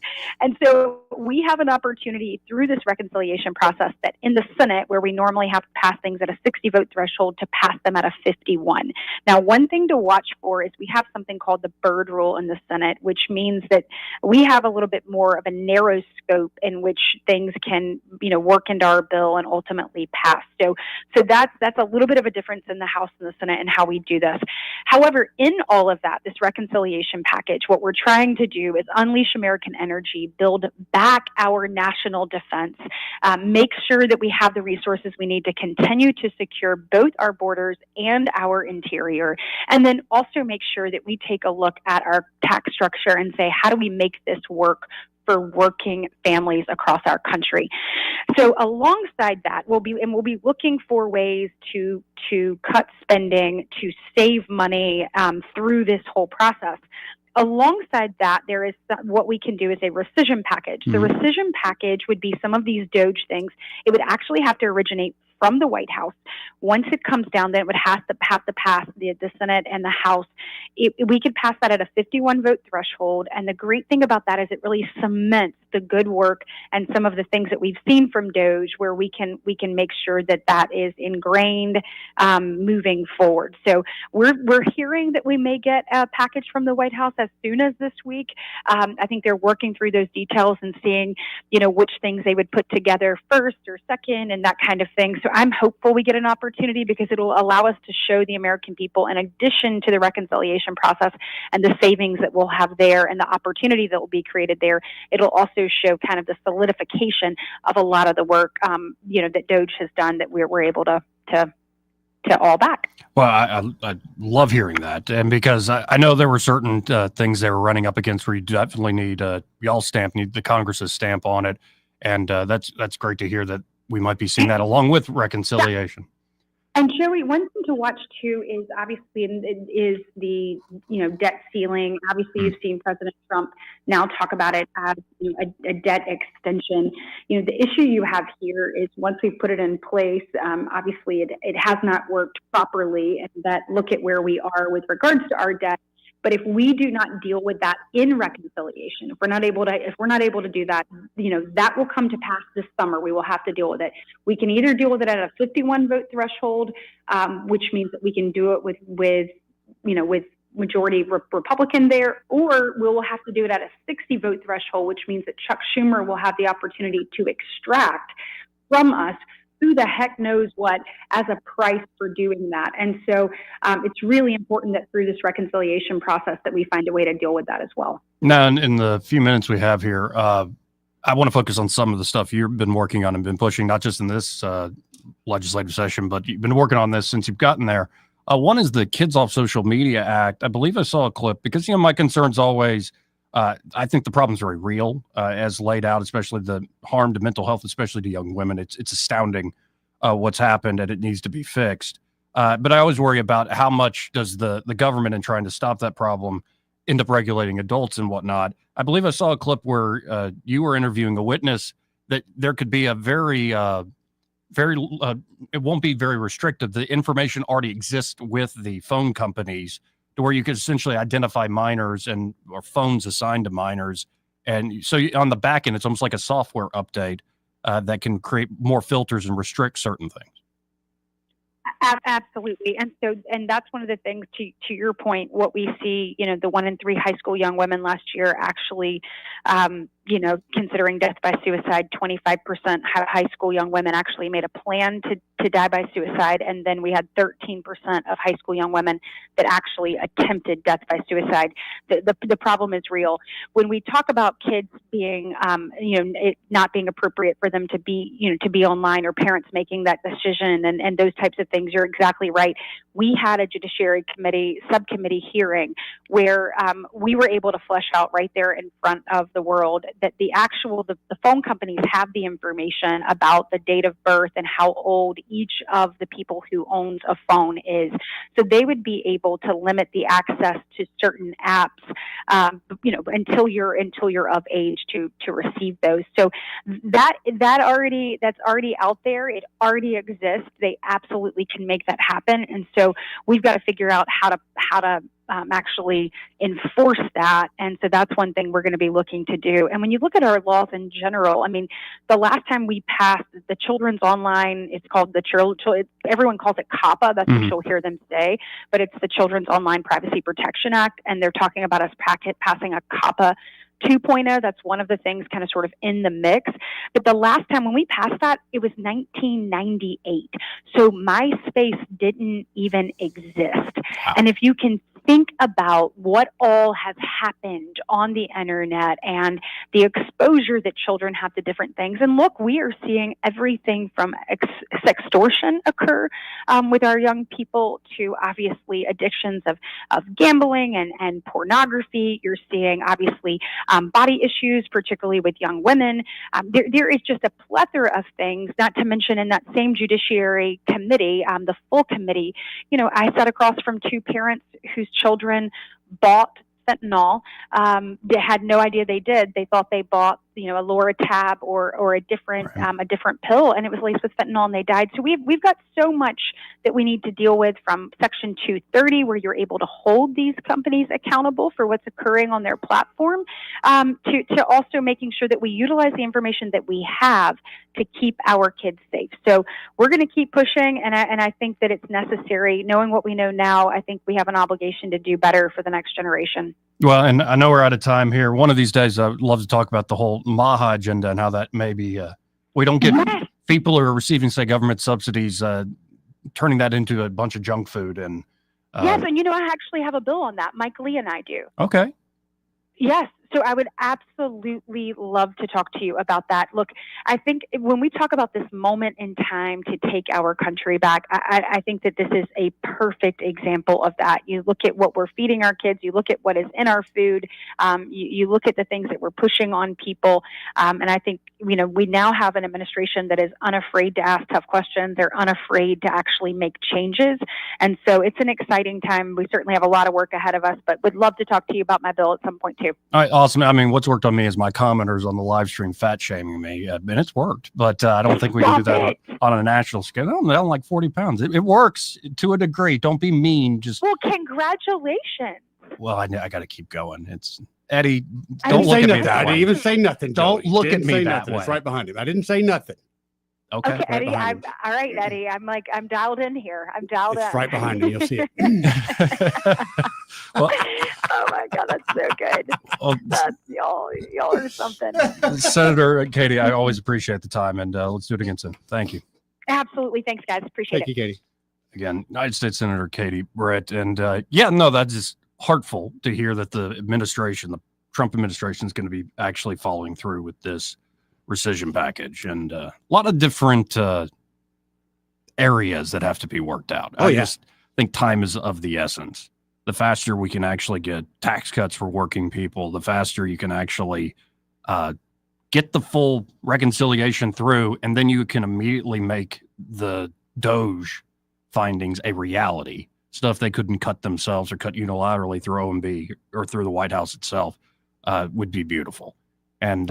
And so we have an opportunity through this reconciliation process that in the Senate, where we normally have to pass things at a 60-vote threshold, to pass them at a 51. Now, one thing to watch for is we have something called the Byrd Rule in the Senate, which means that we have a little bit more of a narrow scope in which things can, work into our bill and ultimately pass. So that's a little bit of a difference in the House and the Senate and how we do this. However, in all of that, this reconciliation package, what we're trying to do is unleash American energy, build back our national defense, make sure that we have the resources we need to continue to secure both our borders and our interior, and then also make sure that we take a look at our tax structure and say, how do we make this work for working families across our country? So alongside that, we'll be looking for ways to cut spending, to save money through this whole process. Alongside that, there is what we can do is a rescission package. The rescission package would be some of these Doge things. It would actually have to originate from the White House. Once it comes down, then it would have to pass the Senate and the House. We could pass that at a 51-vote threshold. And the great thing about that is it really cements the good work and some of the things that we've seen from Doge, where we can make sure that is ingrained moving forward. So we're hearing that we may get a package from the White House as soon as this week. I think they're working through those details and seeing, which things they would put together first or second and that kind of thing. So I'm hopeful we get an opportunity, because it'll allow us to show the American people, in addition to the reconciliation process and the savings that we'll have there and the opportunity that will be created there, it'll also show kind of the solidification of a lot of the work, that Doge has done, that we're able to all back. Well, I love hearing that. And because I know there were certain things they were running up against where you definitely need y'all's stamp, need the Congress's stamp on it. And that's great to hear that we might be seeing that along with reconciliation. And Joey, one thing to watch too is obviously is the debt ceiling. Obviously, you've seen President Trump now talk about it as a debt extension. The issue you have here is once we put it in place, obviously it has not worked properly. And that look at where we are with regards to our debt. But if we do not deal with that in reconciliation, if we're not able to do that, that will come to pass this summer. We will have to deal with it. We can either deal with it at a 51 vote threshold, which means that we can do it with majority Republican there, or we will have to do it at a 60 vote threshold, which means that Chuck Schumer will have the opportunity to extract from us who the heck knows what as a price for doing that. And so it's really important that through this reconciliation process that we find a way to deal with that as well. Now, in the few minutes we have here, I want to focus on some of the stuff you've been working on and been pushing, not just in this legislative session, but you've been working on this since you've gotten there. One is the Kids Off Social Media Act. I believe I saw a clip because, my concern's always, I think the problem's very real as laid out, especially the harm to mental health, especially to young women. It's astounding what's happened and it needs to be fixed. But I always worry about how much does the government in trying to stop that problem end up regulating adults and whatnot. I believe I saw a clip where you were interviewing a witness that there could be a it won't be very restrictive. The information already exists with the phone companies to where you could essentially identify minors or phones assigned to minors. And so on the back end, it's almost like a software update that can create more filters and restrict certain things. Absolutely. And that's one of the things to your point, what we see, the 1 in 3 high school young women last year actually, considering death by suicide, 25% high school young women actually made a plan to die by suicide. And then we had 13% of high school young women that actually attempted death by suicide. The problem is real. When we talk about kids being, it not being appropriate for them to be online, or parents making that decision and those types of things, you're exactly right. We had a Judiciary Committee subcommittee hearing where we were able to flesh out right there in front of the world that the phone companies have the information about the date of birth and how old each of the people who owns a phone is. So they would be able to limit the access to certain apps, until you're of age to receive those. So that's already out there. It already exists. They absolutely can make that happen. And so we've got to figure out how to actually enforce that. And so that's one thing we're going to be looking to do. And when you look at our laws in general, the last time we passed the Children's Online, it's called everyone calls it COPPA. That's what you'll hear them say, but it's the Children's Online Privacy Protection Act. And they're talking about us passing a COPPA 2.0. That's one of the things kind of sort of in the mix. But the last time when we passed that, it was 1998. So MySpace didn't even exist. Wow. And if you can think about what all has happened on the internet and the exposure that children have to different things. And look, we are seeing everything from sextortion occur with our young people to obviously addictions of gambling and pornography. You're seeing obviously body issues, particularly with young women. There is just a plethora of things, not to mention in that same Judiciary Committee, the full committee, I sat across from 2 parents whose children bought fentanyl. They had no idea they did. They thought they bought, a Loratab or a different pill, and it was laced with fentanyl, and they died. So we've got so much that we need to deal with, from Section 230, where you're able to hold these companies accountable for what's occurring on their platform, to also making sure that we utilize the information that we have to keep our kids safe. So we're going to keep pushing, and I think that it's necessary. Knowing what we know now, I think we have an obligation to do better for the next generation. Well, and I know we're out of time here. One of these days, I would love to talk about the whole MAHA agenda and how that maybe we don't get people who are receiving, say, government subsidies, turning that into a bunch of junk food. And yes, and I actually have a bill on that. Mike Lee and I do. Okay. Yes. So I would absolutely love to talk to you about that. Look, I think when we talk about this moment in time to take our country back, I think that this is a perfect example of that. You look at what we're feeding our kids, you look at what is in our food, you look at the things that we're pushing on people, and I think we now have an administration that is unafraid to ask tough questions. They're unafraid to actually make changes. And so it's an exciting time. We certainly have a lot of work ahead of us, but would love to talk to you about my bill at some point too. All right, awesome. I mean, what's worked on me is my commenters on the live stream fat shaming me, and it's worked. But I don't think we can do that on a national scale. I'm down like 40 pounds. It works to a degree. Don't be mean. Well, congratulations. Well, I got to keep going. It's Eddie. Don't look at me that way. I didn't even say nothing. Don't Joey. look Didn't at me say that nothing. way. It's right behind him. I didn't say nothing. Okay. Okay, Eddie. behind him. All right, Eddie. I'm dialed in here. I'm dialed in. It's right behind me. You'll see it. Well, Oh my God, that's so good. That's y'all are something. Senator Katie, I always appreciate the time, and let's do it again soon. Thank you. Absolutely. Thanks, guys. Appreciate Thank you, Katie. Again, United States Senator Katie Britt. And that's just heartful to hear that the Trump administration is going to be actually following through with this rescission package, and a lot of different areas that have to be worked out. I just think time is of the essence. The faster we can actually get tax cuts for working people, the faster you can actually get the full reconciliation through, and then you can immediately make the Doge findings a reality. Stuff they couldn't cut themselves or cut unilaterally through OMB or through the White House itself would be beautiful. And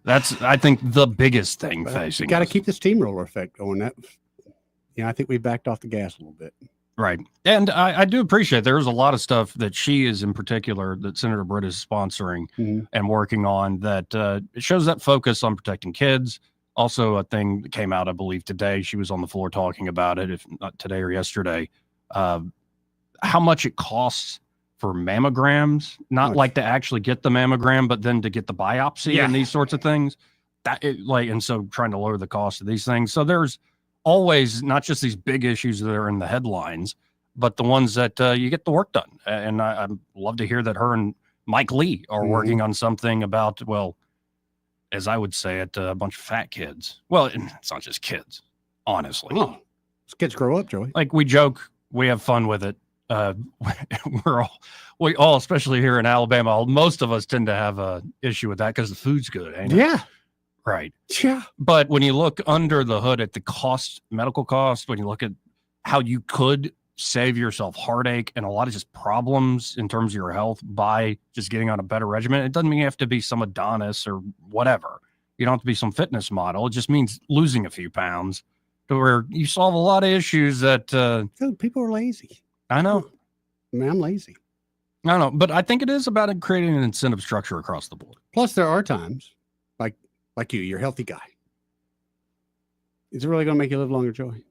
that's, I think, the biggest thing facing. Got to keep the steamroller effect going. I think we backed off the gas a little bit. Right. And I do appreciate there's a lot of stuff that she is in particular that Senator Britt is sponsoring and working on that it shows that focus on protecting kids. Also, a thing that came out, I believe, today, she was on the floor talking about it, if not today or yesterday, how much it costs for mammograms, not like to actually get the mammogram, but then to get the biopsy and these sorts of things. And so trying to lower the cost of these things. So there's always not just these big issues that are in the headlines, but the ones that you get the work done. And I'd love to hear that her and Mike Lee are working on something about, as I would say it, a bunch of fat kids. Well, it's not just kids, honestly. Oh, those kids grow up, Joey. Like, we joke, we have fun with it. We all, especially here in Alabama, most of us tend to have a issue with that because the food's good, ain't it? Yeah. Right. Yeah. But when you look under the hood at the cost, medical cost, when you look at how you could save yourself heartache and a lot of just problems in terms of your health by just getting on a better regimen, it doesn't mean you have to be some Adonis or whatever. You don't have to be some fitness model. It just means losing a few pounds to where you solve a lot of issues that Dude, people are lazy. I know. I mean, I'm lazy. I don't know, but I think it is about creating an incentive structure across the board. Plus, there are times like you're a healthy guy. Is it really going to make you live longer, Joey?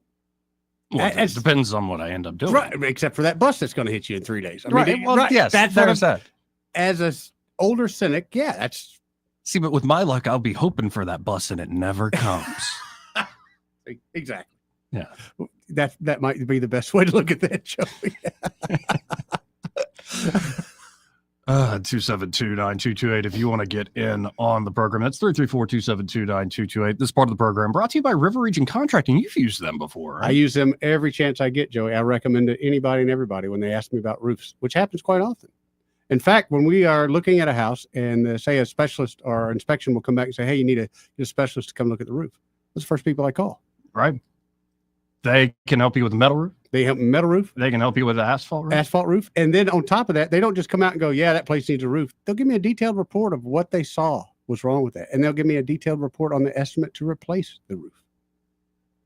Well, it depends on what I end up doing. Right, except for that bus that's going to hit you in 3 days. Yes, there's that. As an older cynic, that's... See, but with my luck, I'll be hoping for that bus and it never comes. Exactly. Yeah. That might be the best way to look at that, Joey. 272-9228 if you want to get in on the program. That's 334-272-9228. This part of the program brought to you by River Region Contracting. You've used them before, right? I use them every chance I get, Joey. I recommend it to anybody and everybody when they ask me about roofs, which happens quite often. In fact, when we are looking at a house and say a specialist or inspection will come back and say, hey, you need a specialist to come look at the roof. Those are the first people I call. Right. They can help you with the metal roof. They help metal roof. They can help you with the asphalt roof. Asphalt roof. And then on top of that, they don't just come out and go, yeah, that place needs a roof. They'll give me a detailed report of what they saw was wrong with that. And they'll give me a detailed report on the estimate to replace the roof.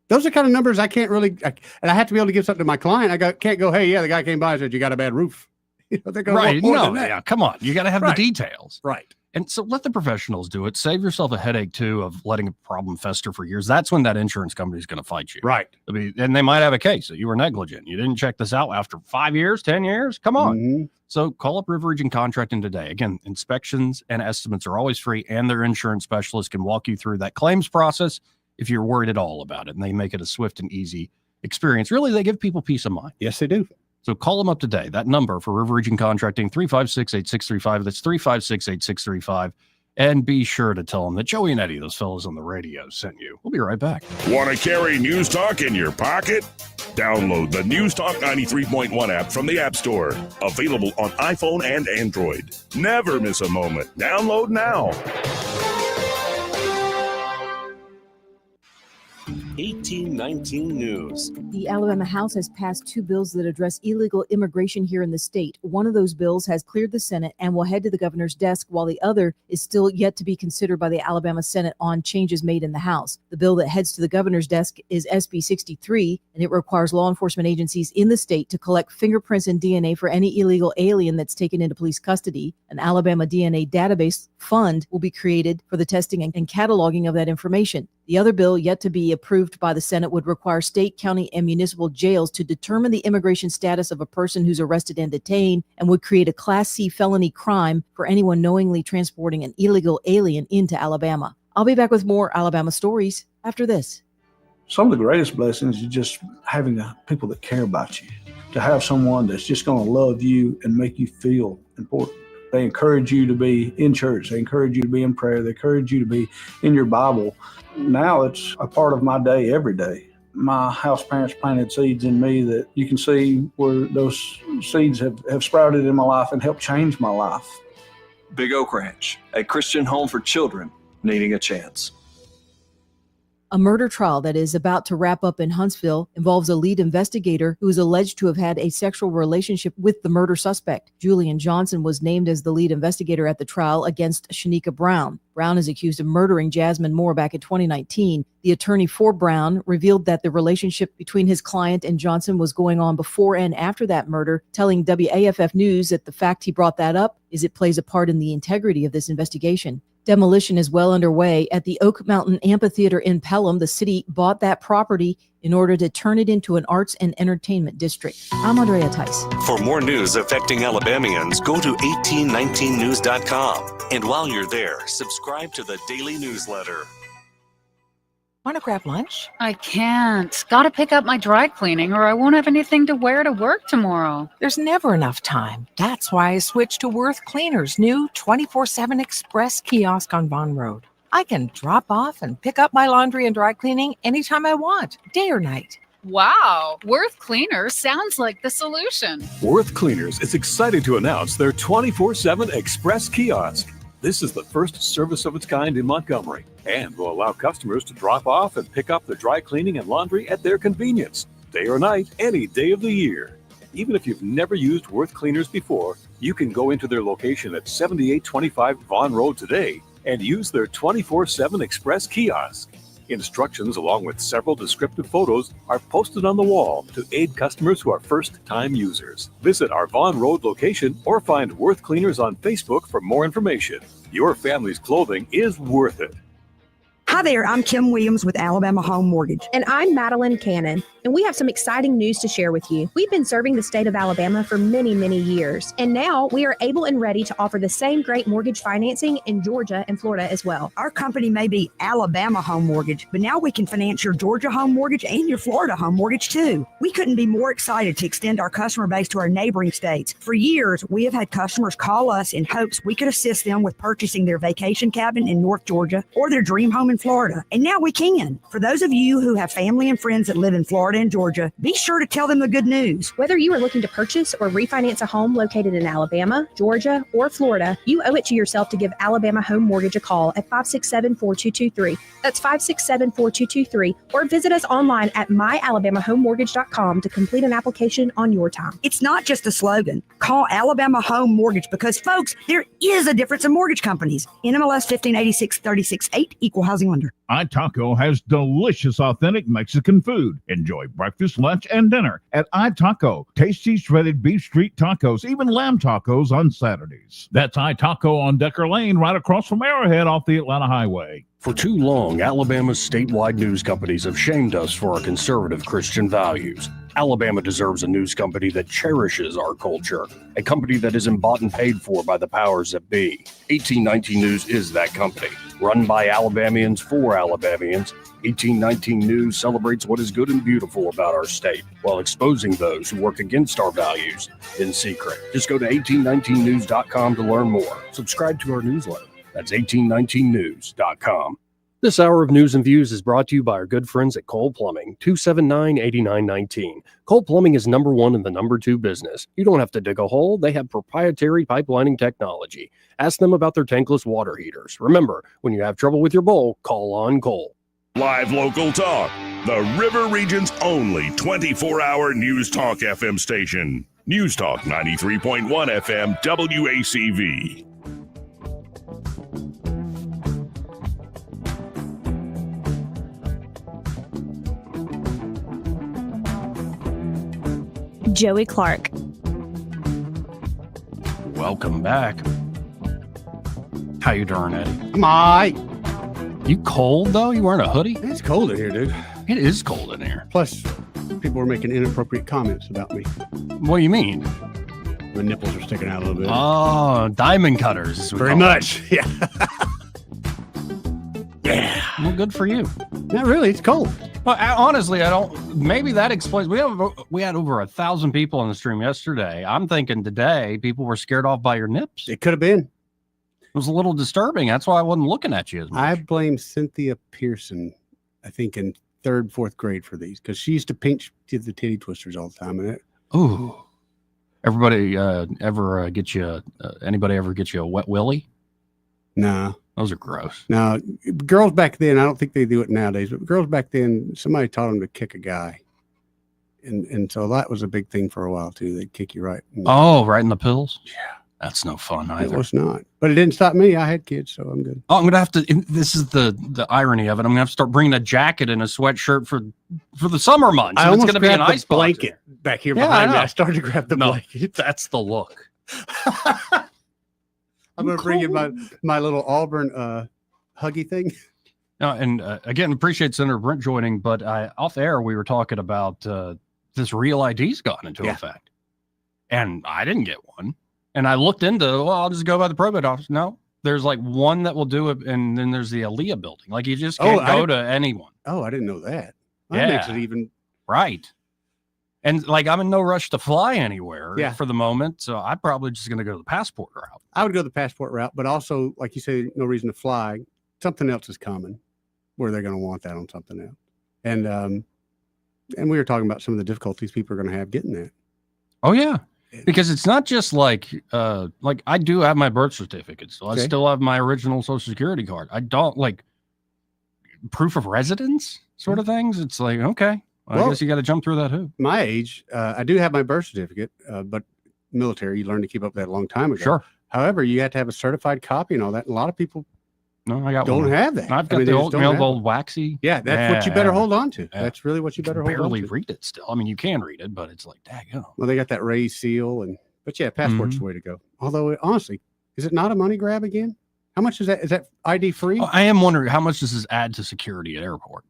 Those are kind of numbers I can't really, and I have to be able to give something to my client. Can't go, hey, yeah, the guy came by and said, you got a bad roof. They're going right. No, yeah, come on. You got to have the details. Right. And so let the professionals do it. Save yourself a headache, too, of letting a problem fester for years. That's when that insurance company is going to fight you. Right. I mean, and they might have a case that you were negligent. You didn't check this out after 5 years, 10 years. Come on. So call up River Region Contracting today. Again, inspections and estimates are always free, and their insurance specialist can walk you through that claims process if you're worried at all about it. And they make it a swift and easy experience. Really, they give people peace of mind. Yes, they do. So call them up today. That number for River Region Contracting, 356-8635. That's 356-8635. And be sure to tell them that Joey and Eddie, those fellas on the radio, sent you. We'll be right back. Want to carry News Talk in your pocket? Download the News Talk 93.1 app from the App Store. Available on iPhone and Android. Never miss a moment. Download now. 1819 News. The Alabama House has passed 2 bills that address illegal immigration here in the state. One of those bills has cleared the Senate and will head to the governor's desk, while the other is still yet to be considered by the Alabama Senate on changes made in the House. The bill that heads to the governor's desk is SB 63, and it requires law enforcement agencies in the state to collect fingerprints and DNA for any illegal alien that's taken into police custody. An Alabama DNA database fund will be created for the testing and cataloging of that information. The other bill, yet to be approved by the Senate, would require state, county, and municipal jails to determine the immigration status of a person who's arrested and detained, and would create a Class C felony crime for anyone knowingly transporting an illegal alien into Alabama. I'll be back with more Alabama stories after this. Some of the greatest blessings is just having people that care about you, to have someone that's just going to love you and make you feel important. They encourage you to be in church. They encourage you to be in prayer. They encourage you to be in your Bible. Now it's a part of my day every day. My house parents planted seeds in me that you can see where those seeds have sprouted in my life and helped change my life. Big Oak Ranch, a Christian home for children needing a chance. A murder trial that is about to wrap up in Huntsville involves a lead investigator who is alleged to have had a sexual relationship with the murder suspect. Julian Johnson was named as the lead investigator at the trial against Shanika Brown. Brown is accused of murdering Jasmine Moore back in 2019. The attorney for Brown revealed that the relationship between his client and Johnson was going on before and after that murder, telling WAFF News that the fact he brought that up is it plays a part in the integrity of this investigation. Demolition is well underway at the Oak Mountain Amphitheater in Pelham. The city bought that property in order to turn it into an arts and entertainment district. I'm Andrea Tice. For more news affecting Alabamians, go to 1819news.com. And while you're there, subscribe to the daily newsletter. Want to grab lunch? I can't. Gotta pick up my dry cleaning or I won't have anything to wear to work tomorrow. There's never enough time. That's why I switched to Worth Cleaner's new 24/7 express kiosk on Vaughn Road. I can drop off and pick up my laundry and dry cleaning anytime I want, day or night. Wow, Worth Cleaners sounds like the solution. Worth Cleaners is excited to announce their 24/7 express kiosk. This is the first service of its kind in Montgomery and will allow customers to drop off and pick up their dry cleaning and laundry at their convenience, day or night, any day of the year. Even if you've never used Worth Cleaners before, you can go into their location at 7825 Vaughn Road today and use their 24/7 express kiosk. Instructions along with several descriptive photos are posted on the wall to aid customers who are first-time users. Visit our Vaughn Road location or find Worth Cleaners on Facebook for more information. Your family's clothing is worth it. Hi there, I'm Kim Williams with Alabama Home Mortgage. And I'm Madeline Cannon, and we have some exciting news to share with you. We've been serving the state of Alabama for many, many years, and now we are able and ready to offer the same great mortgage financing in Georgia and Florida as well. Our company may be Alabama Home Mortgage, but now we can finance your Georgia home mortgage and your Florida home mortgage too. We couldn't be more excited to extend our customer base to our neighboring states. For years, we have had customers call us in hopes we could assist them with purchasing their vacation cabin in North Georgia or their dream home in Florida. And now we can. For those of you who have family and friends that live in Florida and Georgia, be sure to tell them the good news. Whether you are looking to purchase or refinance a home located in Alabama, Georgia, or Florida, you owe it to yourself to give Alabama Home Mortgage a call at 567-4223. That's 567-4223. Or visit us online at myalabamahomemortgage.com to complete an application on your time. It's not just a slogan. Call Alabama Home Mortgage because, folks, there is a difference in mortgage companies. NMLS 1586-36-8, Equal Housing Lender. iTaco has delicious, authentic Mexican food. Enjoy breakfast, lunch, and dinner at iTaco. Tasty shredded beef street tacos, even lamb tacos on Saturdays. That's iTaco on Decker Lane, right across from Arrowhead off the Atlanta Highway. For too long, Alabama's statewide news companies have shamed us for our conservative Christian values. Alabama deserves a news company that cherishes our culture, a company that isn't bought and paid for by the powers that be. 1819 News is that company. Run by Alabamians for Alabamians, 1819 News celebrates what is good and beautiful about our state while exposing those who work against our values in secret. Just go to 1819news.com to learn more. Subscribe to our newsletter. That's 1819news.com. This hour of News and Views is brought to you by our good friends at Cole Plumbing, 279-8919. Cole Plumbing is number one in the number two business. You don't have to dig a hole. They have proprietary pipelining technology. Ask them about their tankless water heaters. Remember, when you have trouble with your bowl, call on Cole. Live local talk. The River Region's only 24-hour News Talk FM station. News Talk 93.1 FM WACV. Joey Clark. Welcome back. How you doing, Eddie? I'm all right. You cold, though? You wearing a hoodie? It's cold in here, dude. It is cold in here. Plus, people were making inappropriate comments about me. What do you mean? My nipples are sticking out a little bit. Oh, diamond cutters. As we Very call much. Yeah. Yeah. Well, good for you. Not really. It's cold. Well, honestly, I don't. Maybe that explains. We had over 1,000 people on the stream yesterday. I'm thinking today people were scared off by your nips. It could have been. It was a little disturbing. That's why I wasn't looking at you as much. I blame Cynthia Pearson, I think in 3rd, 4th grade for these, because she used to pinch the titty twisters all the time. And ooh. Everybody ever get you? Anybody ever get you a wet willy? No. Those are gross. Now, girls back then, I don't think they do it nowadays, but girls back then, somebody taught them to kick a guy. And so that was a big thing for a while, too. They'd kick you right. Oh, right in the pills? Yeah. That's no fun either. It was not. But it didn't stop me. I had kids, so I'm good. Oh, I'm going to have to, this is the irony of it. I'm going to have to start bringing a jacket and a sweatshirt for the summer months. I almost it's going to be an ice blanket back here behind me. I started to grab the blanket. That's the look. I'm going to bring in my little Auburn huggy thing. No, and again, appreciate Senator Britt joining, but off air, we were talking about this real ID's gotten into effect. And I didn't get one. And I looked into, I'll just go by the probate office. No, there's like one that will do it. And then there's the Aaliyah building. Like you just can't go to anyone. Oh, I didn't know that. That makes it even. Right. And like, I'm in no rush to fly anywhere Yeah. for the moment. So I'm probably just going to go the passport route. I would go the passport route, but also, like you say, no reason to fly. Something else is coming where they're going to want that on something else. And we were talking about some of the difficulties people are going to have getting that. Oh, yeah. Because it's not just like I do have my birth certificate, so Okay. I still have my original Social Security card. I don't like proof of residence sort of things. It's like, okay, well, I guess you got to jump through that hoop. My age, I do have my birth certificate, but military, you learned to keep up with that a long time ago. Sure. However, you have to have a certified copy and all that. And a lot of people No, I got don't one. have that. I've got I mean, the they just old, don't the have old waxy. Yeah, that's what you better hold on to. Yeah. That's really what you better hold on Barely to. read it still. I mean, you can read it, but it's like, daggone. Well, they got that raised seal, but yeah, passport's the way to go. Although, honestly, is it not a money grab again? How much is that? Is that ID free? Oh, I am wondering how much does this add to security at airports?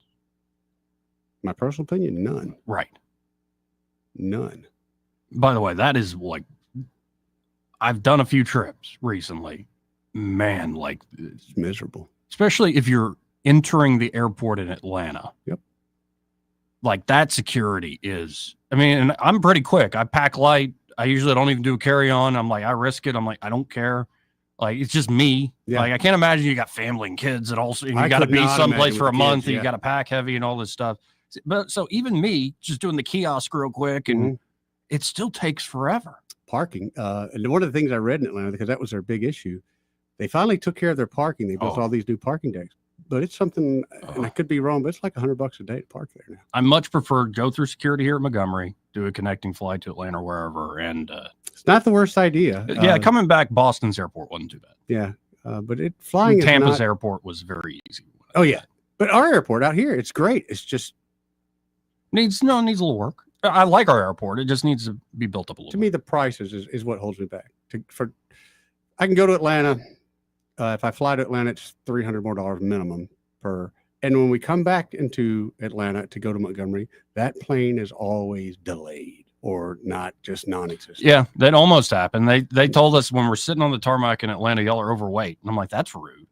My personal opinion, none. Right. None. By the way, that is like, I've done a few trips recently. Man, like, it's miserable. Especially if you're entering the airport in Atlanta. Yep. Like that security is, I mean, and I'm pretty quick. I pack light. I usually don't even do a carry-on. I'm like, I risk it. I'm like, I don't care. Like, it's just me. Yeah. Like, I can't imagine you got family and kids and also you I got to could be not someplace imagine for a with month kids, and you yeah. got to pack heavy and all this stuff. But so even me just doing the kiosk real quick and it still takes forever. Parking. And one of the things I read in Atlanta, because that was their big issue, they finally took care of their parking. They built all these new parking decks. But it's something, and I could be wrong, but it's like $100 a day to park there now. I much prefer go through security here at Montgomery, do a connecting flight to Atlanta or wherever. And it's not the worst idea. Coming back, Boston's airport wasn't too bad. Yeah. But flying Tampa's is not, airport was very easy. Oh, yeah. But our airport out here, it's great. It's just needs a little work. I like our airport. It just needs to be built up a little. To me, the prices is what holds me back. I can go to Atlanta. If I fly to Atlanta, it's $300 more minimum per. And when we come back into Atlanta to go to Montgomery, that plane is always delayed or not, just non-existent. Yeah, that almost happened. They told us when we're sitting on the tarmac in Atlanta, y'all are overweight. And I'm like, that's rude.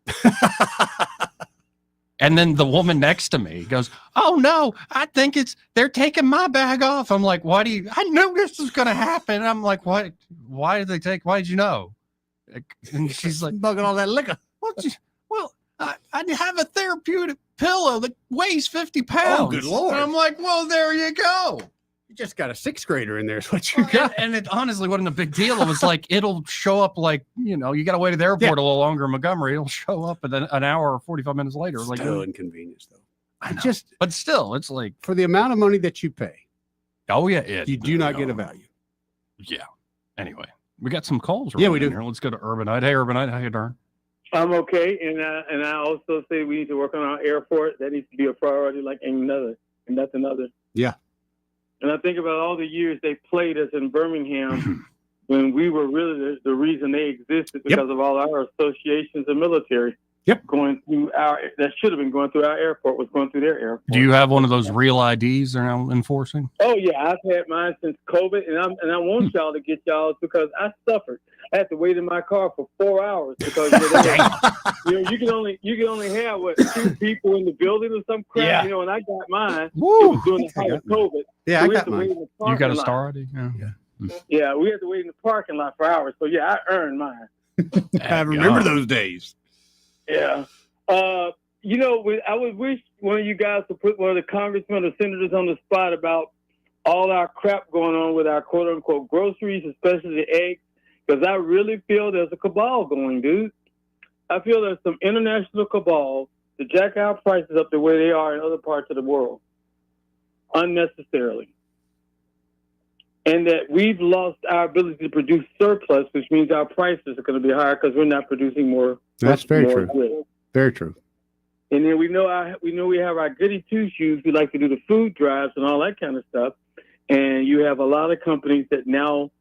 And then the woman next to me goes, "Oh no, I think they're taking my bag off." I'm like, "Why I knew this was going to happen." I'm like, "Why did you know?" And she's like, "Bugging all that liquor." Well, I have a therapeutic pillow that weighs 50 pounds. Oh, good Lord. And I'm like, "Well, there you go. You just got a 6th grader in there is what you got." And it honestly wasn't a big deal. It was like, it'll show up like, you got to wait at the airport a little longer in Montgomery. It'll show up and then an hour or 45 minutes later. Still like inconvenience though. But still, it's like for the amount of money that you pay. Oh yeah, you do not get a value. Yeah. Anyway, we got some calls. Yeah, we do. Here. Let's go to Urbanite. Hey, Urbanite, how you doing? I'm okay, and I also say we need to work on our airport. That needs to be a priority, like nothing other. Yeah. And I think about all the years they played us in Birmingham when we were really the reason they existed because of all our associations and military. Going through that should have been going through our airport was going through their airport. Do you have one of those real IDs they're now enforcing? Oh yeah, I've had mine since COVID, and I want y'all to get y'all because I suffered. I had to wait in my car for 4 hours because you can only have 2 people in the building or some crap. Yeah. And I got mine. Woo. It was during the height of COVID. Yeah, so I we had got to mine. wait in the You got a parking star lot. ID? Yeah. Yeah, we had to wait in the parking lot for hours. So yeah, I earned mine. I remember those days. Yeah. I would wish one of you guys would put one of the congressmen or senators on the spot about all our crap going on with our quote unquote groceries, especially the eggs, because I really feel there's a cabal going, dude. I feel there's some international cabal to jack our prices up the way they are in other parts of the world unnecessarily. And that we've lost our ability to produce surplus, which means our prices are going to be higher because we're not producing more. That's very more true. goods. Very true. And then we know we have our goody two shoes. We like to do the food drives and all that kind of stuff. And you have a lot of companies that now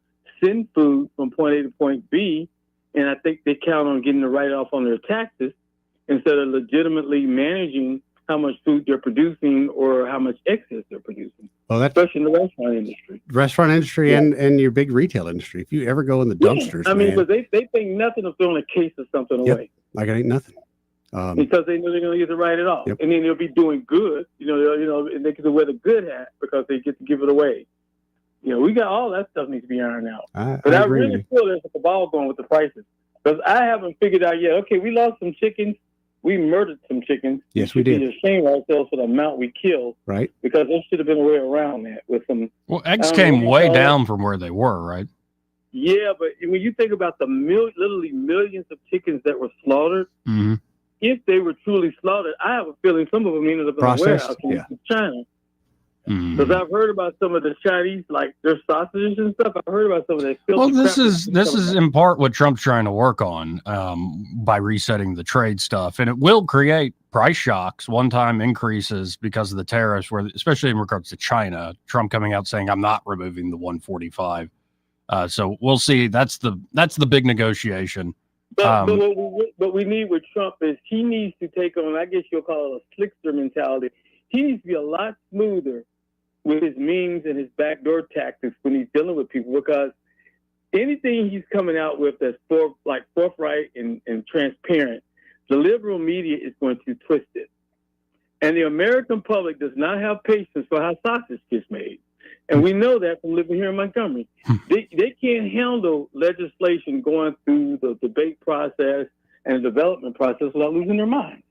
send food from point A to point B, and I think they count on getting the write-off on their taxes instead of legitimately managing how much food they're producing or how much excess they're producing. Well, that's especially in the restaurant industry. And your big retail industry. If you ever go in the dumpsters, I mean, man, but they think nothing of throwing a case of something away. like it ain't nothing. Because they know they're going to get to write it off, Yep. and then they'll be doing good. And they can wear the good hat because they get to give it away. We got all that stuff needs to be ironed out. But I agree with really feel there's a cabal going with the prices because I haven't figured out yet. Okay, we lost some chickens. We murdered some chickens. Yes, we did. We should shame ourselves for the amount we killed Right. because there should have been a way around that with some. Well, eggs I don't came know what way you call it. down from where they were, right? Yeah, but when you think about the literally millions of chickens that were slaughtered, Mm-hmm. if they were truly slaughtered, I have a feeling some of them ended up in a Processed, warehouse in China. Mm-hmm. Because I've heard about some of the Chinese, like their sausages and stuff. I've heard about some of that. Well, this is in part what Trump's trying to work on by resetting the trade stuff, and it will create price shocks, one-time increases because of the tariffs, where especially in regards to China. Trump coming out saying, "I'm not removing the 145." So we'll see. That's the big negotiation. But what we need with Trump is he needs to take on, I guess you'll call it a slickster mentality. He needs to be a lot smoother with his memes and his backdoor tactics when he's dealing with people, because anything he's coming out with that's forthright and transparent, the liberal media is going to twist it. And the American public does not have patience for how sausage gets made. And we know that from living here in Montgomery. They can't handle legislation going through the debate process and the development process without losing their mind.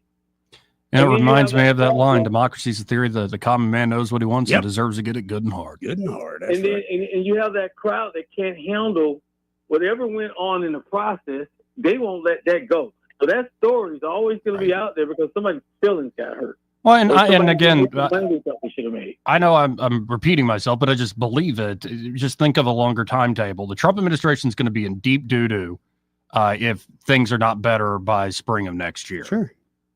And it I mean, reminds you me have of that that- line, democracy's a theory that the common man knows what he wants Yep. and deserves to get it good and hard. Good and hard. And then and you have that crowd that can't handle whatever went on in the process. They won't let that go. So that story is always going to be out there because somebody's feelings got hurt. Well, and Or somebody again, did the language that we should have made. I know I'm repeating myself, but I just believe it. Just think of a longer timetable. The Trump administration is going to be in deep doo-doo if things are not better by spring of next year. Sure.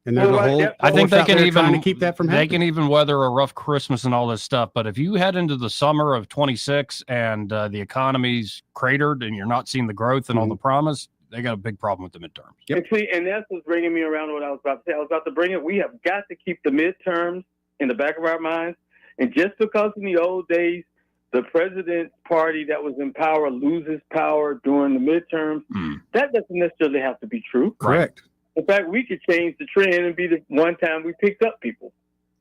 And there's a whole. I think they force out can there even trying to keep that from they happening. can even weather a rough Christmas and all this stuff. But if you head into the summer of 26 and the economy's cratered and you're not seeing the growth and all the promise, they got a big problem with the midterms. And see, and that's what's bringing me around to what I was about to say. I was about to bring it. We have got to keep the midterms in the back of our minds. And just because in the old days, the president's party that was in power loses power during the midterms, that doesn't necessarily have to be true. Correct. In fact, we could change the trend and be the one time we picked up people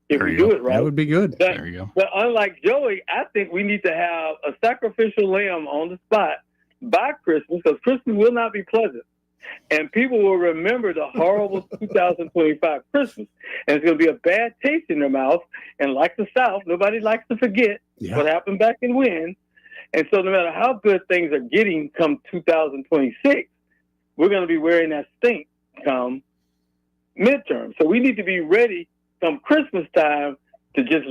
if we do it right. That would be good. There you go. But unlike Joey, I think we need to have a sacrificial lamb on the spot by Christmas, because Christmas will not be pleasant. And people will remember the horrible 2025 Christmas. And it's going to be a bad taste in their mouth. And like the South, nobody likes to forget what happened back in when. And so no matter how good things are getting come 2026, we're going to be wearing that stink come midterm. So we need to be ready come Christmas time to just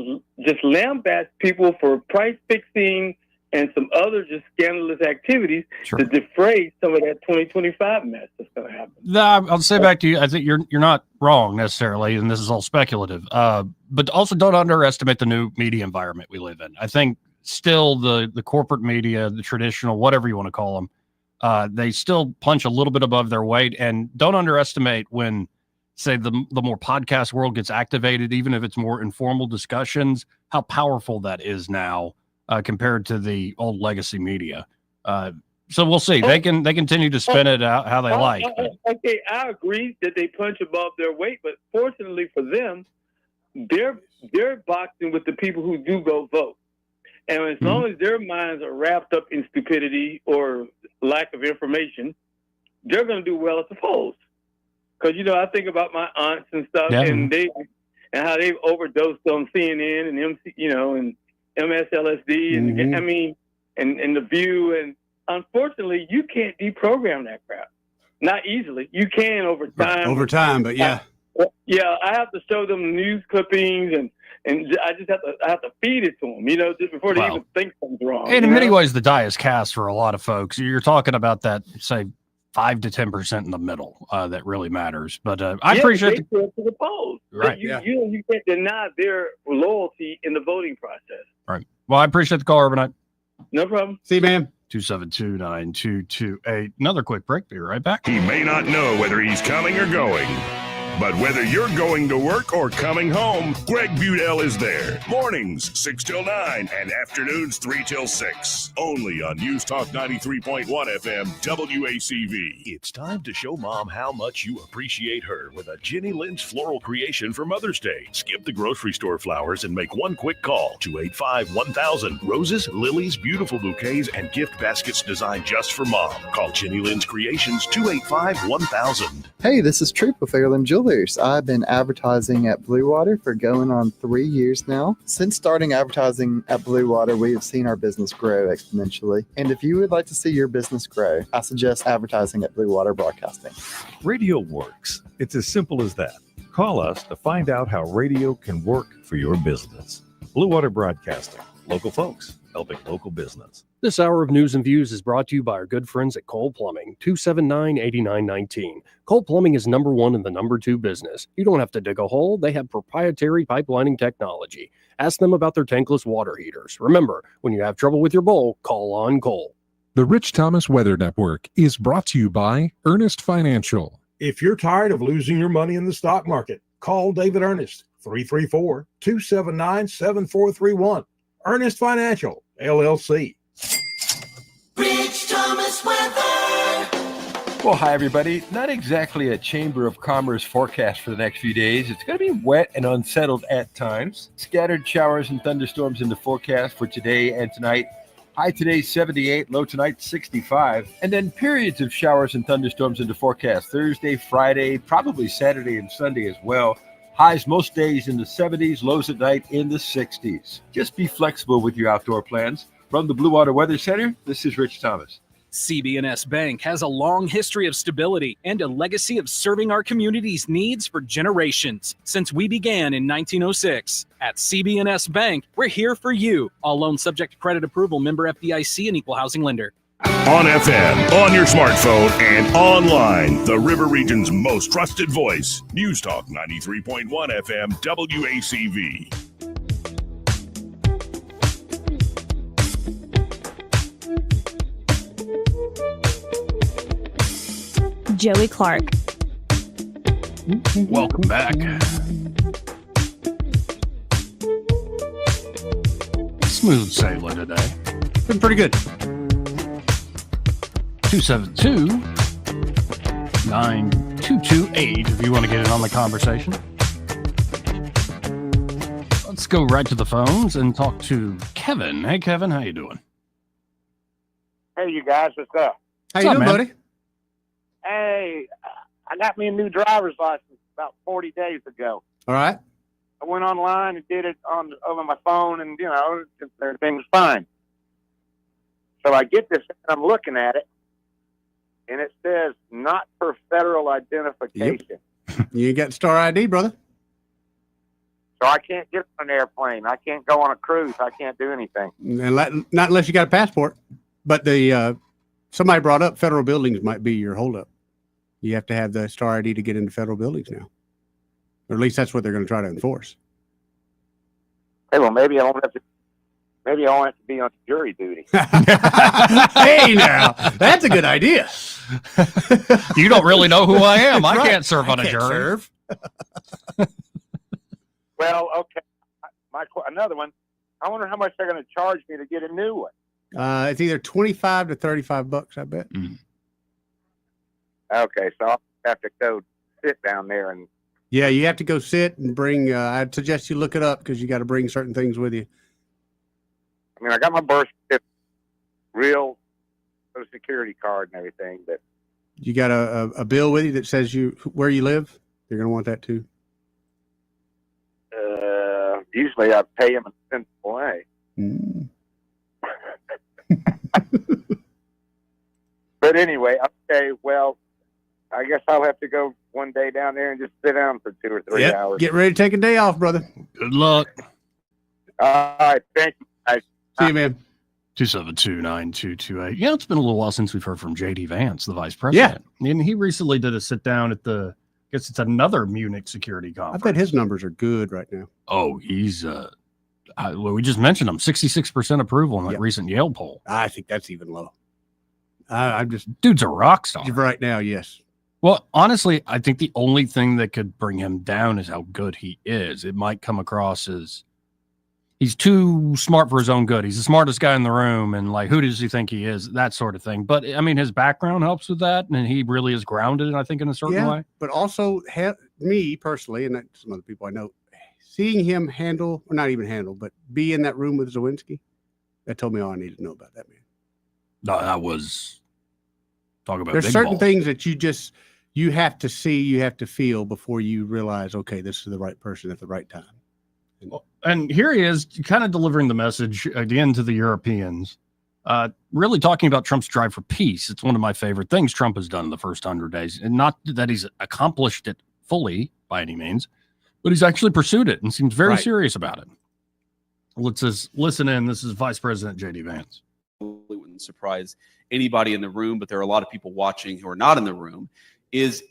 lambast people for price fixing and some other just scandalous activities to defray some of that 2025 mess that's going to happen. No, I'll say back to you. I think you're not wrong necessarily, and this is all speculative. But also don't underestimate the new media environment we live in. I think still the corporate media, the traditional, whatever you want to call them, they still punch a little bit above their weight. And don't underestimate when, say, the more podcast world gets activated, even if it's more informal discussions, how powerful that is now. Compared to the old legacy media. So we'll see. They continue to spin it out how they like. Okay, I agree that they punch above their weight, but fortunately for them, they're boxing with the people who do go vote. And as long as their minds are wrapped up in stupidity or lack of information, they're going to do well at the polls. Because, I think about my aunts and stuff, and how they've overdosed on CNN and MC, and MSLSD and the View, and unfortunately you can't deprogram that crap. Not easily. You can over time. But yeah. I have to show them news clippings and I just have to feed it to them, just before they even think something's wrong. And in many ways, the die is cast for a lot of folks. You're talking about that, say, 5 to 10% in the middle that really matters. But I appreciate they to the polls. Right. You can't deny their loyalty in the voting process. Right. Well, I appreciate the call, Urbanite. No problem. See you, man. 272-9228. Another quick break. Be right back. He may not know whether he's coming or going, but whether you're going to work or coming home, Greg Budell is there. Mornings, 6 till 9, and afternoons, 3 till 6. Only on News Talk 93.1 FM, WACV. It's time to show Mom how much you appreciate her with a Jenny Lynn's floral creation for Mother's Day. Skip the grocery store flowers and make one quick call. 285-1000. Roses, lilies, beautiful bouquets, and gift baskets designed just for Mom. Call Jenny Lynn's Creations, 285-1000. Hey, this is Troop with Fairland Jewelry. I've been advertising at Blue Water for going on 3 years now. Since starting advertising at Blue Water, we have seen our business grow exponentially. And if you would like to see your business grow, I suggest advertising at Blue Water Broadcasting. Radio works. It's as simple as that. Call us to find out how radio can work for your business. Blue Water Broadcasting. Local folks helping local business. This hour of News and Views is brought to you by our good friends at Cole Plumbing, 279-8919. Cole Plumbing is number 1 in the number 2 business. You don't have to dig a hole. They have proprietary pipelining technology. Ask them about their tankless water heaters. Remember, when you have trouble with your bowl, call on Cole. The Rich Thomas Weather Network is brought to you by Ernest Financial. If you're tired of losing your money in the stock market, call David Ernest, 334-279-7431. Ernest Financial, LLC. Rich Thomas Weather. Well, hi, everybody. Not exactly a Chamber of Commerce forecast for the next few days. It's going to be wet and unsettled at times. Scattered showers and thunderstorms in the forecast for today and tonight. High today, 78. Low tonight, 65. And then periods of showers and thunderstorms in the forecast. Thursday, Friday, probably Saturday and Sunday as well. Highs most days in the 70s, lows at night in the 60s. Just be flexible with your outdoor plans. From the Blue Water Weather Center, this is Rich Thomas. CB&S Bank has a long history of stability and a legacy of serving our community's needs for generations since we began in 1906. At CB&S Bank, we're here for you. All loans subject to credit approval, member FDIC, and equal housing lender. On FM, on your smartphone, and online, the River Region's most trusted voice. News Talk 93.1 FM, WACV. Joey Clark. Welcome back. Smooth sailing today. Been pretty good. 272-9228 if you want to get in on the conversation. Let's go right to the phones and talk to Kevin. Hey, Kevin, how you doing? Hey, you guys, what's up? How you doing, buddy? Hey, I got me a new driver's license about 40 days ago. All right. I went online and did it over my phone, and, everything was fine. So I get this, and I'm looking at it, and it says not for federal identification. You ain't got star ID, brother. So I can't get on an airplane. I can't go on a cruise. I can't do anything. And not unless you got a passport. But somebody brought up federal buildings might be your holdup. You have to have the star ID to get into federal buildings now. Or at least that's what they're going to try to enforce. Hey, well, maybe I won't have to. Maybe I won't have to be on jury duty. Hey, now that's a good idea. You don't really know who I am. I Right. can't serve on a can't jury. serve. Well, okay. Another one. I wonder how much they're going to charge me to get a new one. It's either $25 to $35, I bet. Okay, so I'll have to go sit down there and. Yeah, you have to go sit and bring. I'd suggest you look it up because you got to bring certain things with you. I mean, I got my birth certificate, real Social Security card and everything, but You got a bill with you that says where you live. You're gonna want that too. usually I pay them in a sensible way. But anyway, okay, well, I guess I'll have to go one day down there and just sit down for 2 or 3 hours. Get ready to take a day off, brother. Good luck. All right, thank you, guys. See you, man. 272-9228. Yeah, it's been a little while since we've heard from J.D. Vance, the vice president. Yeah. And he recently did a sit down at I guess it's another Munich security conference. I bet his numbers are good right now. Oh, he's, well, we just mentioned him, 66% approval in that recent Yale poll. I think that's even low. I'm just. Dude's a rock star. Right now, yes. Well, honestly, I think the only thing that could bring him down is how good he is. It might come across as he's too smart for his own good. He's the smartest guy in the room, and like, who does he think he is? That sort of thing. But I mean, his background helps with that, and he really is grounded, I think, in a certain way. But also, me personally, and some other people I know, seeing him handle, or not even handle, but be in that room with Zawinski, that told me all I needed to know about that man. No, that was talk about. There's big certain balls. things that you have to see, you have to feel before you realize, okay, this is the right person at the right time. And here he is kind of delivering the message again to the Europeans, really talking about Trump's drive for peace. It's one of my favorite things Trump has done in the first 100 days. And not that he's accomplished it fully by any means, but he's actually pursued it and seems very serious about it. Let's just listen in. This is Vice President J.D. Vance. It wouldn't surprise anybody in the room, but there are a lot of people watching who are not in the room, is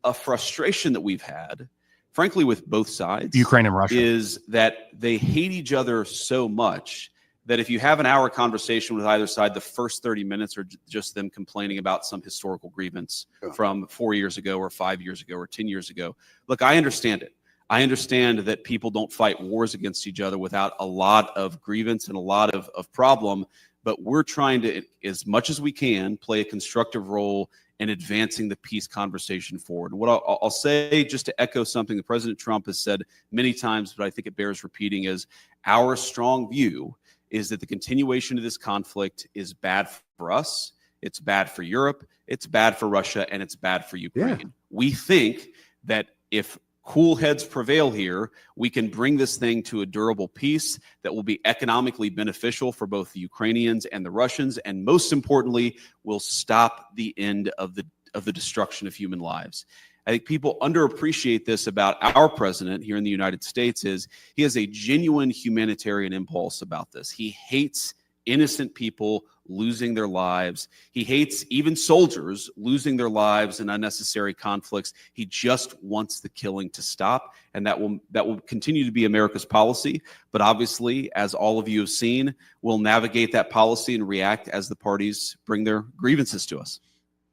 a frustration that we've had, frankly, with both sides, Ukraine and Russia, is that they hate each other so much that if you have an hour conversation with either side, the first 30 minutes are just them complaining about some historical grievance from 4 years ago or 5 years ago or 10 years ago. Look, I understand it. I understand that people don't fight wars against each other without a lot of grievance and a lot of problem, but we're trying to, as much as we can, play a constructive role in advancing the peace conversation forward. And what I'll say, just to echo something that President Trump has said many times, but I think it bears repeating, is our strong view is that the continuation of this conflict is bad for us, it's bad for Europe, it's bad for Russia, and it's bad for Ukraine. Yeah. We think that if cool heads prevail here, we can bring this thing to a durable peace that will be economically beneficial for both the Ukrainians and the Russians, and most importantly, will stop the end of the destruction of human lives. I think people underappreciate this about our president here in the United States is he has a genuine humanitarian impulse about this. He hates innocent people losing their lives. He hates even soldiers losing their lives in unnecessary conflicts. He just wants the killing to stop, and that will continue to be America's policy. But obviously, as all of you have seen, we'll navigate that policy and react as the parties bring their grievances to us.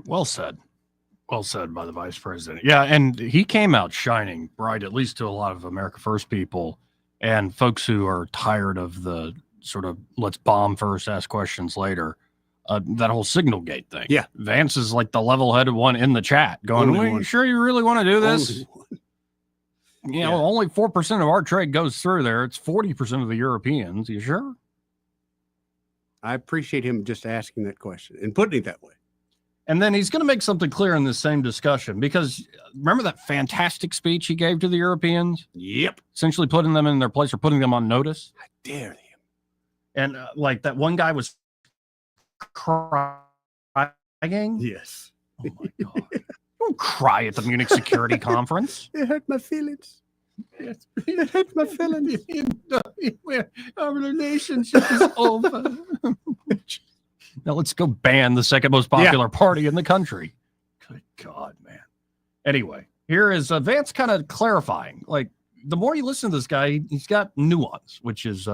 Well said. Well said by the vice president. Yeah, and he came out shining bright, at least to a lot of America First people and folks who are tired of the sort of let's bomb first, ask questions later. That whole signal gate thing. Yeah. Vance is like the level-headed one in the chat going, are you sure you really want to do this? You know, only 4% of our trade goes through there. It's 40% of the Europeans. You sure? I appreciate him just asking that question and putting it that way. And then he's going to make something clear in this same discussion, because remember that fantastic speech he gave to the Europeans? Yep. Essentially putting them in their place or putting them on notice. I dare him. And like that one guy was crying. Yes. Oh my God. Don't cry at the Munich Security Conference. It hurt my feelings. It hurt my feelings. Our relationship is over. Now let's go ban the second most popular party in the country. Good God, man. Anyway, here is Vance kind of clarifying. Like, the more you listen to this guy, he's got nuance, which is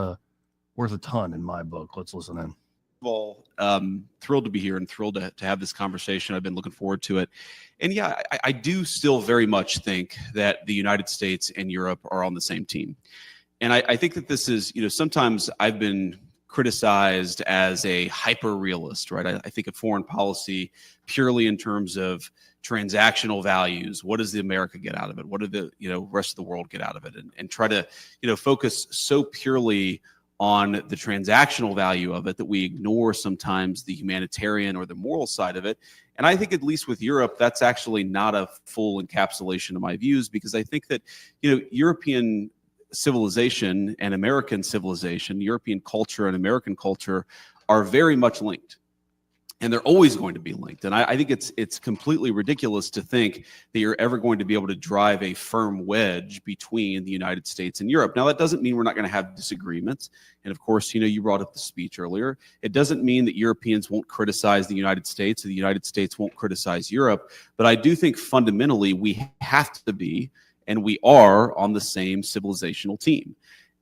worth a ton in my book. Let's listen in. All, thrilled to be here and thrilled to have this conversation. I've been looking forward to it. And yeah, I do still very much think that the United States and Europe are on the same team. And I think that this is, sometimes I've been criticized as a hyper realist, right? I think of foreign policy purely in terms of transactional values. What does the America get out of it? What do the rest of the world get out of it? And try to focus so purely on the transactional value of it that we ignore sometimes the humanitarian or the moral side of it. And I think at least with Europe, that's actually not a full encapsulation of my views, because I think that European civilization and American civilization, European culture and American culture are very much linked. And they're always going to be linked. And I think it's completely ridiculous to think that you're ever going to be able to drive a firm wedge between the United States and Europe. Now, that doesn't mean we're not going to have disagreements. And of course, you brought up the speech earlier. It doesn't mean that Europeans won't criticize the United States or the United States won't criticize Europe. But I do think fundamentally we have to be, and we are, on the same civilizational team.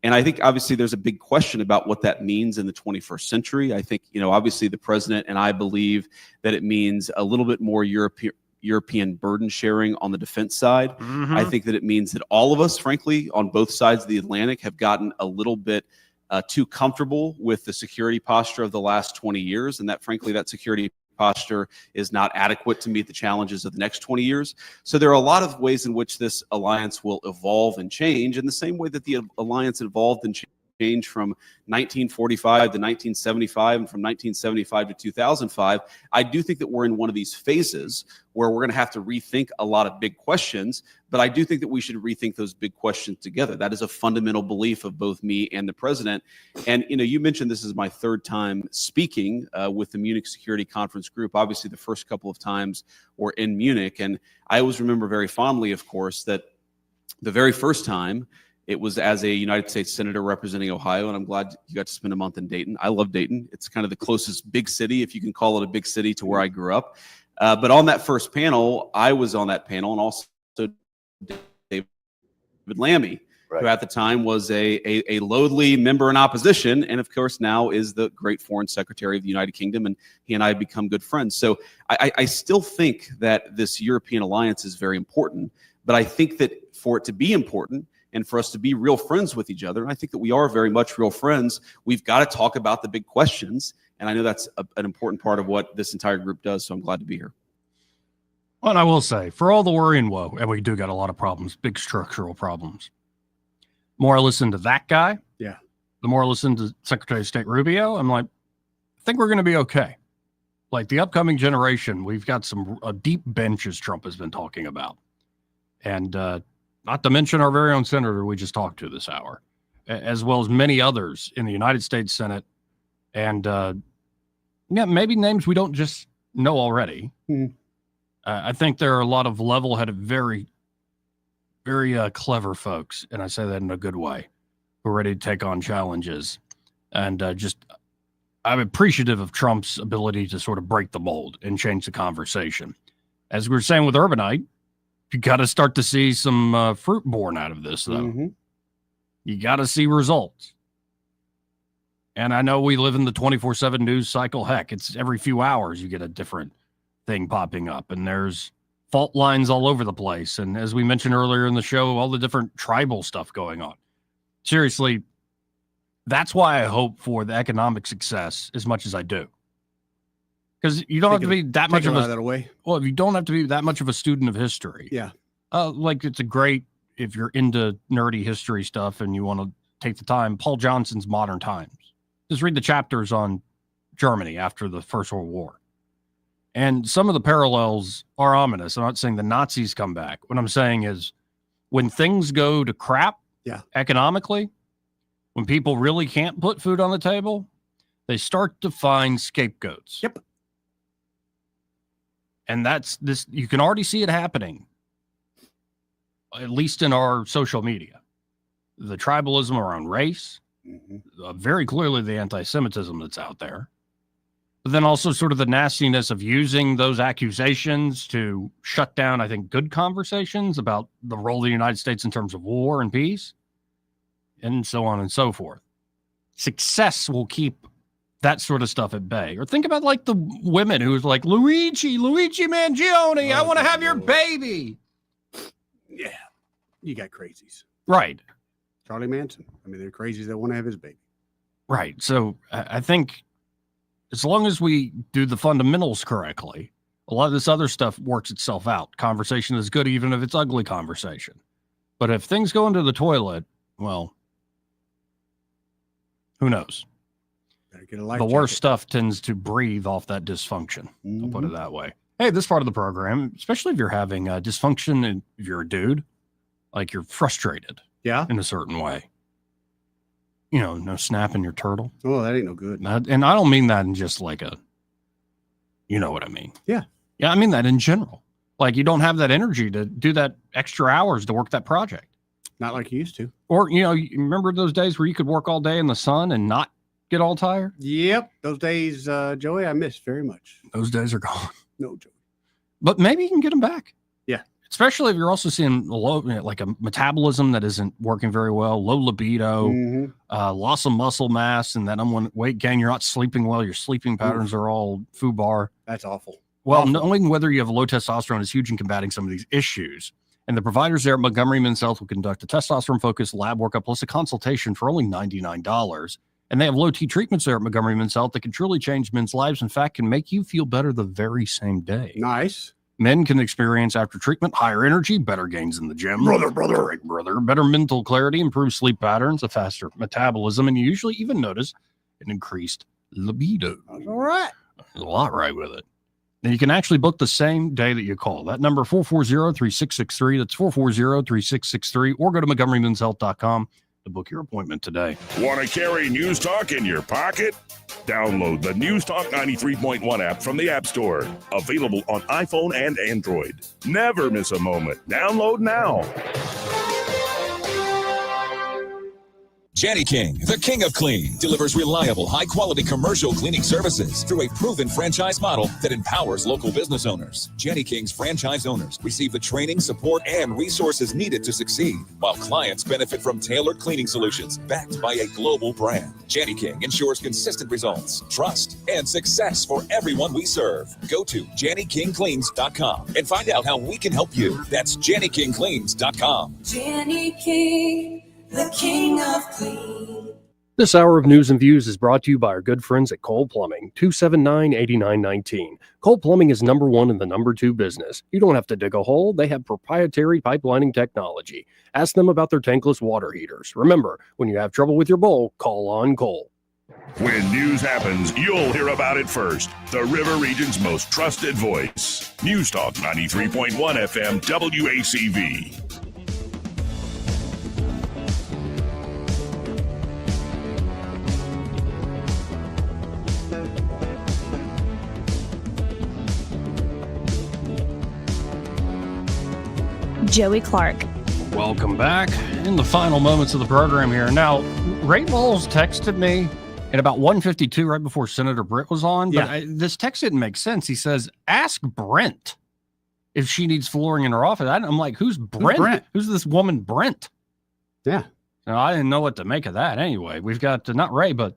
And I think obviously there's a big question about what that means in the 21st century. I think, obviously the president and I believe that it means a little bit more European burden sharing on the defense side. I think that it means that all of us, frankly, on both sides of the Atlantic have gotten a little bit too comfortable with the security posture of the last 20 years. And that, frankly, that security posture is not adequate to meet the challenges of the next 20 years. So there are a lot of ways in which this alliance will evolve and change, in the same way that the alliance evolved and changed from 1945 to 1975 and from 1975 to 2005. I do think that we're in one of these phases where we're going to have to rethink a lot of big questions, but I do think that we should rethink those big questions together. That is a fundamental belief of both me and the president. And, you mentioned this is my third time speaking with the Munich Security Conference Group. Obviously, the first couple of times were in Munich. And I always remember very fondly, of course, that the very first time it was as a United States Senator representing Ohio, and I'm glad you got to spend a month in Dayton. I love Dayton. It's kind of the closest big city, if you can call it a big city, to where I grew up. But on that first panel, I was on that panel, and also David Lammy, who at the time was a lowly member in opposition, and of course now is the great foreign secretary of the United Kingdom, and he and I have become good friends. So I still think that this European alliance is very important, but I think that for it to be important, and for us to be real friends with each other, and I think that we are very much real friends, we've got to talk about the big questions. And I know that's an important part of what this entire group does, so I'm glad to be here. Well, and I will say, for all the worry and woe, and we do got a lot of problems, big structural problems, the more I listen to that guy, the more I listen to Secretary of State Rubio, I'm like, I think we're going to be okay. Like, the upcoming generation, we've got a deep bench, as Trump has been talking about. And not to mention our very own senator we just talked to this hour, as well as many others in the United States Senate. And maybe names we don't just know already. I think there are a lot of level-headed, very, very clever folks, and I say that in a good way, who are ready to take on challenges. And I'm appreciative of Trump's ability to sort of break the mold and change the conversation. As we were saying with Urbanite, you got to start to see some fruit born out of this, though. You got to see results. And I know we live in the 24/7 news cycle. Heck, it's every few hours you get a different thing popping up, and there's fault lines all over the place. And as we mentioned earlier in the show, all the different tribal stuff going on. Seriously, that's why I hope for the economic success as much as I do. Because you don't have to be that much of well, if you don't have to be that much of a student of history. Like, it's a great, if you're into nerdy history stuff and you want to take the time, Paul Johnson's Modern Times. Just read the chapters on Germany after the First World War. And some of the parallels are ominous. I'm not saying the Nazis come back. What I'm saying is, when things go to crap economically, when people really can't put food on the table, they start to find scapegoats. And that's this, you can already see it happening at least in our social media. The tribalism around race, very clearly the anti-Semitism that's out there. But then also sort of the nastiness of using those accusations to shut down, I think, good conversations about the role of the United States in terms of war and peace, and so on and so forth. Success will keep that sort of stuff at bay. Or think about like the women who's like, Luigi Mangione, I want to have your baby. Yeah, you got crazies. Right. Charlie Manson. I mean, they're crazies that want to have his baby. Right. So I think as long as we do the fundamentals correctly, a lot of this other stuff works itself out. Conversation is good, even if it's ugly conversation. But if things go into the toilet, well, who knows? The worst stuff tends to breathe off that dysfunction. I'll put it that way. Hey, this part of the program, especially if you're having dysfunction and if you're a dude, like you're frustrated in a certain way. You know, no snapping your turtle. Oh, that ain't no good. And I don't mean that in just like a, you know what I mean? Yeah. Yeah, I mean that in general. Like you don't have that energy to do that extra hours to work that project. Not like you used to. Or, you know, you remember those days where you could work all day in the sun and not get all tired? Yep. Those days, Joey, I miss very much. Those days are gone. No, Joey. But maybe you can get them back. Yeah. Especially if you're also seeing low, like a metabolism that isn't working very well, low libido, loss of muscle mass, and that weight gain. You're not sleeping well. Your sleeping patterns are all foobar. That's awful. Well, knowing whether you have low testosterone is huge in combating some of these issues. And the providers there at Montgomery Men's Health will conduct a testosterone-focused lab workup plus a consultation for only $99. And they have low T treatments there at Montgomery Men's Health that can truly change men's lives. In fact, can make you feel better the very same day. Nice. Men can experience after treatment higher energy, better gains in the gym. Brother. Better mental clarity, improved sleep patterns, a faster metabolism, and you usually even notice an increased libido. That's all right. There's a lot right with it. And you can actually book the same day that you call. That number, 440-3663. That's 440-3663. Or go to MontgomeryMen'sHealth.com to book your appointment today. Want to carry News Talk in your pocket? Download the News Talk 93.1 app from the App Store. Available on iPhone and Android. Never miss a moment. Download now. Jenny King, the king of clean, delivers reliable, high-quality commercial cleaning services through a proven franchise model that empowers local business owners. Jenny King's franchise owners receive the training, support, and resources needed to succeed, while clients benefit from tailored cleaning solutions backed by a global brand. Jenny King ensures consistent results, trust, and success for everyone we serve. Go to JennyKingCleans.com and find out how we can help you. That's JennyKingCleans.com. Jenny King, the king of clean. This hour of News and Views is brought to you by our good friends at Cole Plumbing, 279-8919. Cole Plumbing is number one in the number two business. You don't have to dig a hole. They have proprietary pipelining technology. Ask them about their tankless water heaters. Remember, when you have trouble with your bowl, call on Cole. When news happens, you'll hear about it first. The River Region's most trusted voice. News Talk 93.1 FM WACV. Joey Clark. Welcome back in the final moments of the program here. Now, Ray Walls texted me at about 1:52 right before Senator Britt was on, but this text didn't make sense. He says, ask Brent if she needs flooring in her office. I'm like, who's Brent? Who's this woman Brent? Yeah. Now, I didn't know what to make of that anyway. We've got not Ray, but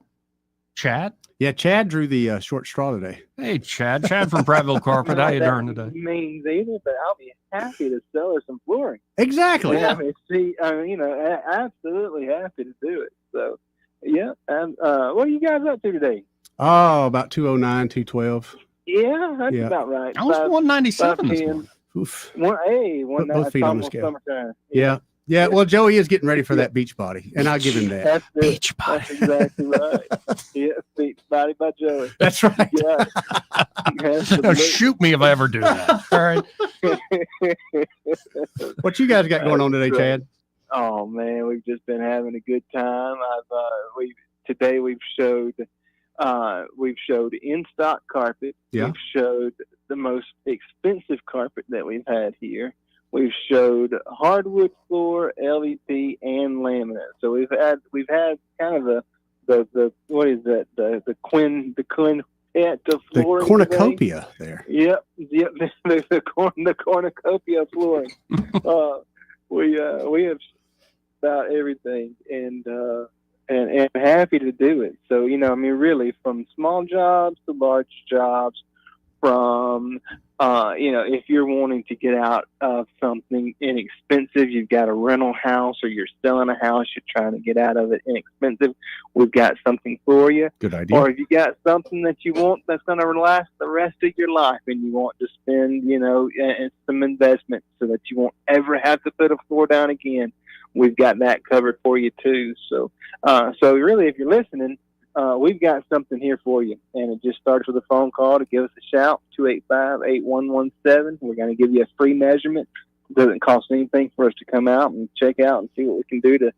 Chad. Yeah, Chad drew the short straw today. Hey, Chad. Chad from Prattville Carpet. How you doing today? Means either, but I'll be happy to sell her some flooring. Exactly. Yeah. Absolutely happy to do it. So, yeah. What are you guys up to today? Oh, about 209, 212. Yeah, that's about right. I was 197 this morning. Oof. One both feet on the almost scale. summertime. Yeah. Yeah, well, Joey is getting ready for that beach body, and I'll give him that. That's it. Beach body. That's exactly right. Yeah, beach body by Joey. That's right. No, shoot me if I ever do that. All right. What you guys got going on today, Chad? Oh man, we've just been having a good time. Today we've showed in stock carpet. Yeah. We've showed the most expensive carpet that we've had here. We've showed hardwood floor, LVP, and laminate. So we've had kind of the what is that, the quintet of The flooring cornucopia today. there. Yep, the cornucopia flooring. We have about everything, and happy to do it. So really, from small jobs to large jobs, from if you're wanting to get out of something inexpensive, you've got a rental house or you're selling a house, you're trying to get out of it inexpensive, we've got something for you. Good idea. Or if you got something that you want that's going to last the rest of your life and you want to spend, some investment so that you won't ever have to put a floor down again, we've got that covered for you too. So really, if you're listening, we've got something here for you, and it just starts with a phone call to give us a shout, 285-8117. We're going to give you a free measurement. It doesn't cost anything for us to come out and check out and see what we can do to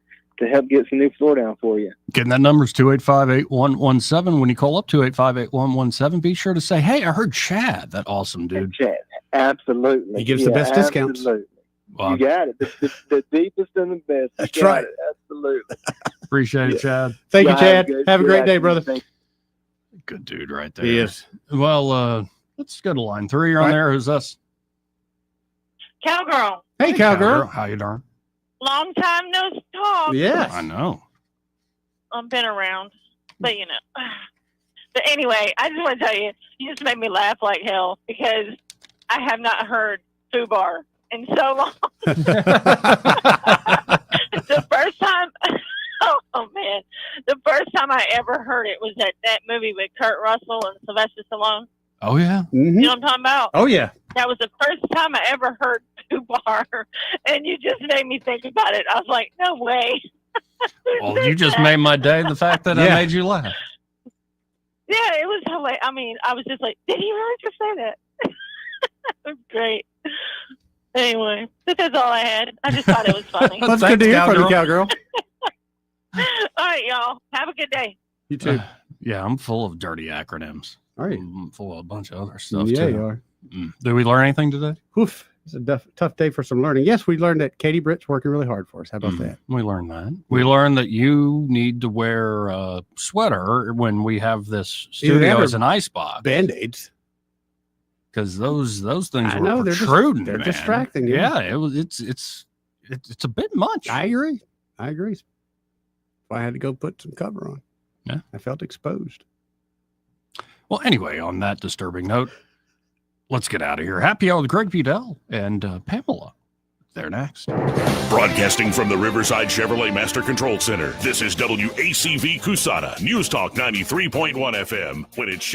help get some new floor down for you. Again, that number is 285-8117. When you call up 285-8117, be sure to say, hey, I heard Chad. That awesome dude. Chad, absolutely. He gives the best discounts. Absolutely. Well, you got it. The deepest and the best. That's You got right. it. Absolutely. Appreciate it, Chad. Thank you, Yeah, Chad. good. Have a great day, Good brother. afternoon. Good dude right there. He is. Well, let's go to line 3. You're on Right. there. Who's us? Cowgirl, Hey, cowgirl. How you doing? long time no talk. Yes. I know. I've been around, but But anyway, I just want to tell you, you just made me laugh like hell because I have not heard FUBAR in so long. The first time, the first time I ever heard it was that movie with Kurt Russell and Sylvester Stallone. Oh, yeah. Mhm. You know what I'm talking about? Oh, yeah. That was the first time I ever heard FUBAR, and you just made me think about it. I was like, no way. Well, you just made my day, the fact that I Yeah. made you laugh. Yeah, it was hilarious. I mean, I was just like, did he really just say that? It was great. Anyway, that's all I had. I just thought it was funny. That's good to hear from you, cowgirl. All right, y'all. Have a good day. You too. Yeah, I'm full of dirty acronyms. Are you? I'm full of a bunch of other stuff, Yeah, too. you are. Did we learn anything today? Oof. It's a tough day for some learning. Yes, we learned that Katie Britt's working really hard for us. How about that? We learned that. We learned that you need to wear a sweater when we have this Either that studio or as an ice box. Band-Aids. Because those things I were know, protruding. they're man. distracting you. Yeah, it's a bit much. I agree. So I had to go put some cover on. Yeah. I felt exposed. Well, anyway, on that disturbing note, let's get out of here. Happy hour with Greg Vidal and Pamela. They're next. Broadcasting from the Riverside Chevrolet Master Control Center, this is WACV Cusana, News Talk 93.1 FM. When it's